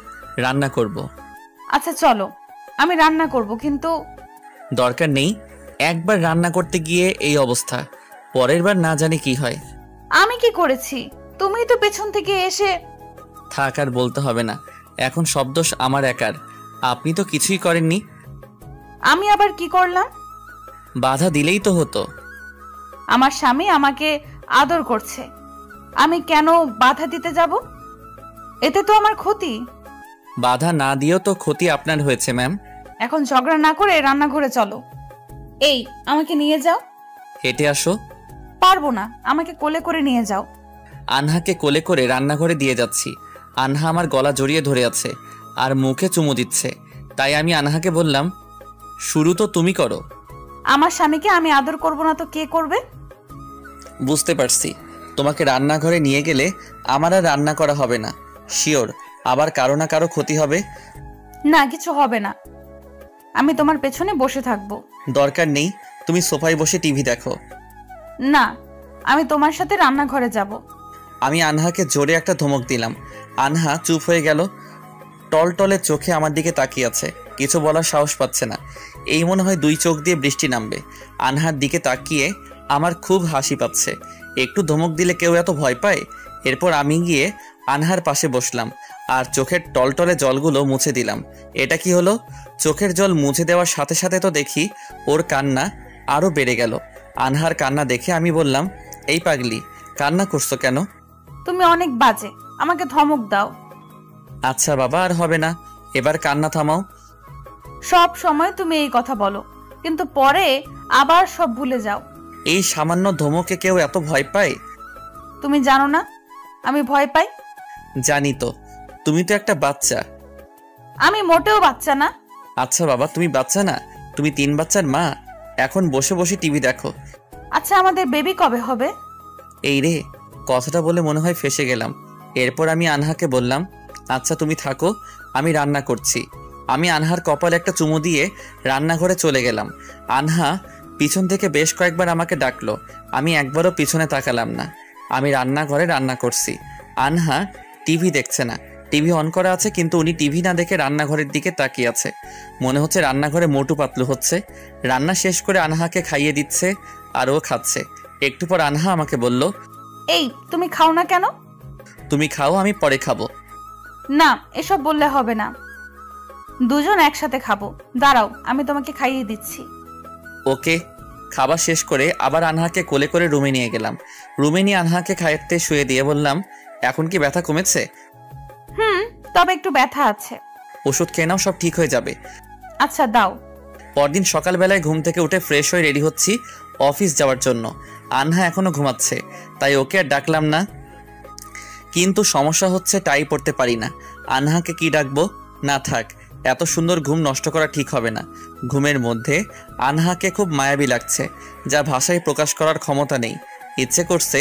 রান্না করব। আচ্ছা চলো, আমি রান্না করব, কিন্তু দরকার নেই। একবার রান্না করতে গিয়ে এই অবস্থা, পরের বার না জানি কি হয়। আমি কি করেছি? তুমিই তো পেছন থেকে এসে। থাক আর বলতে হবে না, এখন সব দোষ আমার একার। আপনি তো কিছুই করেননি। আমি আবার কি করলাম? বাধা দিলেই তো হতো। আমার স্বামী আমাকে আদর করছে, আমি কেন বাধা দিতে যাব? এতে তো আমার ক্ষতি। বাধা না দিয়েও তো ক্ষতি আপনার হয়েছে ম্যাম। এখন ঝগড়া না করে রান্নাঘরে চলো। এই, আমাকে নিয়ে যাও। হেঁটে আসো। পারবো না, আমাকে কোলে করে নিয়ে যাও। আনহাকে কোলে করে রান্নাঘরে দিয়ে যাচ্ছি। আনহা আমার গলা জড়িয়ে ধরে আছে আর মুখে চুমু দিচ্ছে। তাই আমি আনহাকে বললাম, শুরু তো তুমি করো। আমার স্বামীকে আমি আদর করব না তো কে করবে? বুঝতে পারছি, তোমাকে রান্নাঘরে নিয়ে গেলে আমার আর রান্না করা হবে না। শিওর আবার কারো না কারো ক্ষতি হবে। না, কিছু হবে না, আমি তোমার পেছনে বসে থাকবো। দরকার নেই, তুমি সোফায় বসে টিভি দেখো। না, আমি তোমার সাথে রান্নাঘরে যাব। আমি আনহাকে জোরে একটা ধমক দিলাম। আনহা চুপ হয়ে গেল, টলটলে চোখে আমার দিকে তাকিয়ে আছে, কিছু বলার সাহস পাচ্ছে না। এই মনে হয় 2 চোখ দিয়ে বৃষ্টি নামবে। আনহার দিকে তাকিয়ে আমার খুব হাসি পাচ্ছে। একটু ধমক দিলে কেউ এত ভয় পায়? এরপর আমি গিয়ে আনহার পাশে বসলাম আর চোখের টলটলে জলগুলো মুছে দিলাম। এটা কি হলো? চোখের জল মুছে দেওয়ার সাথে সাথে তো দেখি ওর কান্না আরও বেড়ে গেল। আনহার কান্না দেখে আমি বললাম, এই পাগলি, কান্না করছো কেন? তুমি অনেক বাজে, আমাকে ধমক দাও। আচ্ছা বাবা, আর হবে না, এবার কান্না থামাও। সব সময় তুমি এই কথা বলো, কিন্তু পরে আবার সব ভুলে যাও। এই সামান্য ধমকে কেউ এত ভয় পায়? তুমি জানো না আমি ভয় পাই? জানি তো, তুমি তো একটা বাচ্চা। আমি মোটেও বাচ্চা না। আচ্ছা বাবা, তুমি বাচ্চা না, তুমি 3 বাচ্চার মা। এখন বসে বসে টিভি দেখো। আচ্ছা, আমাদের বেবি কবে হবে? এই রে, কথাটা বলে মনে হয় ফেসে গেলাম। এরপর আমি আনহাকে বললাম, আচ্ছা তুমি থাকো, আমি রান্না করছি। আমি আনহার কপালে একটা চুমু দিয়ে রান্নাঘরে চলে গেলাম। আনহা পিছন থেকে বেশ কয়েকবার আমাকে ডাকলো, আমি একবারও পিছনে তাকালাম না। আমি রান্নাঘরে রান্না করছি। আনহা টিভি দেখছে না, টিভি অন করা আছে, কিন্তু উনি টিভি না দেখে রান্নাঘরের দিকে তাকিয়ে আছে। মনে হচ্ছে রান্নাঘরে মোটু পাতলু হচ্ছে। রান্না শেষ করে আনহাকে খাইয়ে দিচ্ছে আর ও খাচ্ছে। একটু পর আনহা আমাকে বলল, এই, তুমি খাও না কেন? তুমি খাও, আমি পরে খাবো। না, এসব বললে হবে না, দুজন একসাথে খাবো। দাঁড়াও, আমি তোমাকে খাইয়ে দিচ্ছি। ওকে। খাবার শেষ করে আবার আনহাকে কোলে করে রুমে নিয়ে গেলাম। রুমে নিয়ে আনহাকে খাইতে শুয়ে দিয়ে বললাম, এখন কি ব্যথা কমেছে? তবে একটু ব্যথা আছে। ওষুধ খেয়ে নাও, সব ঠিক হয়ে যাবে। আচ্ছা, দাও। পরদিন সকালবেলায় ঘুম থেকে উঠে ফ্রেশ হয়ে রেডি হচ্ছি অফিস যাওয়ার জন্য। আনহা এখনো ঘুমাচ্ছে, তাই ওকে আর ডাকলাম না। কিন্তু সমস্যা হচ্ছে, টাই পড়তে পারি না। আনহাকে কি ডাকবো? না থাক, এত সুন্দর ঘুম নষ্ট করা ঠিক হবে না। ঘুমের মধ্যে আনহাকে খুব মায়াবী লাগছে, যা ভাষায় প্রকাশ করার ক্ষমতা নেই। ইচ্ছে করছে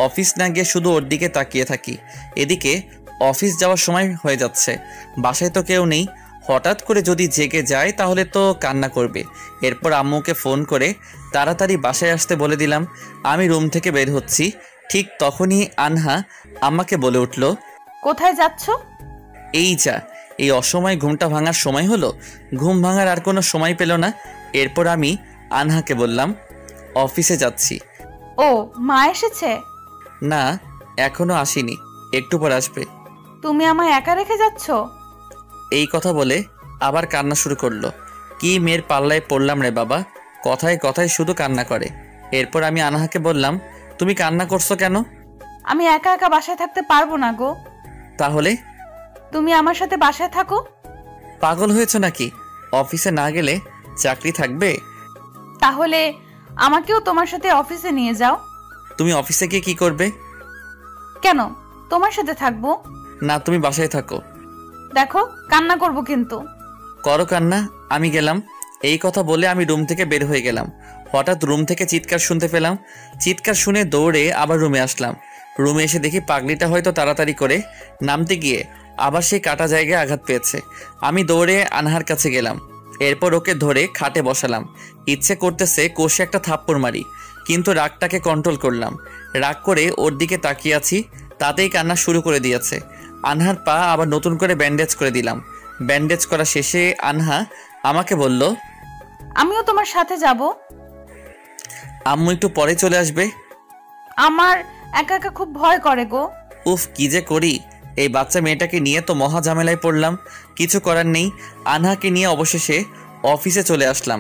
অফিস না গিয়ে শুধু ওর দিকে তাকিয়ে থাকি। এদিকে অফিস যাওয়ার সময় হয়ে যাচ্ছে, বাসায় তো কেউ নেই। হঠাৎ করে যদি জেগে যায় তাহলে তো কান্না করবে। এরপর আম্মুকে ফোন করে তাড়াতাড়ি বাসায় আসতে বলে দিলাম। আমি রুম থেকে বের হচ্ছি, ঠিক তখনই আনহা আম্মাকে বলে উঠল, কোথায় যাচ্ছ? এই যা, এই অসময়ে ঘুমটা ভাঙার সময় হলো? ঘুম ভাঙার আর কোনো সময় পেল না। এরপর আমি আনহাকে বললাম, অফিসে যাচ্ছি। ও, মা এসেছে? না, এখনো আসেনি, একটু পর আসবে। তুমি আমায় একা রেখে যাচ্ছ? এই কথা বলে আবার কান্না শুরু করলো। কি মেয়ের পাল্লায় পড়লাম রে বাবা, কথায় কথায় শুধু কান্না করে। এরপর আমি আনহাকে বললাম, তুমি কান্না করছো কেন? আমি একা একা বাসায় থাকতে পারবো না গো। তাহলে? তুমি আমার সাথে বাসায় থাকো। পাগল হয়েছ নাকি? অফিসে না গেলে চাকরি থাকবে? তাহলে আমাকেও তোমার সাথে অফিসে নিয়ে যাও। তুমি অফিসে গিয়ে কি করবে? কেন, তোমার সাথে থাকবো। না, তুমি বাসায় থাকো। দেখো, কান্না করবো কিন্তু। করো কান্না, আমি গেলাম। এই কথা বলে আমি রুম থেকে বের হয়ে গেলাম। হঠাৎ রুম থেকে চিৎকার শুনতে পেলাম। চিৎকার শুনে দৌড়ে আবার রুমে আসলাম। রুমে এসে দেখি পাগলিটা হয়তো তাড়াতাড়ি করে নামতে গিয়ে আবার সেই কাটা জায়গায় আঘাত পেয়েছে। আমি দৌড়ে আনহার কাছে গেলাম। এরপর ওকে ধরে খাটে বসালাম। ইচ্ছে করতেছে কষে একটা থাপ্পড় মারি, কিন্তু রাগটাকে কন্ট্রোল করলাম। রাগ করে ওর দিকে তাকিয়ে আছি, তাতেই কান্না শুরু করে দিয়েছে। আনহার পা আবার নতুন করে ব্যান্ডেজ করে দিলাম। ব্যান্ডেজ করা শেষে আনহা আমাকে বলল, আমিও তোমার সাথে যাব। আম্মু একটু পরে চলে আসবে। আমার একা একা খুব ভয় করে গো। উফ, কি যে করি, এই বাচ্চা মেয়েটাকে নিয়ে তো মহা ঝামেলায় পড়লাম। কিছু করার নেই, আনহাকে নিয়ে অবশেষে অফিসে চলে আসলাম।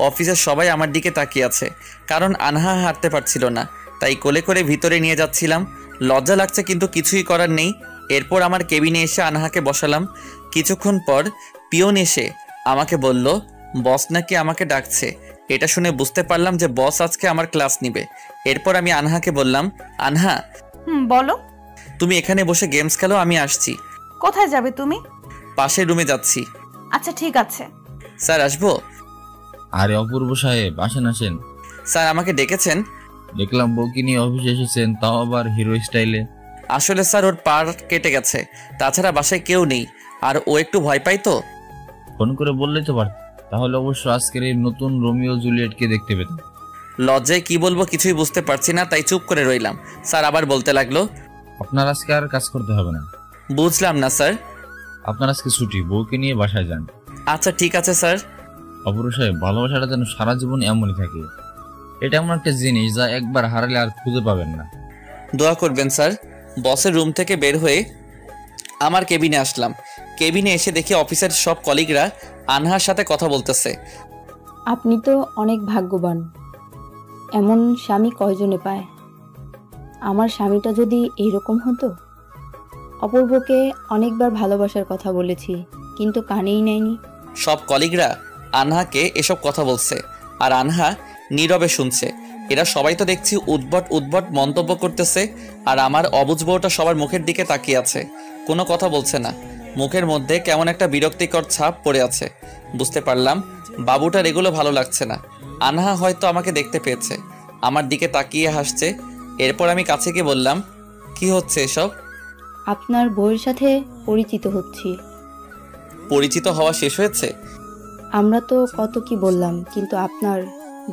অফিসের সবাই আমার দিকে তাকিয়ে আছে, কারণ আনহা হাঁটতে পারছিল না। তাই কোলে করে ভিতরে নিয়ে যাচ্ছিলাম। লজ্জা লাগছে কিন্তু কিছুই করার নেই। এরপর আমার কেবিনে এসে আনহাকে বসালাম। কিছুক্ষণ পর পিয়ন এসে আমাকে বলল বস নাকি আমাকে ডাকছে। এটা শুনে বুঝতে পারলাম যে বস আজকে আমার ক্লাস নিবে। এরপর আমি আনহাকে বললাম, আনহা বলো। তুমি এখানে বসে গেমস খেলো, আমি আসছি। কোথায় যাবে তুমি? পাশের রুমে যাচ্ছি। আচ্ছা ঠিক আছে। স্যার আসবো? আরে অপূর্ব সাহেব, আসেন আসেন। স্যার আমাকে ডেকেছেন? দেখলাম বউকে নিয়ে অফিসে এসেছেন, তাও আবার হিরো স্টাইলে। আসলে স্যার ওর পার কেটে গেছে, তাছাড়া বাসায় কেউ নেই, আর ও একটু ভয় পাই তো। ফোন করে বললেই তো পারত, তাহলে অবশ্য আজকের এই নতুন রোমিও জুলিয়েটকে দেখতে পেতাম। লজ্জায় কি বলবো কিছুই বুঝতে পারছি না, তাই চুপ করে রইলাম। স্যার আবার বলতে লাগলো, আপনার আজকে আর কাজ করতে হবে না। বুঝলাম না স্যার। আপনার আজকে ছুটি, বউকে নিয়ে বাসায় যান। আচ্ছা ঠিক আছে স্যার। অপূর্ব সাহেব, ভালোবাসাটা যেন সারা জীবন এমনই থাকে। এটা এমন একটা জিনিস যা একবার হারালে আর খুঁজে পাবেন না। দোয়া করবেন স্যার। বসের রুম থেকে বের হয়ে আমার কেবিনে আসলাম। কেবিনে এসে দেখি অফিসের সব কলিগরা আনহার সাথে কথা বলতেছে। আপনি তো অনেক ভাগ্যবান, এমন স্বামী কয়জনে পায়। আমার স্বামীটা যদি এইরকম হতো। অপূর্বকে অনেকবার ভালোবাসার কথা বলেছি, কিন্তু কানেই নেয়নি। সব কলিগরা আনহাকে এসব কথা বলছে, আর আনহা নীরবে শুনছে। এরা সবাই তো দেখছি উদ্ভট উদ্ভট মন্তব্য করতেছে, আর আমার অবুঝ বউটা সবার মুখের দিকে তাকিয়ে আছে, কোনো কথা বলছে না। মুখের মধ্যে কেমন একটা বিরক্তিকর ছাপ পড়ে আছে। বুঝতে পারলাম বাবুটার এগুলো ভালো লাগছে না। আনহা হয়তো আমাকে দেখতে পেয়েছে, আমার দিকে তাকিয়ে হাসছে। এরপর আমি কাছে গিয়ে বললাম, কি হচ্ছে এসব? আপনার বউয়ের সাথে পরিচিত হচ্ছি। পরিচিত হওয়া শেষ হয়েছে? আমরা তো কত কি বললাম, কিন্তু আপনার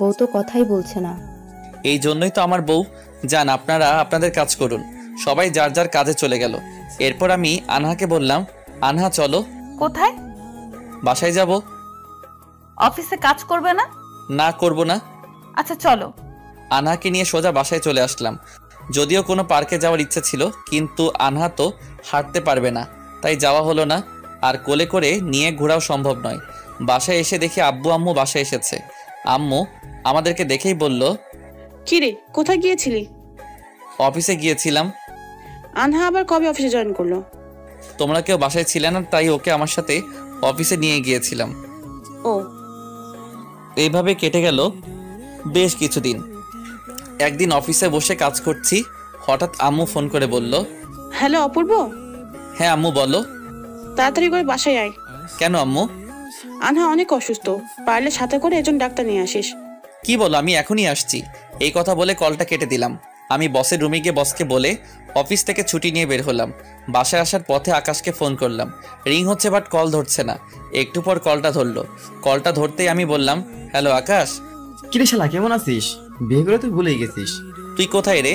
বউ তো কথাই বলছে না। এই জন্যই তো আমার বউ। যান, আপনারা আপনাদের কাজ করুন। সবাই যার যার কাজে চলে গেল। এরপর আমি আনহাকে বললাম, আনহা চলো। কোথায়? বাসায় যাব। অফিসে কাজ করবে না? না, করব না। আচ্ছা চলো। আনহাকে নিয়ে সোজা বাসায় চলে আসলাম। যদিও কোনো পার্কে যাওয়ার ইচ্ছে ছিল, কিন্তু আনহা তো হাঁটতে পারবে না, তাই যাওয়া হলো না। আর কোলে করে নিয়ে ঘোরাও সম্ভব নয়। বাসায় এসে দেখি আব্বু আম্মু বাসায় এসেছে। আম্মু আমাদেরকে দেখেই বলল, কিরে, কোথায় গিয়েছিলি? অফিসে গিয়েছিলাম। আনহা আবার কবে অফিসে জয়েন করলো? তোমরা কেউ বাসায় ছিলে না, তাই ওকে আমার সাথে অফিসে নিয়ে গিয়েছিলাম। ও, এইভাবে কেটে গেল বেশ কিছুদিন। একদিন অফিসে বসে কাজ করছি, হঠাৎ আম্মু ফোন করে বলল, হ্যালো অপূর্ব। হ্যাঁ আম্মু বলো। তাড়াতাড়ি করে বাসায় আয়। কেন আম্মু? আনহা অনেক অসুস্থ, পারলে সাথে করে একজন ডাক্তার নিয়ে আসিস। কি বলো, আমি এখনই আসছি। এই কথা বলে কলটা কেটে দিলাম। আমি বসের রুমে গিয়ে বসকে বলে অফিস থেকে ছুটি নিয়ে বের হলাম। বাসায় আসার পথে আকাশকে ফোন করলাম। রিং হচ্ছে বাট কল ধরছে না। একটু পর কলটা ধরলো। কলটা ধরতেই আমি বললাম, হ্যালো আকাশ। কিরে শালা, কেমন আছিস? বিয়ে করে তুই ভুলেই গেছিস। তুই কোথায় রে?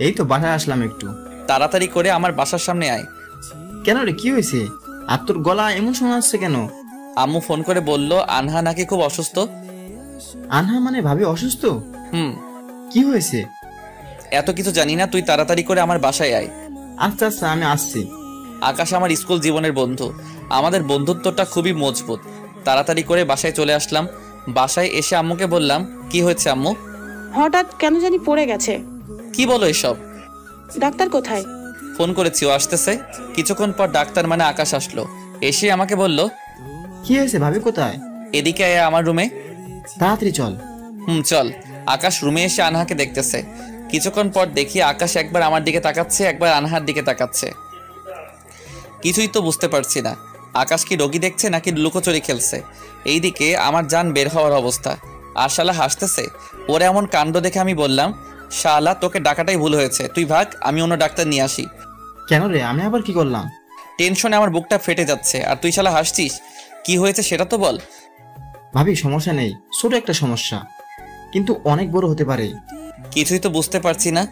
এই তো বাসায় আসলাম একটু। তাড়াতাড়ি করে আমার বাসার সামনে আয়। কেন রে, কি হয়েছে? আর তোর গলা এমন শোনা যাচ্ছে কেন? আম্মু ফোন করে বলল আনহা নাকি খুব অসুস্থ। আনহা মানে ভাবি অসুস্থ? হুম। কি হয়েছে? এত কিছু জানি না, তুই তাড়াতাড়ি করে আমার বাসায় আয়। আচ্ছা আচ্ছা, আমি আসছি। আকাশ আমার স্কুল জীবনের বন্ধু। আমাদের বন্ধুত্বটা খুবই মজবুত। তাড়াতাড়ি করে বাসায় চলে আসলাম। বাসায় এসে আম্মুকে বললাম, কি হয়েছে আম্মু? হঠাৎ কেন জানি পড়ে গেছে। কি বলো এসব? ডাক্তার কোথায়? ফোন করেছি, ও আসতেছে। কিছুক্ষণ পর ডাক্তার মানে আকাশ আসলো। এসে আমাকে বলল, কি হয়েছে, ভাবি কোথায়? এদিকে আয় আমার রুমে। তাড়াতাড়ি চল। চল। আকাশ রুমে এসে আনহাকে দেখতেছে। কিছুক্ষণ পর দেখি আকাশ একবার আমার দিকে তাকাচ্ছে, একবার আনহার দিকে তাকাচ্ছে। কিছুই তো বুঝতে পারছি না, আকাশ কি রোগী দেখছে নাকি লুকোচুরি খেলছে। এইদিকে আমার জান বের হওয়ার অবস্থা। আর শালা হাসতেছে। ওর এমন কাণ্ড দেখে আমি বললাম, শালা তোকে ডাকাটাই ভুল হয়েছে, তুই ভাগ, আমি অন্য ডাক্তার নিয়ে আসি। কেন রে, আমি আবার কি করলাম? টেনশনে আমার বুকটা ফেটে যাচ্ছে, আর তুই শালা হাসছিস। কি হয়েছে সেটা তো বল। ভাবি সমস্যা নেই, ছোট একটা সমস্যা, কিন্তু অনেক বড় হতে পারে। কিছুই তো বুঝতে পারছি না।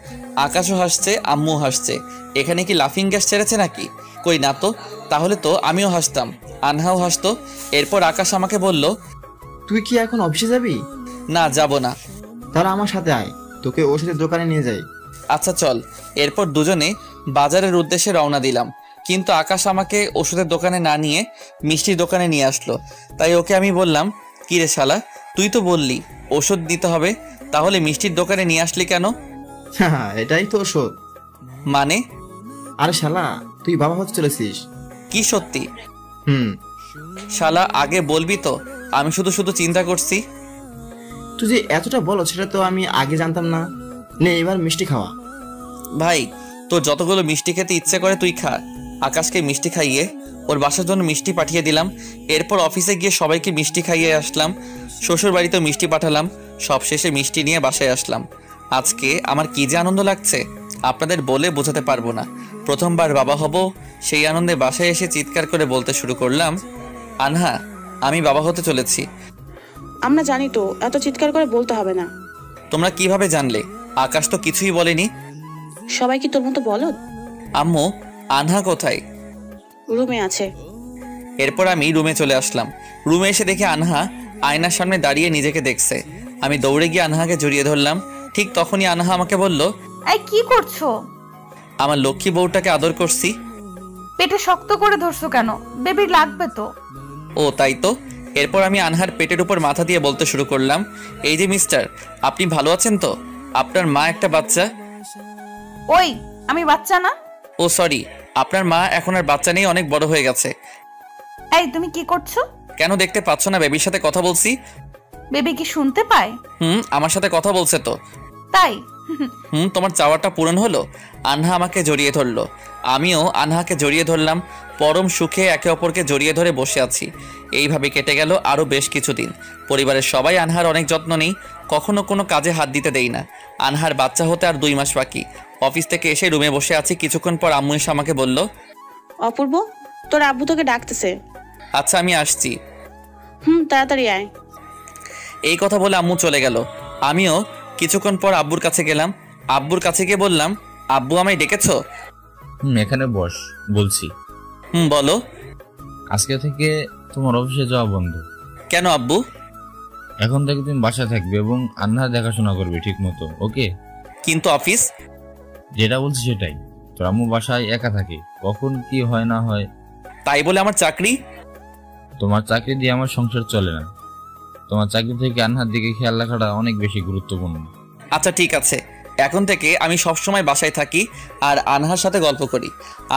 আকাশও হাসছে, আম্মু হাসছে। এখানে কি লাফিং গ্যাস ছেড়েছে নাকি? কই না তো। তাহলে তো আমিও হাসতাম, আনহাও হাসতো। এরপর আকাশ আমাকে বলল, তুই কি এখন অফিসে যাবি? না যাব না। তাহলে আমার সাথে আয়, তোকে ওষুধের দোকানে নিয়ে যাই। আচ্ছা চল। এরপর দুজনে বাজারের উদ্দেশ্যে রওনা দিলাম। কিন্তু আকাশ আমাকে ওষুধের দোকানে না নিয়ে মিষ্টির দোকানে নিয়ে আসলো। তাই ওকে আমি বললাম, কি রে শালা, তুই তো বললি ওষুধ দিতে হবে, তাহলে মিষ্টির দোকানে নিয়ে আসলি কেন? হ্যাঁ, এটাই তো ওষুধ। মানে? আরে শালা, তুই বাবা হতে চলেছিস। কি সত্যি? হুম। শালা আগে বলবি তো, আমি শুধু শুধু চিন্তা করছি। তুই যে এতটা বলো সেটা তো আমি আগে জানতাম না। নে এবার মিষ্টি খাওয়া। ভাই, তোর যতগুলো মিষ্টি খেতে ইচ্ছে করে তুই খা। আকাশকে মিষ্টি খাইয়ে ওর বাসার জন্য মিষ্টি পাঠিয়ে দিলাম। এরপর অফিসে গিয়ে সবাইকে মিষ্টি খাইয়ে আসলাম। শ্বশুর বাড়িতেও মিষ্টি পাঠালাম। সব শেষে মিষ্টি নিয়ে বাসায় আসলাম। আজকে আমার কি যে আনন্দ লাগছে আপনাদের বলে বোঝাতে পারবো না। প্রথমবার বাবা হব, সেই আনন্দে বাসায় এসে চিৎকার করে বলতে শুরু করলাম, আনহা, আমি বাবা হতে চলেছি। আমরা জানি তো, এত চিৎকার করে বলতে হবে না। তোমরা কিভাবে জানলে? আকাশ তো কিছুই বলেনি। সবাই কি তোর মতো বলো? আম্মু, আনহা কোথায়? রুমে আছে। এরপর আমি রুমে চলে আসলাম। রুমে এসে দেখি আনহা আয়নার সামনে দাঁড়িয়ে নিজেকে দেখছে। আমি দৌড়ে গিয়ে আনহাকে জড়িয়ে ধরলাম। ঠিক তখনই আনহা আমাকে বলল, এই কি করছো? আমার লক্ষ্মী বউটাকে আদর করছি। পেটে শক্ত করে ধরছো কেন? বেবির লাগবে তো। ও তাই তো। এরপর আমি আনহার পেটের উপর মাথা দিয়ে বলতে শুরু করলাম, এই যে মিস্টার, আপনি ভালো আছেন তো? আপনার মা একটা বাচ্চা। ওই, আমি বাচ্চা না। ও সরি, আপনার মা এখন আর বাচ্চা নেই, অনেক বড় হয়ে গেছে। এই তুমি কি করছো? কেন দেখতে পাচ্ছ না বেবির সাথে কথা বলছি? বেবি কি শুনতে পায়? আমার সাথে কথা বলছে তো। তাই? তোমার চাওয়াটা পূরণ হলো। আনহা আমাকে জড়িয়ে ধরলো, আমিও আনহাকে জড়িয়ে ধরলাম। পরম সুখে একে অপরকে জড়িয়ে ধরে বসে আছি। এইভাবে কেটে গেল আরও বেশ কিছুদিন। পরিবারের সবাই আনহার অনেক যত্ন নেই, কখনো কোনো কাজে হাত দিতে দেই না। আনহার বাচ্চা হতে আর 2 মাস বাকি। অফিস থেকে এসে রুমে বসে আছি। কিছুক্ষণ পর আম্মু এসে আমাকে বলল, অপূর্ব, তোর আব্বু তোকে ডাকতেছে। আচ্ছা আমি আসছি। তাড়াতাড়ি আয়। এই কথা বলে আম্মু চলে গেল। আমিও কিছুক্ষণ পর আব্বুর কাছে গেলাম। আব্বুর কাছে গিয়ে বললাম, আব্বু আমায় ডেকেছো? এখানে বস, বলছি। বলো। আজকে থেকে তোমার অফিসে যাওয়া বন্ধ। কেন আব্বু? এখন থেকে তুমি বাসায় থাকবে এবং আন্নার দেখাশোনা করবে ঠিক মতো, ওকে? কিন্তু অফিস? যেটা বলছি সেটাই। তোর আম্মু বাসায় একা থাকে, কখন কি হয় না হয়। তাই বলে আমার চাকরি? তোমার চাকরি দিয়ে আমার সংসার চলে না। তোমার চাকরি থেকে আন্নার দিকে খেয়াল রাখাটা অনেক বেশি গুরুত্বপূর্ণ। আচ্ছা ঠিক আছে, এখন থেকে আমি সবসময় বাসায় থাকি আর আনহার সাথে গল্প করি।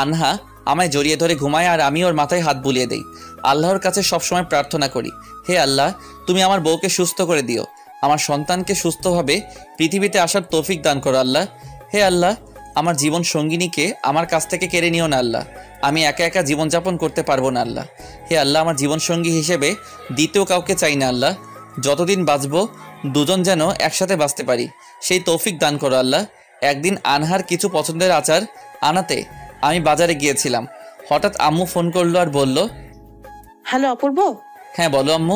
আনহা আমায় জড়িয়ে ধরে ঘুমায় আর আমি ওর মাথায় হাত বুলিয়ে দেই। আল্লাহর কাছে সবসময় প্রার্থনা করি, হে আল্লাহ, তুমি আমার বউকে সুস্থ করে দিও, আমার সন্তানকে সুস্থভাবে পৃথিবীতে আসার তৌফিক দান করো আল্লাহ। হে আল্লাহ, আমার জীবন সঙ্গিনীকে আমার কাছ থেকে কেড়ে নিও না আল্লাহ। আমি একা একা জীবনযাপন করতে পারবো না আল্লাহ। হে আল্লাহ, আমার জীবনসঙ্গী হিসেবে দ্বিতীয় কাউকে চাই না আল্লাহ। যতদিন বাঁচবো দুজন যেন একসাথে বাঁচতে পারি, সেই তৌফিক দান করো আল্লাহ। একদিন আনহার কিছু পছন্দের আচার আনাতে আমি বাজারে গিয়েছিলাম। হঠাৎ আম্মু ফোন করলো আর বলল, হ্যালো অপূর্ব। হ্যাঁ বলো আম্মু।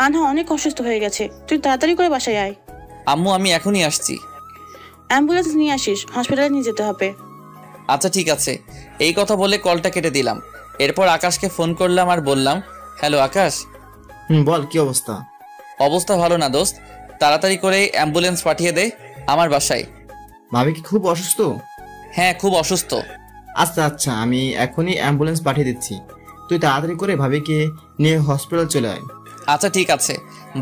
আনহা অনেক অসুস্থ হয়ে গেছে, তুই তাড়াতাড়ি করে বাসায় আয়। আম্মু আমি এখনই আসছি। অ্যাম্বুলেন্স নিয়ে আসিস, হসপিটালে নিয়ে যেতে হবে। আচ্ছা ঠিক আছে। এই কথা বলে কলটা কেটে দিলাম। এরপর আকাশকে ফোন করলাম আর বললাম, হ্যালো আকাশ। বল, কি অবস্থা? অবস্থা ভালো না দোস্ত, তাড়াতাড়ি করে অ্যাম্বুলেন্স পাঠিয়ে দে আমার বাসায়। ভাবি কি খুব অসুস্থ? হ্যাঁ খুব অসুস্থ। আচ্ছা আচ্ছা, আমি এখনই অ্যাম্বুলেন্স পাঠিয়ে দিচ্ছি। তুই তাড়াতাড়ি করে ভাবিকে নিয়ে হসপিটাল চলে আয়। আচ্ছা ঠিক আছে।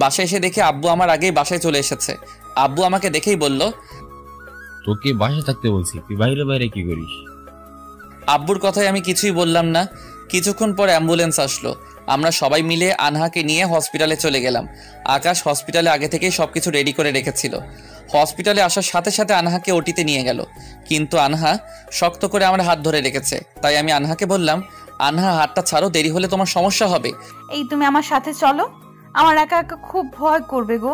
বাসায় এসে দেখে আব্বু আমার আগেই বাসায় চলে এসেছে। আব্বু আমাকে দেখেই বলল, তোকে বাসায় থাকতে বলছি, তুই বাইরে বাইরে কি করিস? আব্বুর কথায় আমি কিছুই বললাম না। কিছুক্ষণ পর অ্যাম্বুলেন্স আসলো। আমরা সবাই মিলে আনহাকে নিয়ে হসপিটালে চলে গেলাম। আকাশ হসপিটালে আগে থেকেই সবকিছু রেডি করে রেখেছিল। হসপিটালে আসার সাথে সাথে আনহাকে ওটিতে নিয়ে গেল, কিন্তু আনহা শক্ত করে আমার হাত ধরে রেখেছে। তাই আমি আনহাকে বললাম, আনহা হাতটা ছাড়ো, দেরি হলে তোমার সমস্যা হবে। এই তুমি আমার সাথে চলো, আমার একা একা খুব ভয় করবে গো।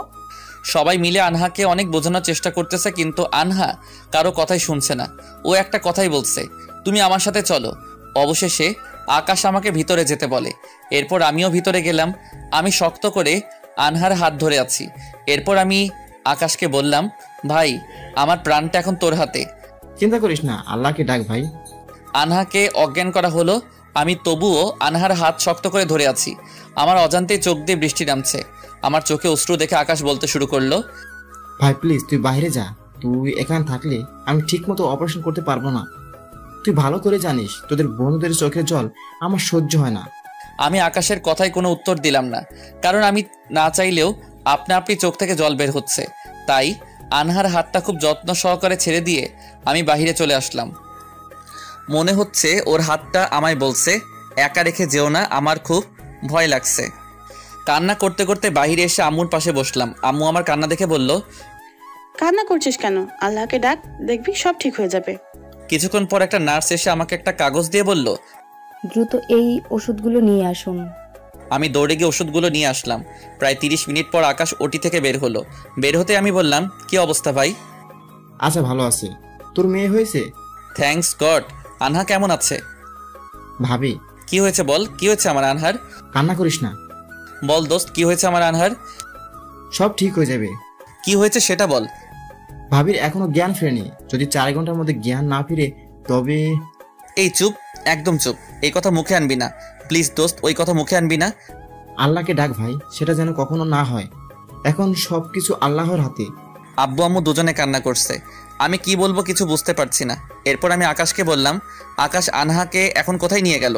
সবাই মিলে আনহাকে অনেক বোঝানোর চেষ্টা করতেছে, কিন্তু আনহা কারো কথাই শুনছে না। ও একটা কথাই বলছে, তুমি আমার সাথে চলো। অবশেষে আকাশ আমাকে ভিতরে যেতে বলে। এরপর আমিও ভিতরে গেলাম। আমি শক্ত করে আনহার হাত ধরে আছি। এরপর আমি আকাশকে বললাম, ভাই আমার প্রাণটা এখন তোর হাতে। চিন্তা করিস না, আল্লাহকে ডাক ভাই। আনহাকে অজ্ঞান করা হলো। আমি তবুও আনহার হাত শক্ত করে ধরে আছি। আমার অজান্তেই চোখ দিয়ে বৃষ্টি নামছে। আমার চোখে অশ্রু দেখে আকাশ বলতে শুরু করলো, ভাই প্লিজ তুই বাইরে যা, তুই এখানে থাকলে আমি ঠিক মতো অপারেশন করতে পারবো না। তুই ভালো করে জানিস তোদের বন্ধুদের চোখের জল আমার সহ্য হয় না। আমি আকাশের কথায় কোনো উত্তর দিলাম না, কারণ আমি না চাইলেও আপনা আপনি চোখ থেকে জল বের হচ্ছে। তাই আনহার হাতটা খুব যত্ন সহকারে ছেড়ে দিয়ে আমি বাহিরে চলে আসলাম। মনে হচ্ছে ওর হাতটা আমায় বলছে, একা রেখে যেও না, আমার খুব ভয় লাগছে। কান্না করতে করতে বাহিরে এসে আম্মুর পাশে বসলাম। আম্মু আমার কান্না দেখে বলল, কান্না করছিস কেন? আল্লাহকে ডাক, দেখবি সব ঠিক হয়ে যাবে। কিছুক্ষণ পর একটা নার্স এসে আমাকে একটা কাগজ দিয়ে বলল, দ্রুত এই ওষুধগুলো নিয়ে আসুন। আমি দৌড়ে গিয়ে ওষুধগুলো নিয়ে আসলাম। প্রায় 30 মিনিট পর আকাশ ওটি থেকে বের হলো। বের হতে আমি বললাম, কি অবস্থা ভাই? আচ্ছা, ভালো আছে। তোর মেয়ে হয়েছে? Thanks god. আনহা কেমন আছে? ভাবি। কি হয়েছে বল, কি হয়েছে আমার আনহার? কান্না করিস না। বল দোস্ত, কি হয়েছে আমার আনহার? সব ঠিক হয়ে যাবে। কি হয়েছে সেটা বল। ভাবির এখনো জ্ঞান ফেরেনি। যদি 4 ঘন্টার মধ্যে জ্ঞান না ফিরে তবে। এই চুপ, একদম চুপ। এই কথা মুখে আনবি না প্লিজ দোস্ত, ওই কথা মুখে আনবি না। আল্লাহকে ডাক ভাই, সেটা যেন কখনো না হয়। এখন সবকিছু আল্লাহর হাতে। আব্বু আম্মু দুজনে কান্না করছে। আমি কি বলবো কিছু বুঝতে পারছি না। এরপর আমি আকাশকে বললাম, আকাশ আনহাকে এখন কোথায় নিয়ে গেল?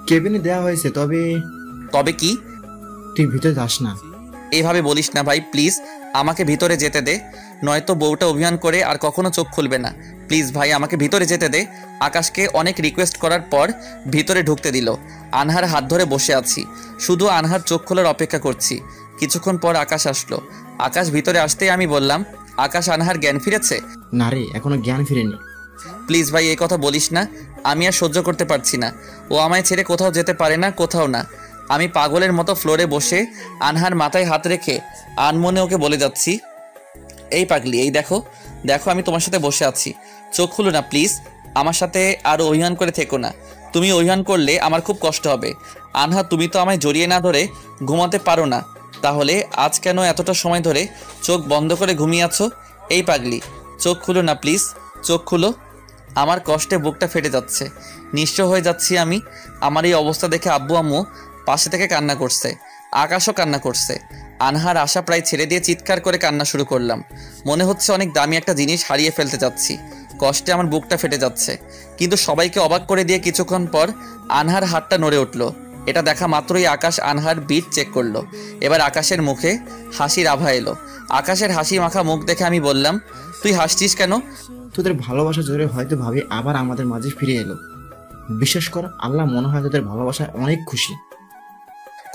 কেবিনে দেওয়া হয়েছে। তবে তবে কি? তুই ভিতরে যাস না। এইভাবে বলিস না ভাই, প্লিজ আমাকে ভিতরে যেতে দে, নয়তো বউটা অভিমান করে আর কখনো চোখ খুলবে না। প্লিজ ভাই আমাকে ভিতরে যেতে দে। আকাশকে অনেক রিকোয়েস্ট করার পর ভিতরে ঢুকতে দিল। আনহার হাত ধরে বসে আছি, শুধু আনহার চোখ খোলার অপেক্ষা করছি। কিছুক্ষণ পর আকাশ আসলো। আকাশ ভিতরে আসতেই আমি বললাম, আকাশ আনহার জ্ঞান ফিরেছে? না রে, এখনো জ্ঞান ফিরেনি। প্লিজ ভাই এই কথা বলিস না, আমি আর সহ্য করতে পারছি না। ও আমায় ছেড়ে কোথাও যেতে পারে না, কোথাও না। আমি পাগলের মতো ফ্লোরে বসে আনহার মাথায় হাত রেখে আনমনে ওকে বলে যাচ্ছি, এই পাগলি, এই দেখো দেখো, আমি তোমার সাথে বসে আছি, চোখ খুলো না প্লিজ। আমার সাথে আর অভিমান করে থেকো না। তুমি অভিমান করলে আমার খুব কষ্ট হবে। আনহা, তুমি তো আমায় জড়িয়ে না ধরে ঘুমাতে পারো না, তাহলে আজ কেন এতটা সময় ধরে চোখ বন্ধ করে ঘুমিয়ে আছো? এই পাগলি, চোখ খুলো না প্লিজ, চোখ খুলো। আমার কষ্টে বুকটা ফেটে যাচ্ছে, নিঃস্ব হয়ে যাচ্ছি আমি। আমার এই অবস্থা দেখে আব্বু আম্মু পাশে থেকে কান্না করছে, আকাশও কান্না করছে। আনহার আশা প্রায় ছেড়ে দিয়ে চিৎকার করে কান্না শুরু করলাম। মনে হচ্ছে অনেক দামি একটা জিনিস হারিয়ে ফেলতে যাচ্ছি। কষ্টে আমার বুকটা ফেটে যাচ্ছে। কিন্তু সবাইকে অবাক করে দিয়ে কিছুক্ষণ পর আনহার হাতটা নড়ে উঠল। এটা দেখা মাত্রই আকাশ আনহার বিট চেক করলো। এবার আকাশের মুখে হাসির আভা এলো। আকাশের হাসি মাখা মুখ দেখে আমি বললাম, তুই হাসছিস কেন? তোদের ভালোবাসা জোরে হয়তো ভাবি আবার আমাদের মাঝে ফিরে এলো। বিশ্বাস কর, আল্লাহ মনে হয় তোদের ভালোবাসায় অনেক খুশি।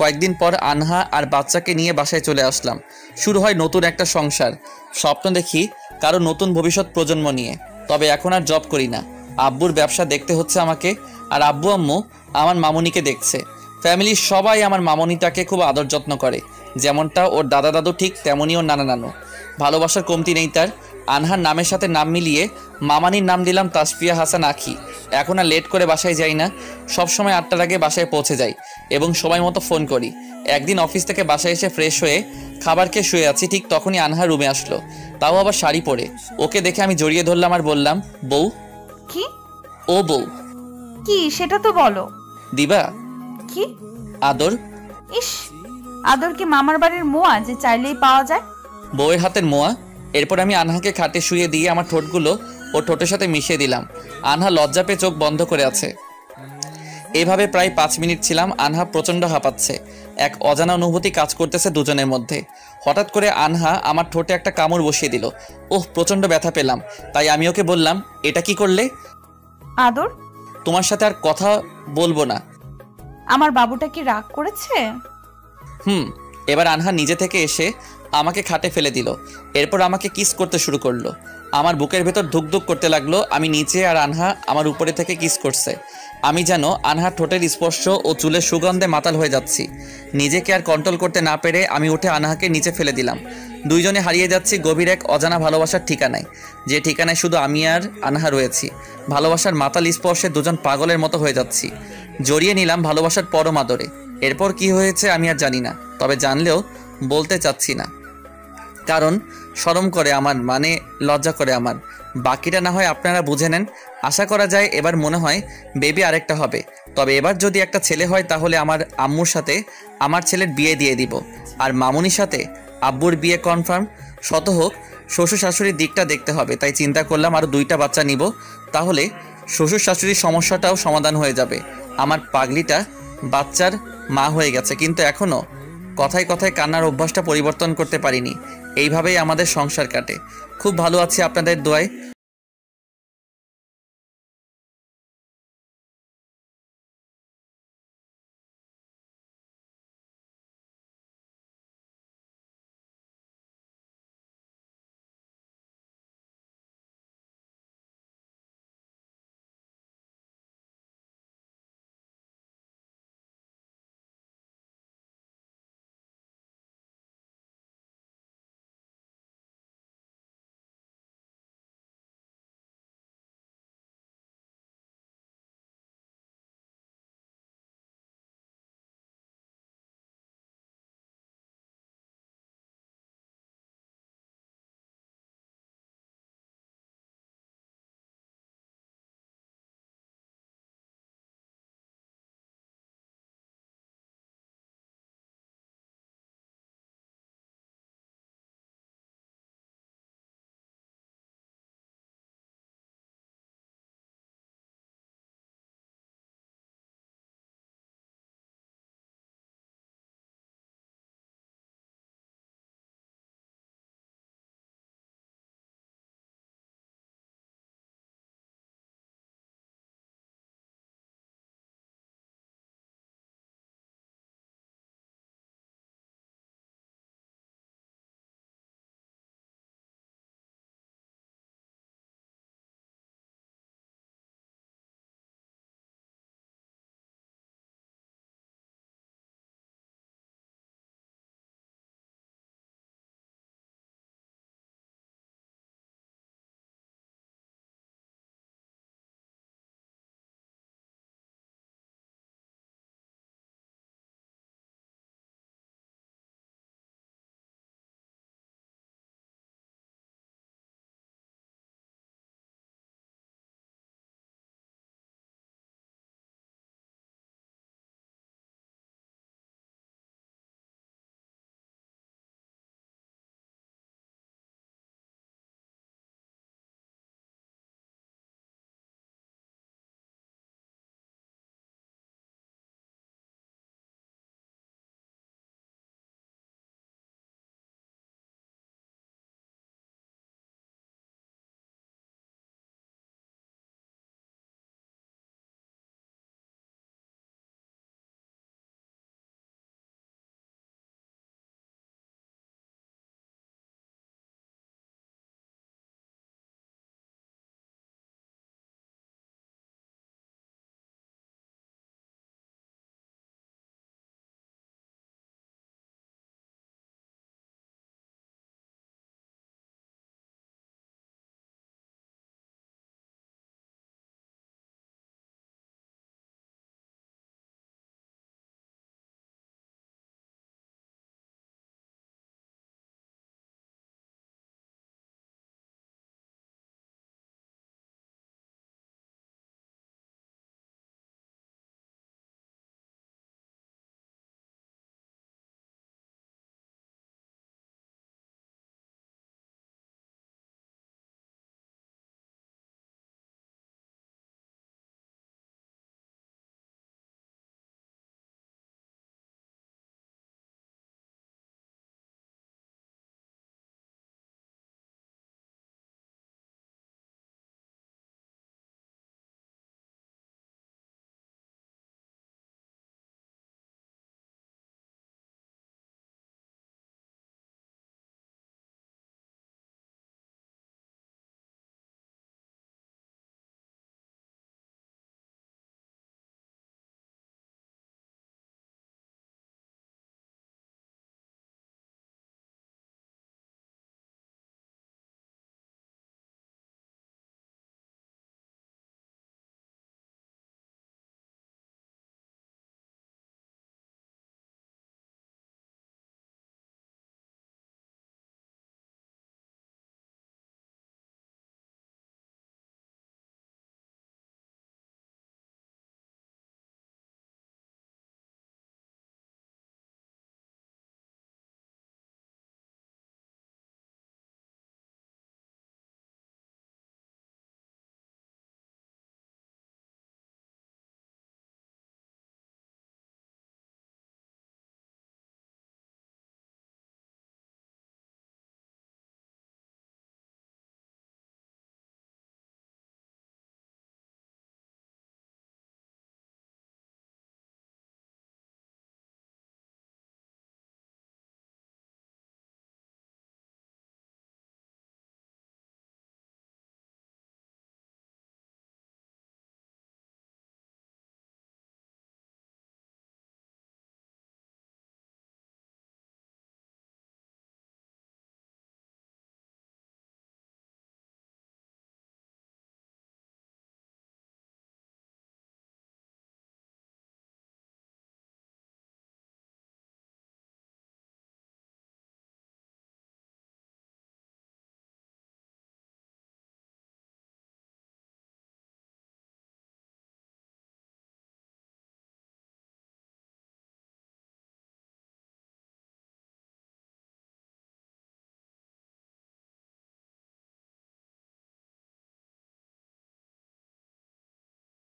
কয়েকদিন পর আনহা আর বাচ্চাকে নিয়ে বাসায় চলে আসলাম। শুরু হয় নতুন একটা সংসার। স্বপ্ন দেখি কারো নতুন ভবিষ্যৎ প্রজন্ম নিয়ে। তবে এখন আর জব করি না। আব্বুর ব্যবসা দেখতে হচ্ছে আমাকে, আর আব্বু আম্মু আমার মামুনিকে দেখছে। ফ্যামিলির সবাই আমার মামুনিটাকে খুব আদর যত্ন করে। যেমনটা ওর দাদা দাদু, ঠিক তেমনই ওর নানা নানু। ভালোবাসার কমতি নেই তার। আনহার নামের সাথে নাম মিলিয়ে মামানির নাম দিলাম তাসফিয়া হাসান আখি। এখন আর লেট করে বাসায় যাই না, সবসময় 8টার আগে বাসায় পৌঁছে যাই এবং সময় মতো ফোন করি। একদিন অফিস থেকে বাসায় এসে ফ্রেশ হয়ে খাবার খেয়ে শুয়ে আছি, ঠিক তখনই আনহা রুমে আসলো, তাও আবার শাড়ি পরে। ওকে দেখে আমি জড়িয়ে ধরলাম আর বললাম, বউ। কি? ও বউ। কি সেটা তো বলো। দিবা? কি আদর? ইস, আদর কি মামার বাড়ির মোয়া যে চাইলেই পাওয়া যায়? বউয়ের হাতের মোয়া। এরপর আমি আনহাকে খাটে শুয়ে দিয়ে আমার ঠোঁটগুলো ওর ঠোঁটের সাথে মিশিয়ে দিলাম। আনহা লজ্জা পেয়ে চোখ বন্ধ করে আছে। এভাবে প্রায় 5 মিনিট ছিলাম। আনহা প্রচণ্ড হাঁপাচ্ছে। এক অজানা অনুভূতি কাজ করতেছে দুজনের মধ্যে। হঠাৎ করে আনহা আমার ঠোঁটে একটা কামড় বসিয়ে দিল। ওহ, প্রচণ্ড ব্যথা পেলাম। তাই আমি ওকে বললাম, এটা কি করলে? আদর, তোমার সাথে আর কথা বলবো না। আমার বাবুটা কি রাগ করেছে? এবার আনহা নিজে থেকে এসে আমাকে খাটে ফেলে দিল। এরপর আমাকে কিস করতে শুরু করলো। আমার বুকের ভেতর ধুকধুক করতে লাগলো। আমি নিচে আর আনহা আমার উপরে থেকে কিস করছে। আমি যেন আনহার ঠোঁটের স্পর্শ ও চুলের সুগন্ধে মাতাল হয়ে যাচ্ছি। নিজেকে আর কন্ট্রোল করতে না পেরে আমি উঠে আনহাকে নিচে ফেলে দিলাম। দুইজনে হারিয়ে যাচ্ছি গভীর এক অজানা ভালোবাসার ঠিকানায়, যে ঠিকানায় শুধু আমি আর আনহা রয়েছি। ভালোবাসার মাতাল স্পর্শে দুজন পাগলের মতো হয়ে যাচ্ছি। জড়িয়ে নিলাম ভালোবাসার পরম আদরে। এরপর কি হয়েছে আমি আর জানি না, তবে জানলেও বলতে চাচ্ছি না, কারণ শরম করে আমার, মানে লজ্জা করে আমার। বাকিটা না হয় আপনারা বুঝে নেন। আশা করা যায় এবার মনে হয় বেবি আরেকটা হবে। তবে এবার যদি একটা ছেলে হয় তাহলে আমার আম্মুর সাথে আমার ছেলের বিয়ে দিয়ে দিব, আর মামুনির সাথে আব্বুর বিয়ে কনফার্ম। শত হোক শ্বশুর শাশুড়ির দিকটা দেখতে হবে। তাই চিন্তা করলাম আরও 2টা বাচ্চা নিব, তাহলে শ্বশুর শাশুড়ির সমস্যাটাও সমাধান হয়ে যাবে। আমার পাগলিটা বাচ্চার মা হয়ে গেছে, কিন্তু এখনও কথায় কথায় কান্নার অভ্যাসটা পরিবর্তন করতে পারিনি। এইভাবেই আমাদের সংসার কাটে। খুব ভালো আছি আপনাদের দোয়ায়।